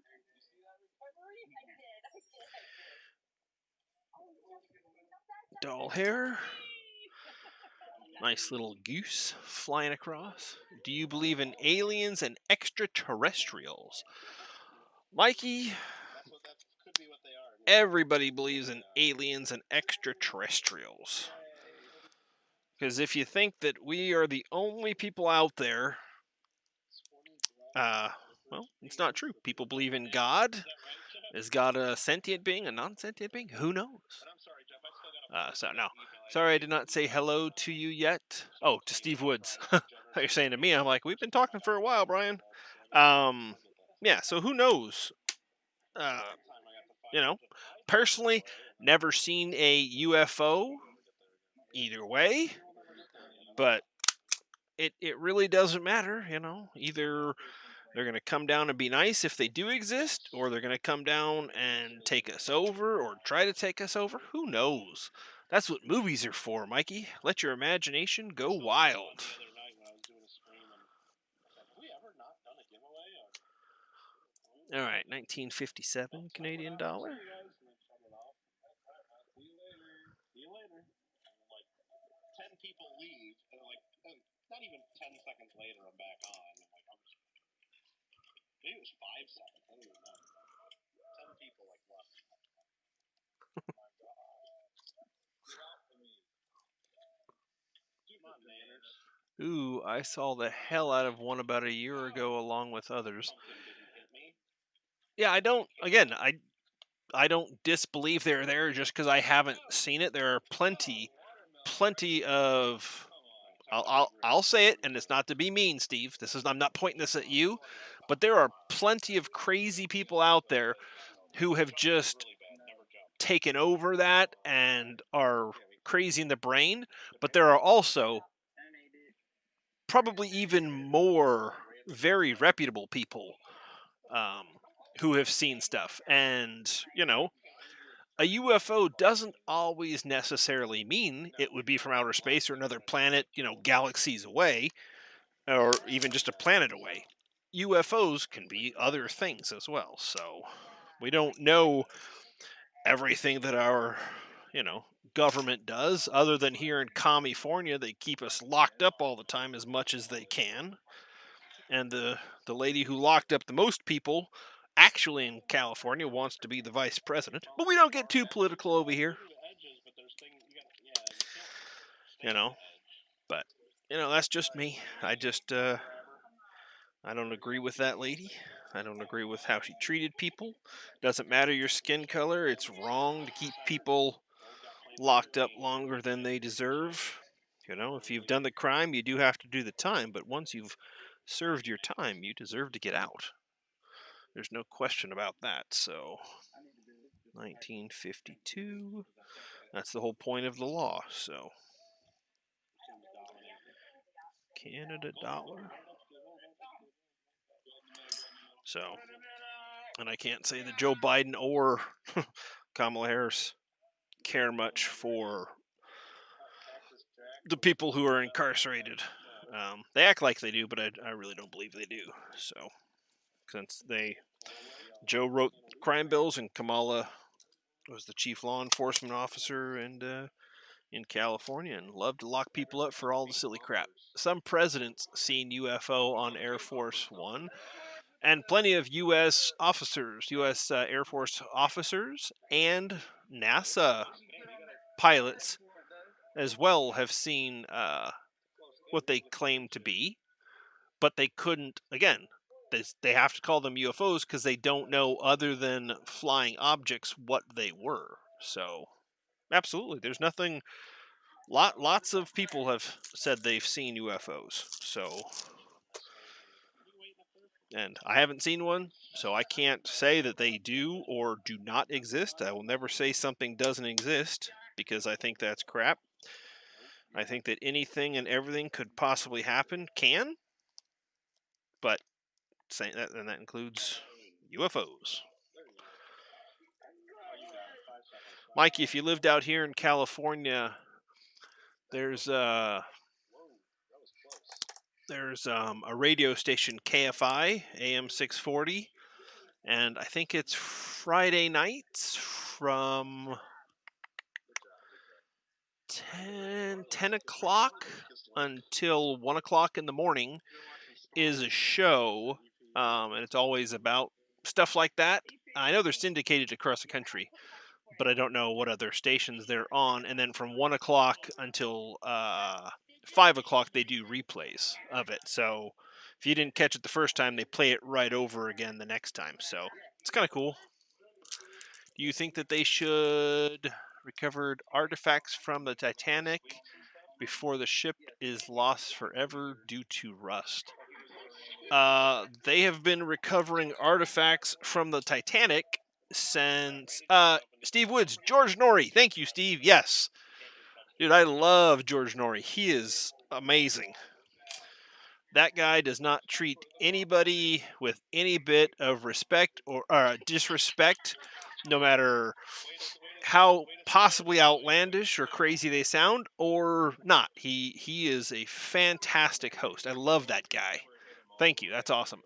Doll hair. Nice little goose flying across. Do you believe in aliens and extraterrestrials? Mikey, everybody believes in aliens and extraterrestrials. Because if you think that we are the only people out there, well, it's not true. People believe in God. Is God a sentient being, a non-sentient being? Who knows? So no. Sorry I did not say hello to you yet. Oh, to Steve Woods. You're saying to me. I'm like, we've been talking for a while, Brian. Yeah, so who knows? Personally, never seen a UFO either way, but it really doesn't matter, Either they're going to come down and be nice if they do exist, or they're going to come down and take us over or try to take us over. Who knows? That's what movies are for, Mikey. Let your imagination go wild. All right, 1957 Canadian dollar. People leave, and not even 10 seconds later, I'm back on. Maybe it was 5 seconds. I don't even know. 10 people left. Oh my God. Ooh, I saw the hell out of one about a year ago along with others. Yeah, I don't disbelieve they're there just because I haven't seen it. There are plenty of I'll say it, and it's not to be mean, Steve. I'm not pointing this at you, but there are plenty of crazy people out there who have just taken over that and are crazy in the brain, but there are also probably even more very reputable people um, who have seen stuff. And, a UFO doesn't always necessarily mean it would be from outer space or another planet, galaxies away, or even just a planet away. UFOs can be other things as well. So we don't know everything that our, you know, government does, other than here in California, they keep us locked up all the time as much as they can. And the lady who locked up the most people actually in California wants to be the vice president. But we don't get too political over here, you know. But that's just me. I don't agree with that lady. I don't agree with how she treated people. Doesn't matter your skin color. It's wrong to keep people locked up longer than they deserve. If you've done the crime, you do have to do the time. But once you've served your time, you deserve to get out. There's no question about that. So, 1952. That's the whole point of the law. So, Canada dollar. So, and I can't say that Joe Biden or Kamala Harris care much for the people who are incarcerated. They act like they do, but I really don't believe they do. So, since Joe wrote crime bills and Kamala was the chief law enforcement officer in California and loved to lock people up for all the silly crap. Some presidents seen UFO on Air Force One, and plenty of U.S. officers, U.S. Air Force officers, and NASA pilots as well have seen what they claim to be, but they couldn't. Again, they have to call them UFOs because they don't know, other than flying objects, what they were. So, absolutely, there's nothing. Lots of people have said they've seen UFOs. So, and I haven't seen one, so I can't say that they do or do not exist. I will never say something doesn't exist because I think that's crap. I think that anything and everything could possibly happen, but saying that, and that includes UFOs. Mikey, if you lived out here in California, there's a radio station, KFI AM 640, and I think it's Friday nights from 10 o'clock until 1 o'clock in the morning is a show, and it's always about stuff like that. I know they're syndicated across the country, but I don't know what other stations they're on. And then from 1 o'clock until 5 o'clock, they do replays of it. So if you didn't catch it the first time, they play it right over again the next time. So it's kind of cool. Do you think that they should recovered artifacts from the Titanic before the ship is lost forever due to rust? They have been recovering artifacts from the Titanic since Steve Woods, George Norrie. Thank you, Steve. Yes, dude, I love George Norrie. He is amazing. That guy does not treat anybody with any bit of respect or disrespect, no matter how possibly outlandish or crazy they sound or not. He is a fantastic host. I love that guy. Thank you. That's awesome.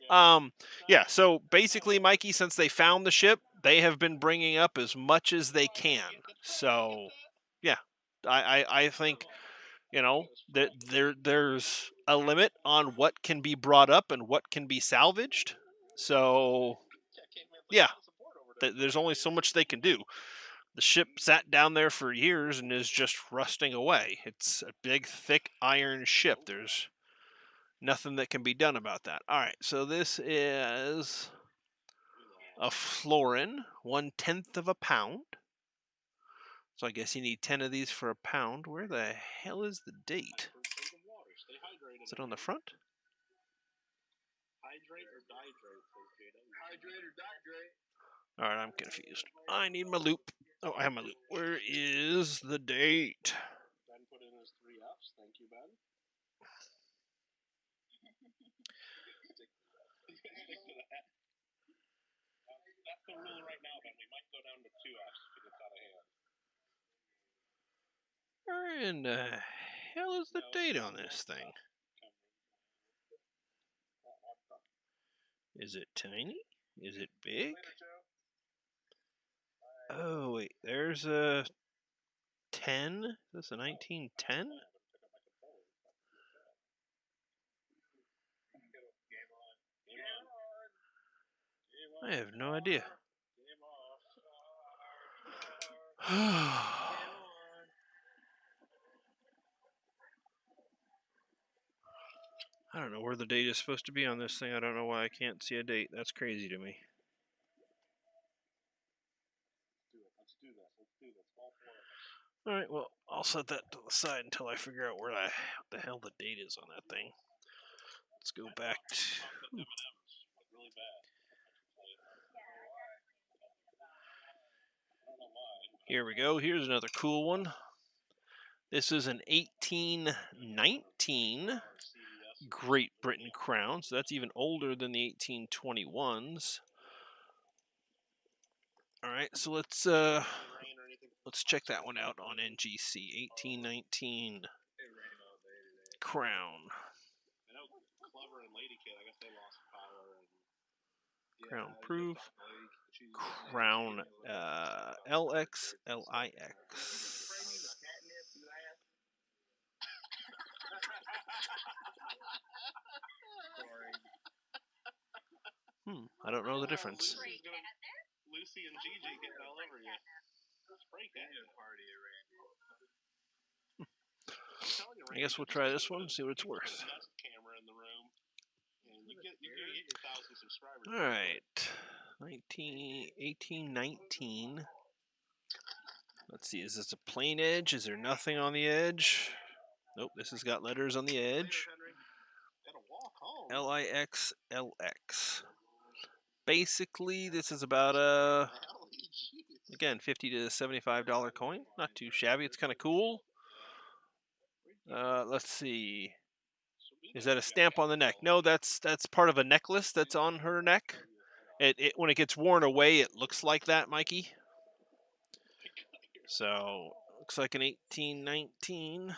Yeah. So basically, Mikey, since they found the ship, they have been bringing up as much as they can. So, yeah, I think that there's a limit on what can be brought up and what can be salvaged. So, yeah, there's only so much they can do. The ship sat down there for years and is just rusting away. It's a big, thick iron ship. There's nothing that can be done about that. All right, so this is a florin, 1/10 of a pound. So I guess you need 10 of these for a pound. Where the hell is the date? Is it on the front? Hydrate or dihydrate? Hydrate or dihydrate? All right, I'm confused. I need my loop. Oh, I have my loop. Where is the date? Ben put in his 3 Fs. Thank you, Ben. Stick to that. That's the rule right now, Ben. We might go down to 2 Fs if it gets out of hand. Where in the hell is the date on this thing? Is it tiny? Is it big? Oh, wait. There's a 10? Is this a 1910? I have no idea. I don't know where the date is supposed to be on this thing. I don't know why I can't see a date. That's crazy to me. Let's do this. All 4 of us. All right, well, I'll set that to the side until I figure out where the hell the date is on that thing. Let's go back to... M&Ms like really bad. I don't know why. Here we go. Here's another cool one. This is an 1819 Great Britain crown, so that's even older than the 1821s. All right, so let's check that one out on NGC. 1819 crown. I know Clever and Lady Kid, I guess they lost power. And, Crown proof. Crown LX, LIX. I don't know the difference. Lucy and Gigi getting all over you. Spray catnip party around. I guess we'll try this one and see what it's worth. Camera in the room. And you get your 1,000 subscribers. All right. 1819. Let's see, is this a plain edge? Is there nothing on the edge? Nope, this has got letters on the edge. LIX, LX. Basically, this is about a, again, $50 to $75 coin. Not too shabby. It's kind of cool. Let's see. Is that a stamp on the neck? No, that's part of a necklace that's on her neck. When it gets worn away, it looks like that, Mikey. So, looks like an 1819.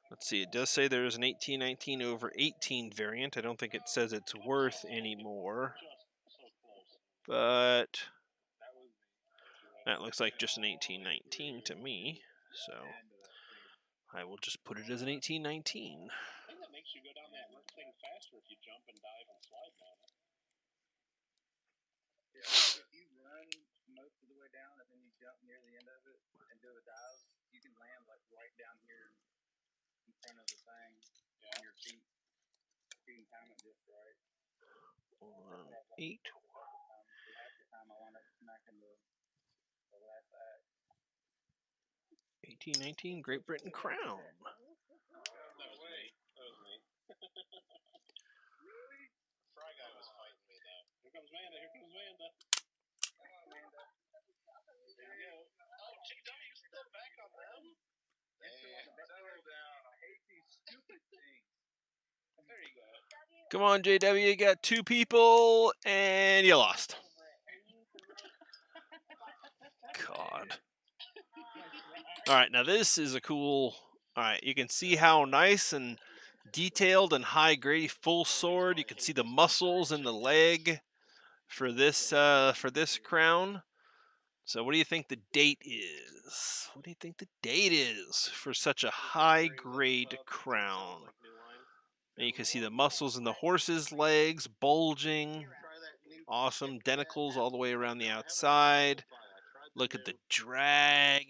Let's see, it does say there's an 1819 over 18 variant. I don't think it says it's worth anymore. But that looks like just an 1819 to me. So I will just put it as an 1819. I think that makes you go down that thing faster if you jump and dive and slide down it. Yeah, if you run most of the way down and then you jump near the end of it and do a dive, you can land like right down here in front of the thing on your feet. You can time it just right. 8. Half the time I wound up smacking the last act. 1819 Great Britain crown. That was me. Really? Fry Guy was fighting me though. Here comes Vanda. Come on, Amanda. There you go. Oh, GW, you still back on them? Settle down. I hate these stupid things. There you go. Come on, JW, you got 2 people, and you lost. God. All right, now this is a cool... All right, you can see how nice and detailed and high-grade full sword. You can see the muscles in the leg for this crown. So what do you think the date is? What do you think the date is for such a high-grade crown? And you can see the muscles in the horse's legs bulging. Awesome denticles all the way around the outside. Look at the dragon.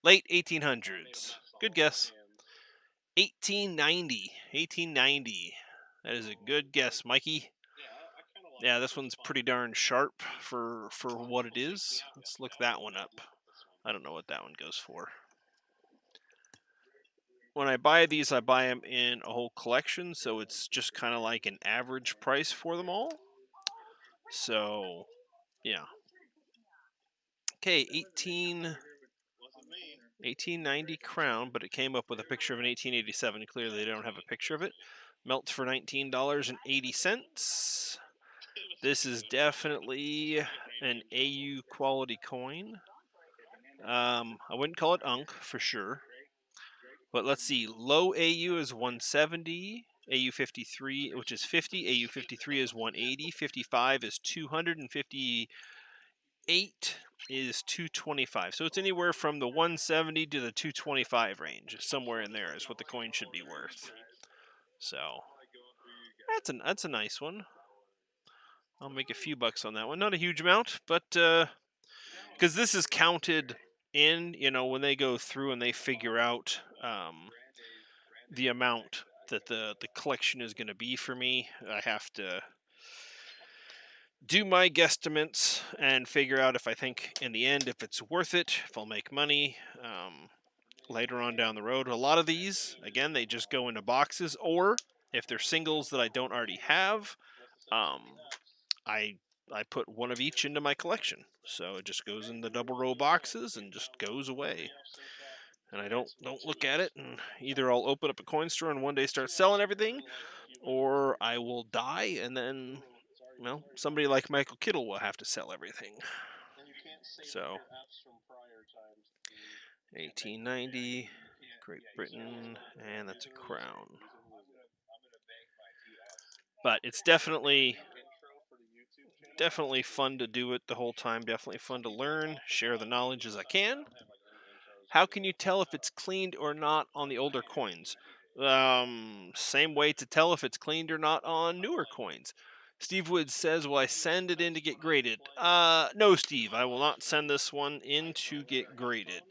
Late 1800s. Good guess. 1890. 1890. That is a good guess, Mikey. Yeah, this one's pretty darn sharp for what it is. Let's look that one up. I don't know what that one goes for. When I buy these, I buy them in a whole collection, so it's just kind of like an average price for them all. So, yeah. Okay, 1890 crown, but it came up with a picture of an 1887. Clearly, they don't have a picture of it. Melts for $19.80. This is definitely an AU quality coin. I wouldn't call it Unk for sure. But let's see. Low AU is 170. AU 53, which is 50. AU 53 is 180. 55 is 258 is 225. So it's anywhere from the 170 to the 225 range. Somewhere in there is what the coin should be worth. So that's a nice one. I'll make a few bucks on that one. Not a huge amount, but because this is counted in, when they go through and they figure out the amount that the collection is going to be for me, I have to do my guesstimates and figure out if I think in the end if it's worth it, if I'll make money later on down the road. A lot of these, again, they just go into boxes, or if they're singles that I don't already have, I put one of each into my collection. So it just goes in the double row boxes and just goes away. And I don't look at it, and either I'll open up a coin store and one day start selling everything, or I will die and then, somebody like Michael Kittle will have to sell everything. So 1890, Great Britain, and that's a crown. But it's definitely fun to do it the whole time. Definitely fun to learn, share the knowledge as I can. How can you tell if it's cleaned or not on the older coins? Same way to tell if it's cleaned or not on newer coins. Steve Woods says, will I send it in to get graded? No, Steve, I will not send this one in to get graded.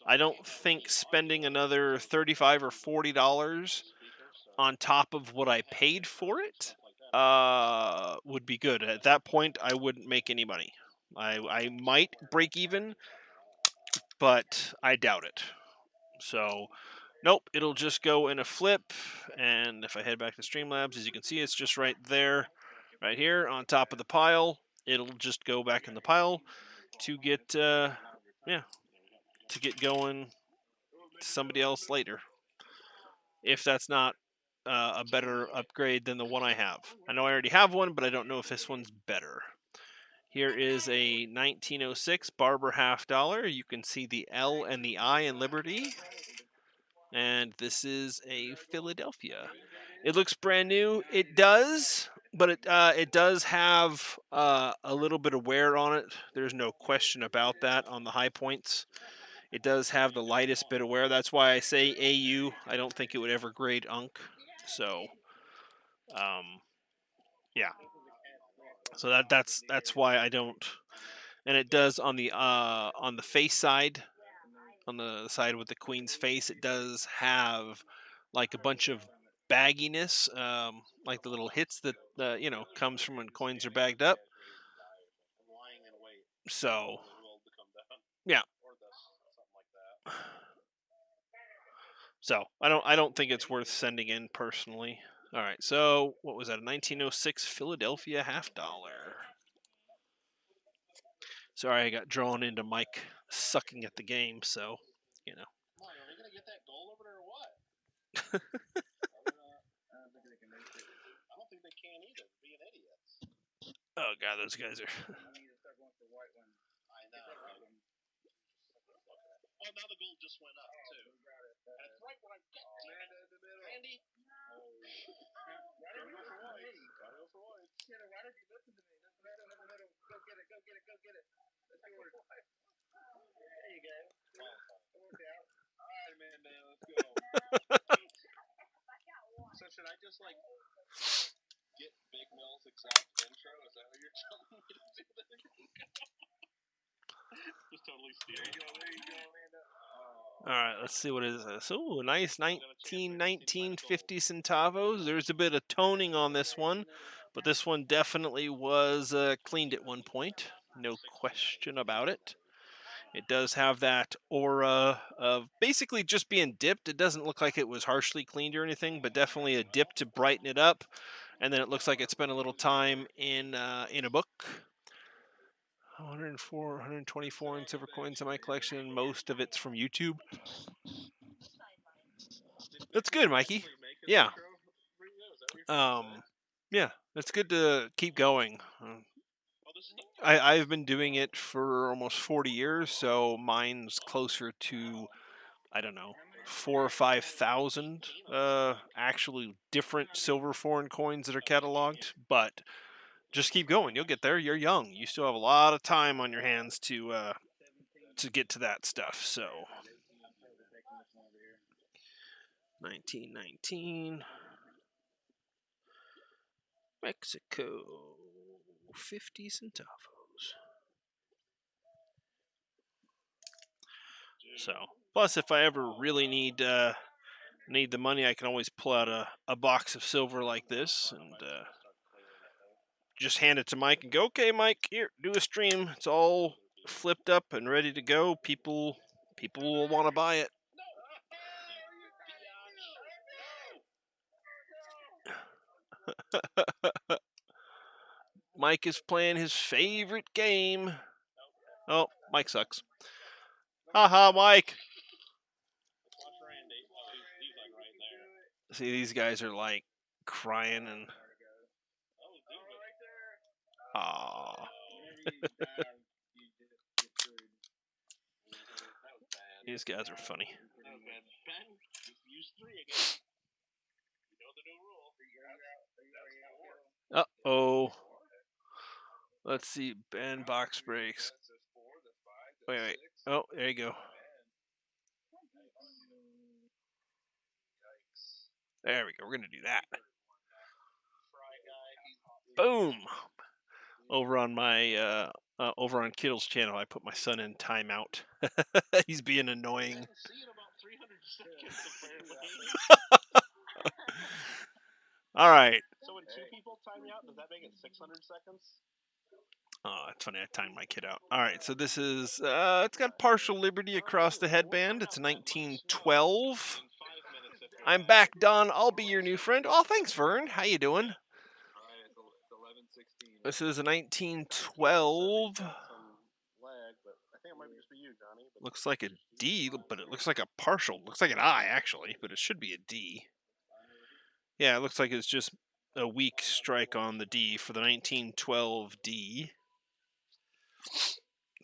I don't think spending another $35 or $40 on top of what I paid for it would be good. At that point, I wouldn't make any money. I might break even, but I doubt it. So, nope, it'll just go in a flip. And if I head back to Streamlabs, as you can see, it's just right there, right here on top of the pile. It'll just go back in the pile to get, to get going to somebody else later. If that's not a better upgrade than the one I have. I know I already have one, but I don't know if this one's better. Here is a 1906 Barber $50. You can see the L and the I in Liberty. And this is a Philadelphia. It looks brand new. It does, but it does have a little bit of wear on it. There's no question about that on the high points. It does have the lightest bit of wear. That's why I say AU. I don't think it would ever grade Unk. So, yeah. So that's why I don't. And it does on the face side, on the side with the queen's face, it does have like a bunch of bagginess, like the little hits that comes from when coins are bagged up. So, yeah. So I don't think it's worth sending in personally. All right, so what was that? A 1906 Philadelphia $50. Sorry, I got drawn into Mike sucking at the game, so Are they gonna get that goal over there or what? I don't think they can either. Being idiots. Oh god, those guys are. I know. Oh, now the goal just went up too. That's right when I'm getting Randy. Gotta go for white. Why don't you listen to me? Go get it. Go get it. Let's go. There you go. Worked out. All right, man. Let's go. So should I just get Big Mill's exact intro? Is that what you're telling me to do? Just totally steal it. There you go, Amanda. All right, let's see what is this. Oh, nice 1919 50 centavos. There's a bit of toning on this one, but this one definitely was cleaned at one point. No question about it. It does have that aura of basically just being dipped. It doesn't look like it was harshly cleaned or anything, but definitely a dip to brighten it up. And then it looks like it spent a little time in a book. 104, 124 in silver coins in my collection. Most of it's from YouTube. That's good, Mikey. Yeah. Yeah, it's good to keep going. I've been doing it for almost 40 years, so mine's closer to, I don't know, 4,000 or 5,000 actually different silver foreign coins that are cataloged. But just keep going. You'll get there. You're young. You still have a lot of time on your hands to get to that stuff. So 1919 Mexico 50 centavos. So plus, if I ever really need the money, I can always pull out a box of silver like this and just hand it to Mike and go, okay, Mike, here, do a stream. It's all flipped up and ready to go. People will want to buy it. Mike is playing his favorite game. Oh, Mike sucks. Haha, Mike. See, these guys are like crying and. Aww. These guys are funny. Uh-oh. Let's see. Ben box breaks. Wait. Oh, there you go. There we go. We're going to do that. Boom. Over on my over on Kittle's channel, I put my son in timeout. He's being annoying. All right. So when 2 people time you out, does that make it 600 seconds? Oh, it's funny. I timed my kid out. All right, so this is it's got partial liberty across the headband. It's 1912. I'm back, Don. I'll be your new friend. Oh, thanks, Vern. How you doing? This is a 1912. Looks like a D, but it looks like a partial. Looks like an I, actually, but it should be a D. Yeah, it looks like it's just a weak strike on the D for the 1912 D.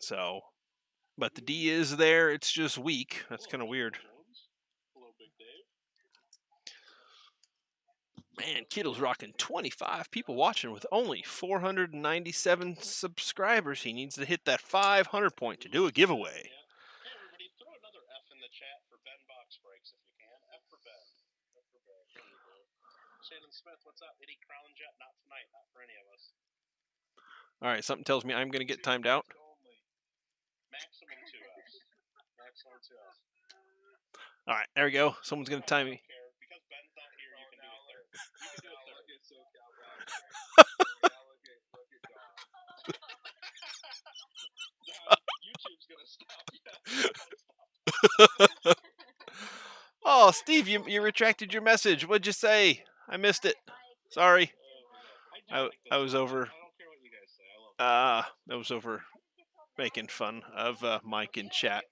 So, but the D is there. It's just weak. That's kind of weird. Man, Kittle's rocking 25 people watching with only 497 subscribers. He needs to hit that 500 point to do a giveaway. Hey, everybody, throw another F in the chat for Ben Box Breaks if you can. F for Ben. F for Ben. There you go. Shannon Smith, what's up? Eddie Crownjet, not tonight, not for any of us. All right, something tells me I'm going to get timed out. Maximum 2 Fs. Maximum 2 Fs. All right, there we go. Someone's going to time me. Because Ben's not here, you can do it third. You can do it third. YouTube's going to stop you. Oh, Steve, you retracted your message. What'd you say? I missed it. Sorry. I was over. I was over making fun of Mike in chat.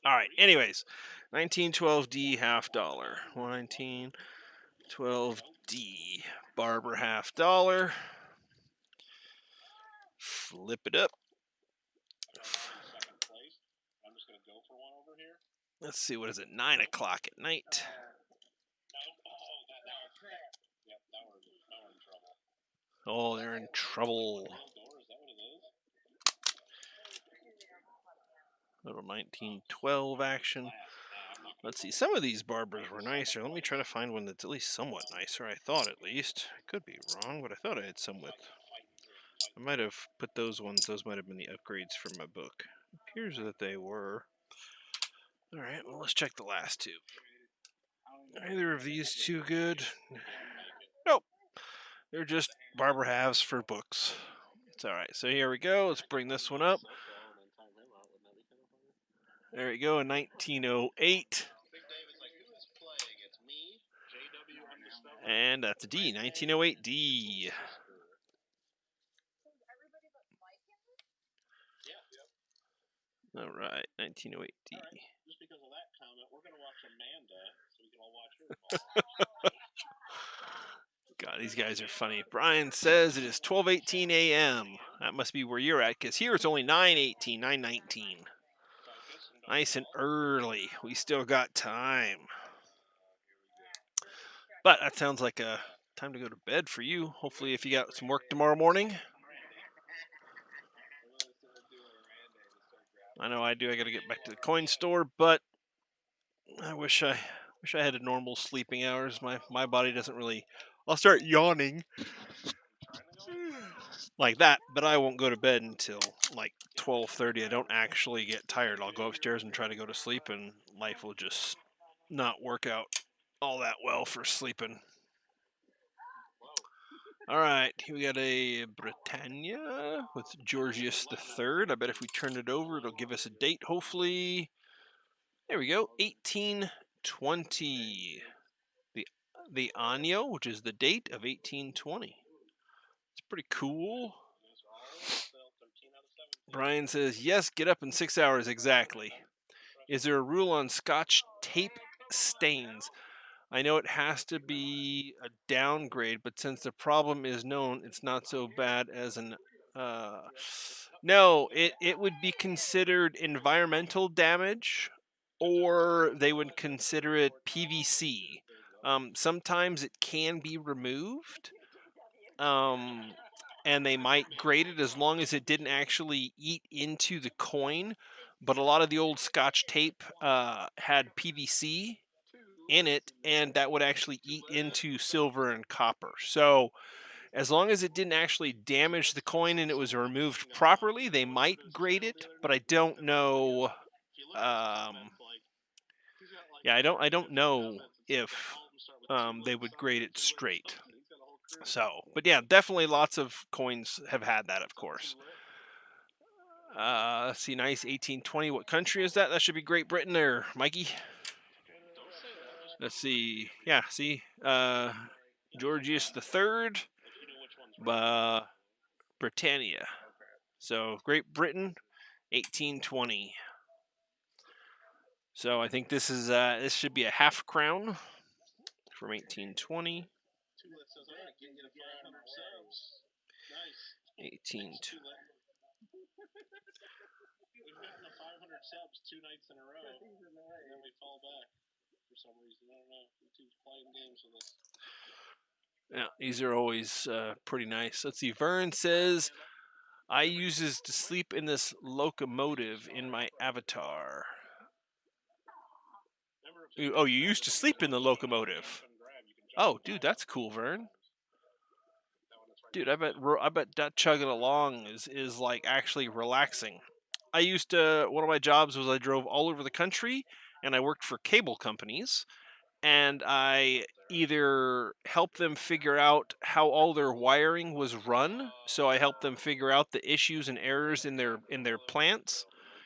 All right. Anyways, 1912D half dollar. 1912D Barber half dollar. Flip it up. Let's see, what is it? 9 o'clock at night. Oh, they're in trouble. Little 1912 action. Let's see. Some of these Barbers were nicer. Let me try to find one that's at least somewhat nicer. I thought, at least. I could be wrong, but I thought I had some with. I might have put those ones. Those might have been the upgrades from my book. It appears that they were. All right. Well, let's check the last two. Either of these two good? Nope. They're just Barber halves for books. It's all right. So here we go. Let's bring this one up. There we go, in 1908. And that's a D, 1908 D. All right, 1908 D. Just because of that comment, we're going to watch Amanda so we can all watch her. God, these guys are funny. Brian says it is 12:18 a.m. That must be where you're at, because here it's only 9:18, 9:19. Nice and early. We still got time. But that sounds like a time to go to bed for you. Hopefully, if you got some work tomorrow morning. I know I do. I got to get back to the coin store, but I wish I had a normal sleeping hours. My body doesn't really. I'll start yawning like that, but I won't go to bed until like 12:30. I don't actually get tired. I'll go upstairs and try to go to sleep, and life will just not work out all that well for sleeping. All right, here we got a Britannia with Georgius III. I bet if we turn it over, it'll give us a date, hopefully. There we go, 1820. The Anio, which is the date of 1820. It's pretty cool. Brian says, yes, get up in 6 hours exactly. Is there a rule on Scotch tape stains? I know it has to be a downgrade, but since the problem is known, it's not so bad as an... no, it would be considered environmental damage, or they would consider it PVC. Sometimes it can be removed, and they might grade it as long as it didn't actually eat into the coin. But a lot of the old Scotch tape had PVC in it, and that would actually eat into silver and copper. So as long as it didn't actually damage the coin and it was removed properly, they might grade it, but I don't know. Yeah, I don't know if they would grade it straight. So, but yeah, definitely lots of coins have had that, of course. Let's see, nice 1820. What country is that? That should be Great Britain there, Mikey. Let's see. Yeah, see, Georgius III, Britannia. So Great Britain, 1820. So I think this is this should be a half crown from 1820. 18. We've gotten to 500 subs 2 nights in a row, and then we fall back for some reason. I don't know. YouTube's playing games with us. Yeah, these are always pretty nice. Let's see. Vern says, I uses to sleep in this locomotive in my avatar. Oh, you used to sleep in the locomotive. Oh, dude, that's cool, Vern. Dude, I bet that chugging along is like actually relaxing. I used to, one of my jobs was I drove all over the country, and I worked for cable companies, and I either helped them figure out how all their wiring was run, so I helped them figure out the issues and errors in their plants,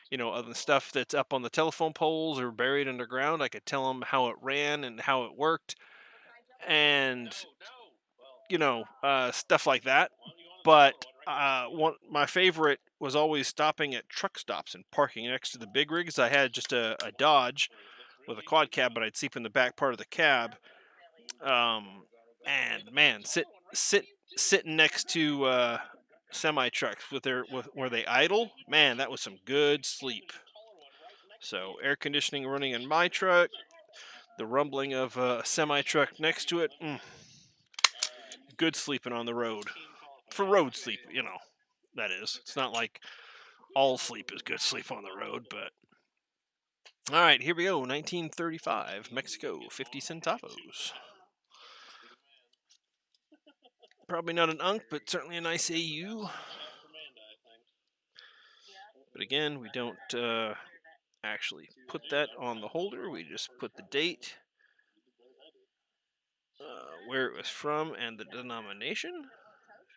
you know, of the stuff that's up on the telephone poles or buried underground. I could tell them how it ran and how it worked, and you know, stuff like that. But my favorite was always stopping at truck stops and parking next to the big rigs. I had just a Dodge with a quad cab, but I'd sleep in the back part of the cab. And man, sitting next to semi trucks where they idle, man, that was some good sleep. So air conditioning running in my truck, the rumbling of a semi truck next to it, good sleeping on the road. For road sleep, you know, that is. It's not like all sleep is good sleep on the road, but. All right, here we go. 1935, Mexico, 50 centavos. Probably not an unk, but certainly a nice AU. But again, we don't actually put that on the holder. We just put the date, where it was from, and the denomination.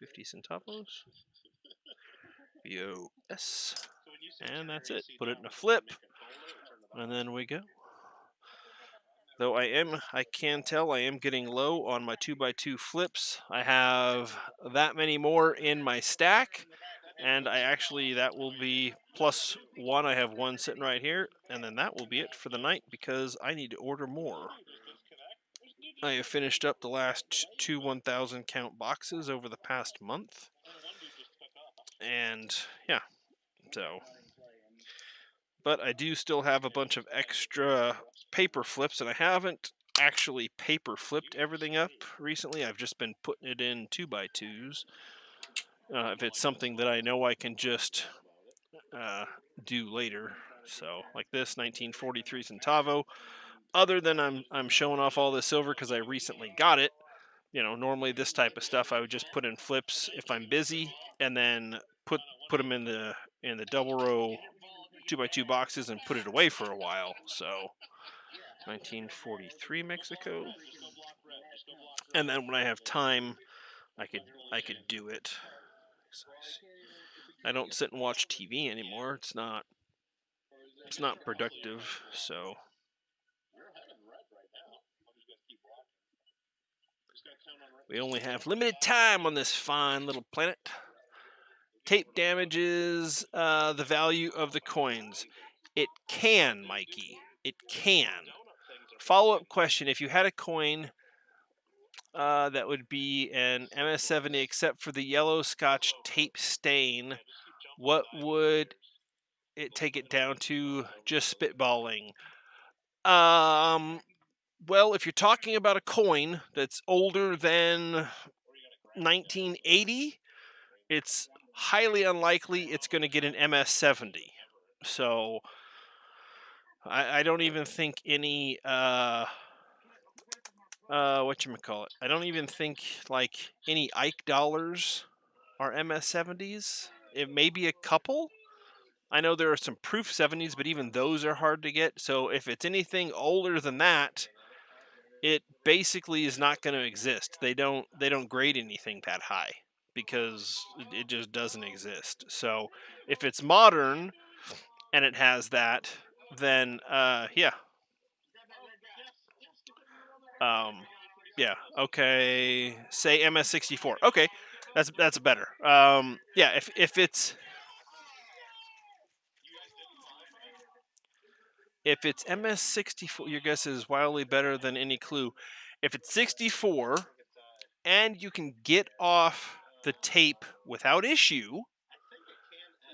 50 centavos. BOS. And that's it. Put it in a flip. And then we go. Though I can tell I am getting low on my 2x2 flips. I have that many more in my stack, and that will be plus one. I have one sitting right here, and then that will be it for the night because I need to order more. I have finished up the last two 1,000 count boxes over the past month, and yeah, so. But I do still have a bunch of extra paper flips, and I haven't actually paper flipped everything up recently. I've just been putting it in 2x2s. If it's something that I know I can just do later. So like this 1943 Centavo. Other than I'm showing off all this silver because I recently got it. Normally this type of stuff I would just put in flips if I'm busy, and then put them in the double row 2x2 boxes and put it away for a while. So 1943 Mexico, and then when I have time, I could do it. I don't sit and watch TV anymore. It's not productive. So we only have limited time on this fine little planet. Tape damages the value of the coins. It can, Mikey. It can. Follow-up question: if you had a coin that would be an MS-70 except for the yellow Scotch tape stain, what would it take it down to? Just spitballing. Well, if you're talking about a coin that's older than 1980, it's highly unlikely it's going to get an MS-70. So I don't even think any whatchamacallit. I don't even think like any Ike dollars are MS-70s. It may be a couple. I know there are some proof 70s, but even those are hard to get. So if it's anything older than that, it basically is not going to exist. They don't grade anything that high because it just doesn't exist. So if it's modern and it has that, then yeah. Yeah, okay. Say MS-64. Okay. That's better. Yeah, if it's MS-64, your guess is wildly better than any clue. If it's 64 and you can get off the tape without issue,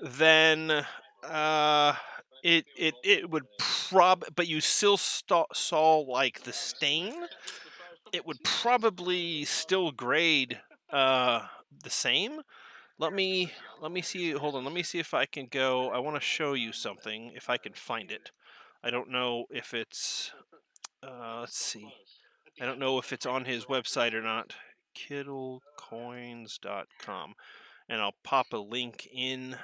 then it would but you still saw like the stain. It would probably still grade the same. Let me see. Hold on. Let me see if I can go. I want to show you something if I can find it. I don't know if it's. Let's see. I don't know if it's on his website or not. Kittlecoins.com, and I'll pop a link in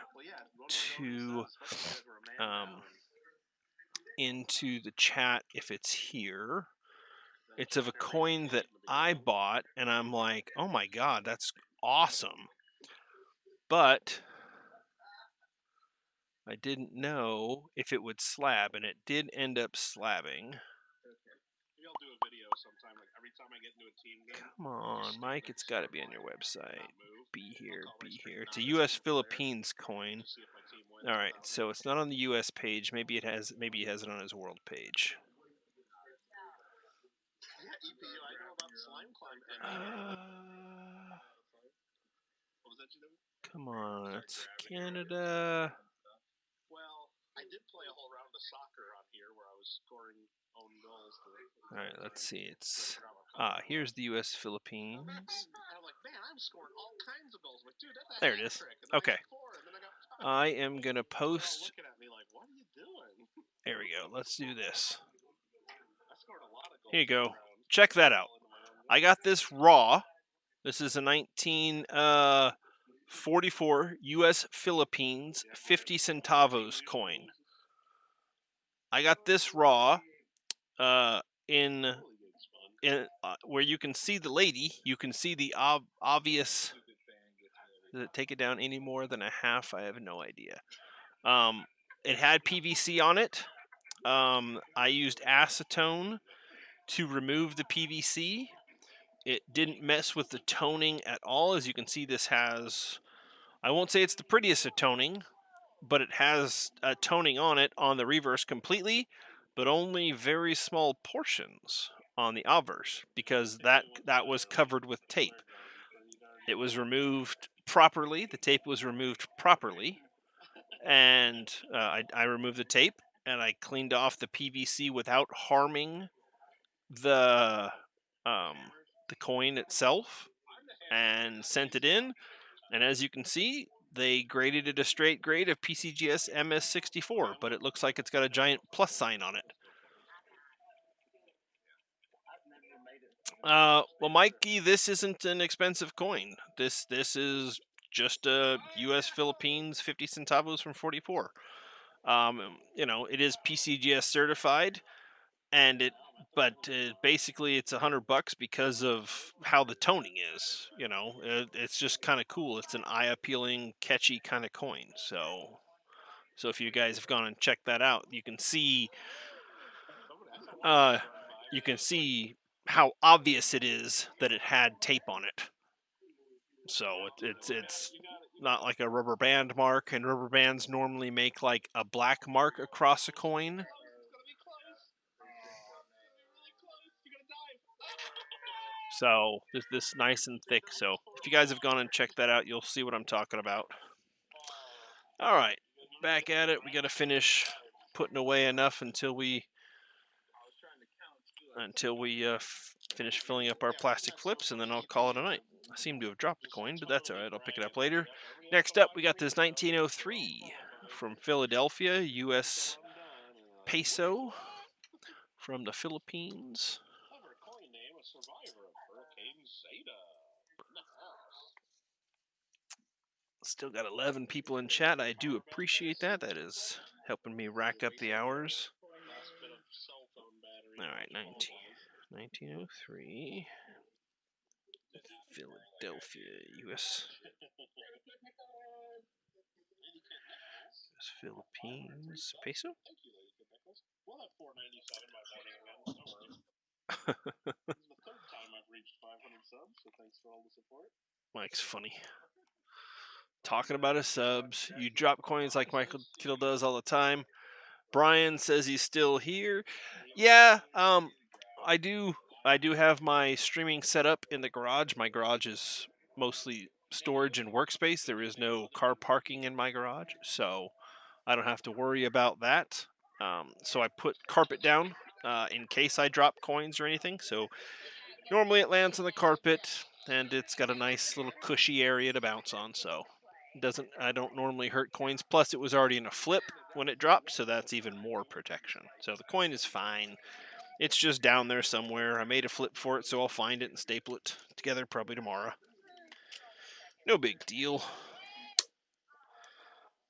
to into the chat if it's here. It's of a coin that I bought, and I'm like, oh my god, that's awesome. But I didn't know if it would slab, and it did end up slabbing. Maybe I'll do a video sometime. Like every time I get into a team game. Come on, Mike, it's got to be on your website. Be here. It's a U.S. Philippines coin. All right, so it's not on the U.S. page. Maybe he has it on his world page. Yeah, EPU. I know about Slime Climb. What was that you doing? Come on, it's Canada. Well, I did play a whole round of soccer on here where I was scoring own goals. All right, let's see. It's here's the U.S. Philippines. I'm like, man, I'm scoring all kinds of goals. I'm like, dude, that's there it is. Okay. I am gonna post. Looking at me like, what are you doing? There we go. Let's do this. Here you go. Check that out. I got this raw. This is a 1944 U.S. Philippines 50 centavos coin. I got this raw in where you can see the lady. You can see the obvious. Does it take it down any more than a half? I have no idea. It had PVC on it. I used acetone to remove the PVC. It didn't mess with the toning at all. As you can see, this has, I won't say it's the prettiest of toning, but it has a toning on it on the reverse completely, but only very small portions on the obverse, because that was covered with tape. It was removed properly. The tape was removed properly, and I removed the tape and I cleaned off the PVC without harming the coin itself, and sent it in. And as you can see, they graded it a straight grade of PCGS MS64, but it looks like it's got a giant plus sign on it. Well, Mikey, this isn't an expensive coin. This is just a U.S. Philippines 50 centavos from 44. You know, it is PCGS certified, and but basically it's $100 because of how the toning is. You know, it's just kind of cool. It's an eye-appealing, catchy kind of coin. So if you guys have gone and checked that out, you can see how obvious it is that it had tape on it. So it's not like a rubber band mark, and rubber bands normally make like a black mark across a coin. So this nice and thick. So if you guys have gone and checked that out, you'll see what I'm talking about. All right, back at it. We got to finish putting away enough until we finish filling up our plastic flips, and then I'll call it a night. I seem to have dropped a coin, but that's all right. I'll pick it up later. Next up, we got this 1903 from Philadelphia, U.S. peso from the Philippines. Still got 11 people in chat. I do appreciate that. That is helping me rack up the hours. All right, 1903. Philadelphia, U.S. Philippines peso. We'll have 497 by morning again. Don't worry. This is the third time I've reached 500 subs, so thanks for all the support. Mike's funny. Talking about his subs. You drop coins like Michael Kittle does all the time. Brian says he's still here. Yeah, I do have my streaming set up in the garage. My garage is mostly storage and workspace. There is no car parking in my garage, so I don't have to worry about that. So I put carpet down in case I drop coins or anything. So normally it lands on the carpet, and it's got a nice little cushy area to bounce on. So I don't normally hurt coins. Plus, it was already in a flip when it dropped, so that's even more protection. So the coin is fine. It's just down there somewhere. I made a flip for it, so I'll find it and staple it together probably tomorrow. No big deal.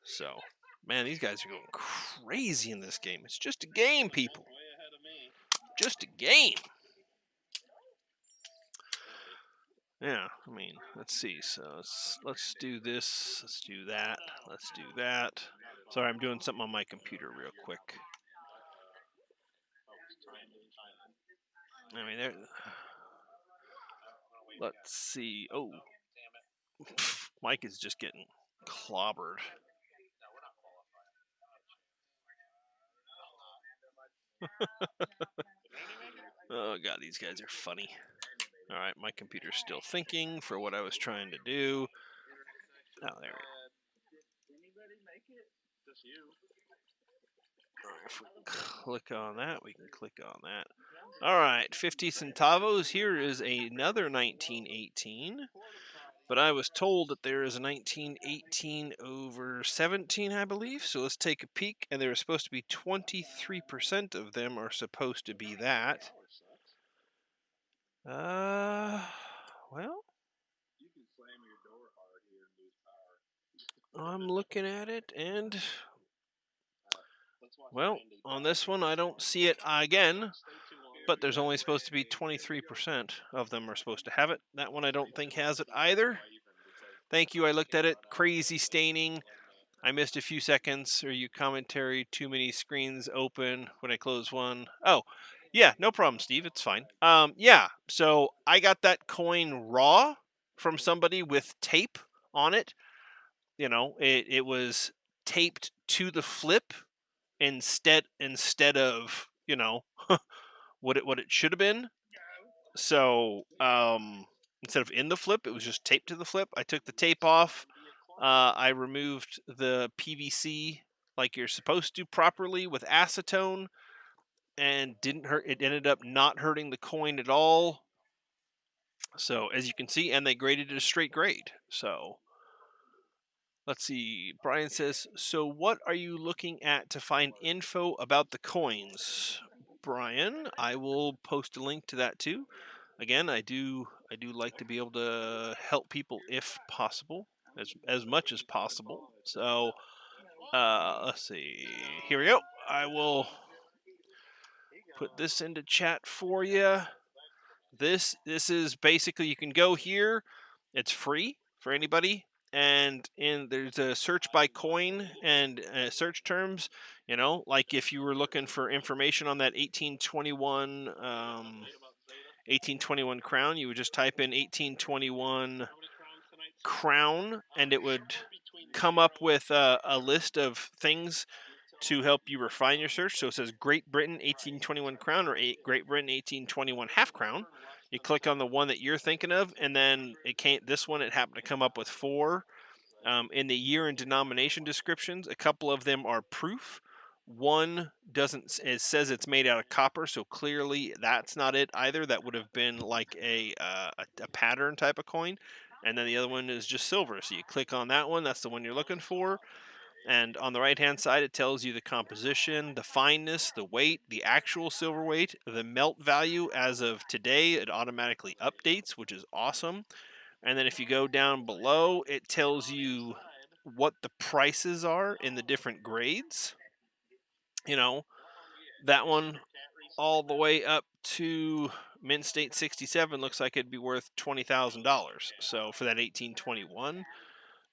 So, man, these guys are going crazy in this game. It's just a game, people. Just a game. Yeah, I mean, let's see. So let's do this. Let's do that. Let's do that. Sorry, I'm doing something on my computer real quick. I mean, let's see. Oh, Mike is just getting clobbered. Oh god, these guys are funny. All right, my computer's still thinking for what I was trying to do. Oh, there we go. If we click on that, we can click on that. All right, 50 centavos. Here is another 1918. But I was told that there is a 1918 over 17, I believe. So let's take a peek. And there are supposed to be 23% of them are supposed to be that. Well, I'm looking at it, and well, on this one I don't see it again, but there's only supposed to be 23% of them are supposed to have it. That one I don't think has it either. Thank you, I looked at it. Crazy staining. I missed a few seconds. Or you commentary, too many screens open when I close one. Oh, Yeah, no problem, Steve. It's fine. Yeah. So I got that coin raw from somebody with tape on it. It was taped to the flip instead of what it should have been. So instead of in the flip, it was just taped to the flip. I took the tape off. I removed the PVC like you're supposed to properly with acetone, and didn't hurt. It ended up not hurting the coin at all. So as you can see, and they graded it a straight grade. So let's see. Brian says, so what are you looking at to find info about the coins? Brian, I will post a link to that too. Again, I do like to be able to help people if possible, as much as possible. So let's see. Here we go. I will put this into chat for you. This is basically, you can go here. It's free for anybody, and there's a search by coin and search terms. Like if you were looking for information on that 1821 crown, you would just type in 1821 crown, and it would come up with a list of things to help you refine your search. So it says Great Britain 1821 crown, or Great Britain 1821 half crown. You click on the one that you're thinking of, and then it happened to come up with four. In the year and denomination descriptions, a couple of them are proof. One doesn't. It says it's made out of copper, so clearly that's not it either. That would have been like a pattern type of coin. And then the other one is just silver. So you click on that one. That's the one you're looking for. And on the right hand side, it tells you the composition, the fineness, the weight, the actual silver weight, the melt value as of today. It automatically updates, which is awesome. And then if you go down below, it tells you what the prices are in the different grades. That one all the way up to Mint State 67 looks like it'd be worth $20,000. So for that 1821.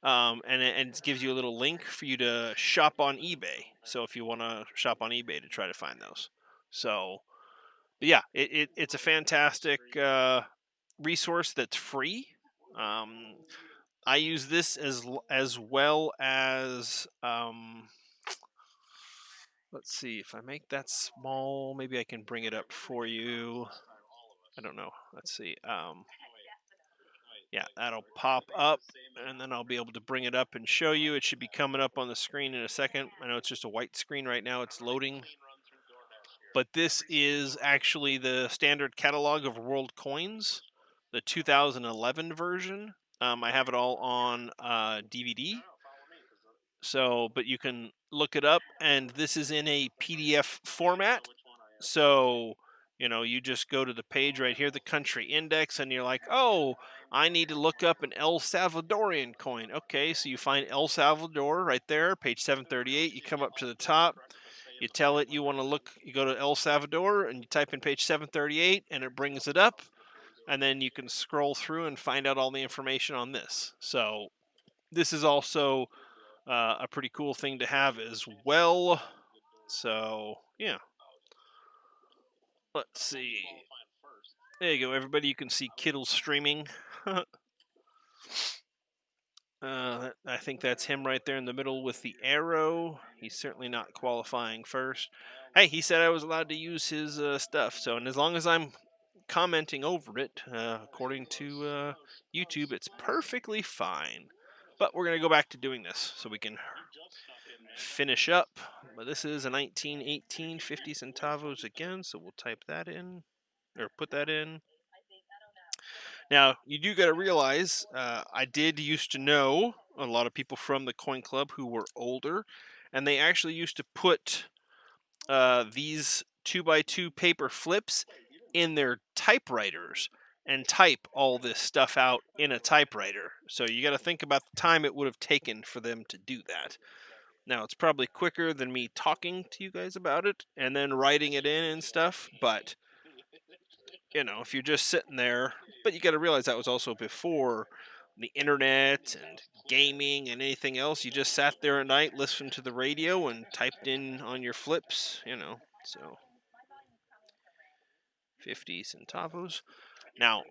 And it gives you a little link for you to shop on eBay. So if you want to shop on eBay to try to find those. So, but yeah, it's a fantastic resource that's free. I use this as well as let's see, if I make that small, maybe I can bring it up for you. I don't know. Let's see. Yeah, that'll pop up, and then I'll be able to bring it up and show you. It should be coming up on the screen in a second. I know it's just a white screen right now. It's loading. But this is actually the standard catalog of world coins, the 2011 version. I have it all on DVD. So, but you can look it up, and this is in a PDF format. So, you just go to the page right here, the country index, and you're like, oh, I need to look up an El Salvadorian coin. Okay, so you find El Salvador right there, page 738. You come up to the top, you tell it you want to look, you go to El Salvador, and you type in page 738, and it brings it up. And then you can scroll through and find out all the information on this. So, this is also a pretty cool thing to have as well. So, yeah. Let's see. There you go, everybody. You can see Kittle streaming. I think that's him right there in the middle with the arrow. He's certainly not qualifying first. Hey, he said I was allowed to use his stuff. So, and as long as I'm commenting over it, according to YouTube, it's perfectly fine. But we're going to go back to doing this so we can finish up. But this is a 1918 50 centavos again, so we'll type that in, or put that in. Now, you do got to realize, I did used to know a lot of people from the Coin Club who were older, and they actually used to put these 2x2 paper flips in their typewriters and type all this stuff out in a typewriter. So you got to think about the time it would have taken for them to do that. Now, it's probably quicker than me talking to you guys about it and then writing it in and stuff, but if you're just sitting there, but you got to realize that was also before the internet and gaming and anything else. You just sat there at night, listened to the radio, and typed in on your flips, so. 50 centavos. Now,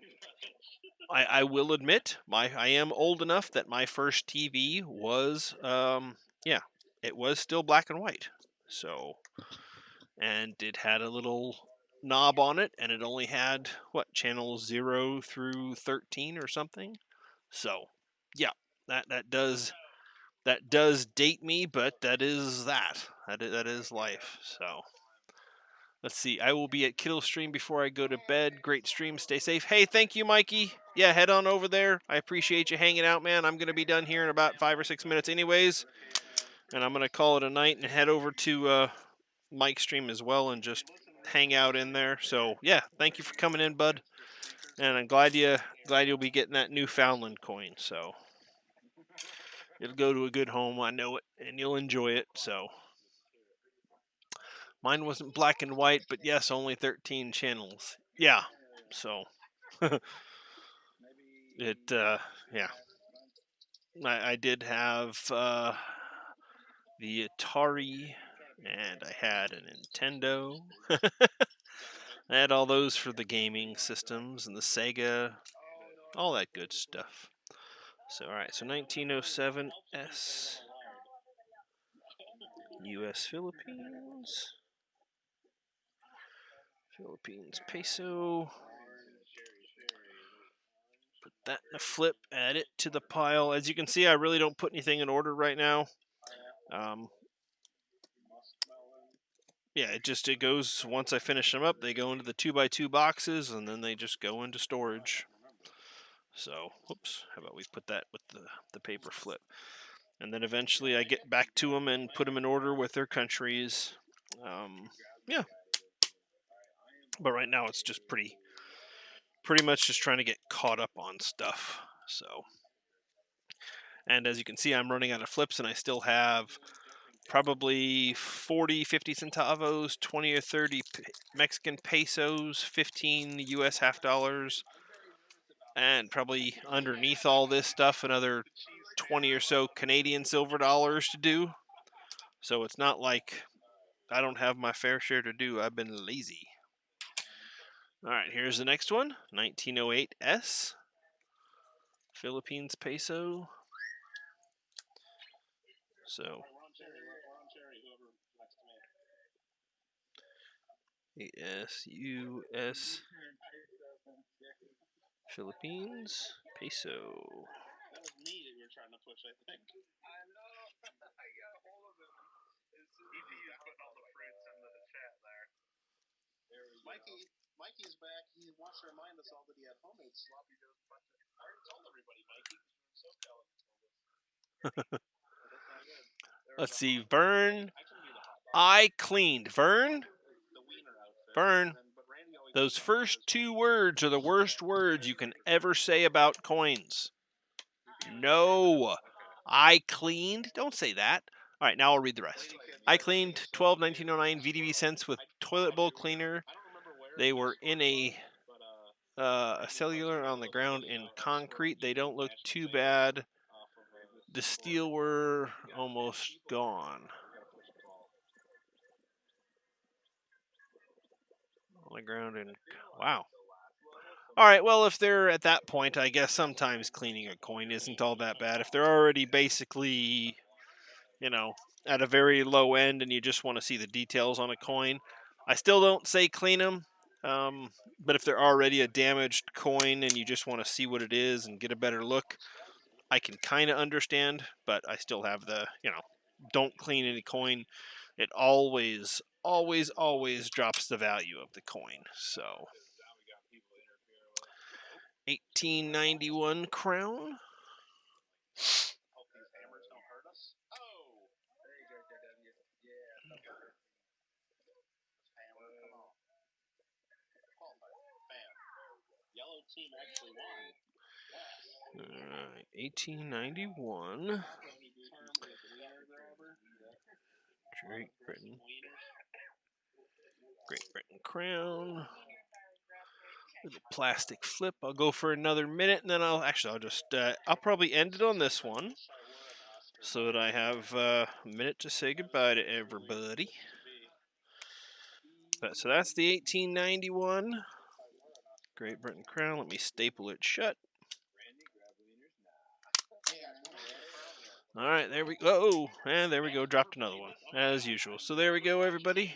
I will admit, I am old enough that my first TV was, yeah, it was still black and white. So, and it had a little knob on it, and it only had, what, channels 0 through 13 or something? So, yeah, that does date me, but that is that is life. So let's see. I will be at Kittle Stream before I go to bed. Great stream. Stay safe. Hey, thank you, Mikey. Yeah, head on over there. I appreciate you hanging out, man. I'm gonna be done here in about 5 or 6 minutes, anyways, and I'm gonna call it a night and head over to Mike's stream as well and just hang out in there. So yeah, thank you for coming in, bud. And I'm glad you'll be getting that Newfoundland coin. So it'll go to a good home, I know it, and you'll enjoy it. So mine wasn't black and white, but yes, only 13 channels. Yeah. So it yeah. I did have the Atari, and I had a Nintendo. I had all those for the gaming systems and the Sega, all that good stuff. So, all right, so 1907 S, U.S. Philippines peso. Put that in a flip, add it to the pile. As you can see, I really don't put anything in order right now. Yeah, it goes, once I finish them up, they go into the 2x2 boxes, and then they just go into storage. So, whoops, how about we put that with the paper flip. And then eventually I get back to them and put them in order with their countries. Yeah. But right now it's just pretty much just trying to get caught up on stuff. So, and as you can see, I'm running out of flips, and I still have probably 40, 50 centavos, 20 or 30 Mexican pesos, 15 US half dollars, and probably underneath all this stuff, another 20 or so Canadian silver dollars to do. So it's not like I don't have my fair share to do. I've been lazy. All right, here's the next one, 1908 S, Philippines peso. So ASUS Philippines peso. That was me that you were trying to push, I think. I know. I got a hold of him. He's putting all the fruits into the chat there. Mikey's back. He wants to remind us all that he had homemade sloppy joes. I already told everybody, Mikey, because we were so delicate. Let's see, Vern. I cleaned. Vern. Those first 2 words are the worst words you can ever say about coins. No. I cleaned. Don't say that. All right, now I'll read the rest. I cleaned 1909 VDB cents with toilet bowl cleaner. They were in a cellular on the ground in concrete. They don't look too bad. The steel were almost gone. On the ground in, wow. All right, well, if they're at that point, I guess sometimes cleaning a coin isn't all that bad. If they're already basically, at a very low end and you just want to see the details on a coin, I still don't say clean them. But if they're already a damaged coin and you just want to see what it is and get a better look, I can kind of understand, but I still have the, don't clean any coin. It always, always, always drops the value of the coin. So 1891 crown. Hope these hammers don't hurt us. Oh! There you go, JW. Yeah. Hammer, come on. Bam. Yellow team actually won. 1891. Great Britain. Great Britain crown. Little plastic flip. I'll go for another minute, and then I'll probably end it on this one, so that I have a minute to say goodbye to everybody. So that's the 1891. Great Britain Crown. Let me staple it shut. All right, there we go. And there we go. Dropped another one, as usual. So there we go, everybody.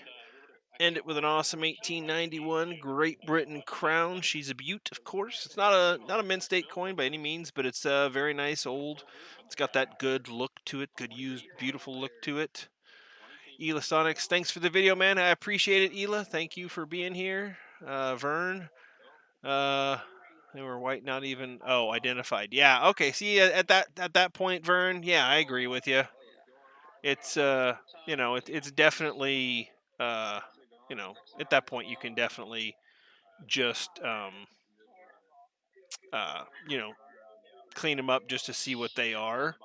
End it with an awesome 1891 Great Britain Crown. She's a beaut, of course. It's not a mint state coin by any means, but it's very nice, old. It's got that good look to it, good used, beautiful look to it. Ela Sonics, thanks for the video, man. I appreciate it, Ela. Thank you for being here. Vern, they were white, not even identified. Yeah, okay. See, at that point, Vern, yeah, I agree with you. It's you know, it's definitely you know, at that point you can definitely just you know, clean them up just to see what they are.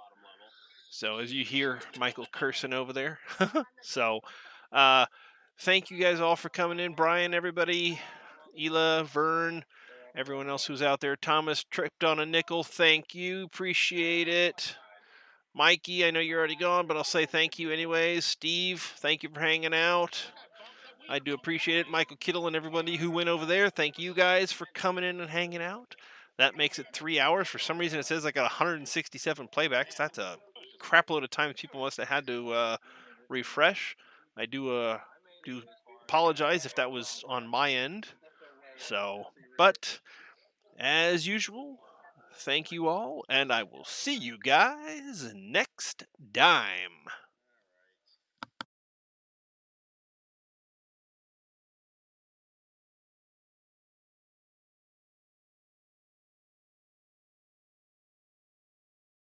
So as you hear Michael cursing over there. So thank you guys all for coming in. Brian, everybody, Ela, Vern, everyone else who's out there. Thomas tripped on a nickel. Thank you. Appreciate it. Mikey, I know you're already gone, but I'll say thank you anyways. Steve, thank you for hanging out. I do appreciate it. Michael Kittle and everybody who went over there, thank you guys for coming in and hanging out. That makes it 3 hours. For some reason, it says I got 167 playbacks. That's a crap load of time people must have had to refresh. I do apologize if that was on my end. So, but as usual, thank you all, and I will see you guys next time.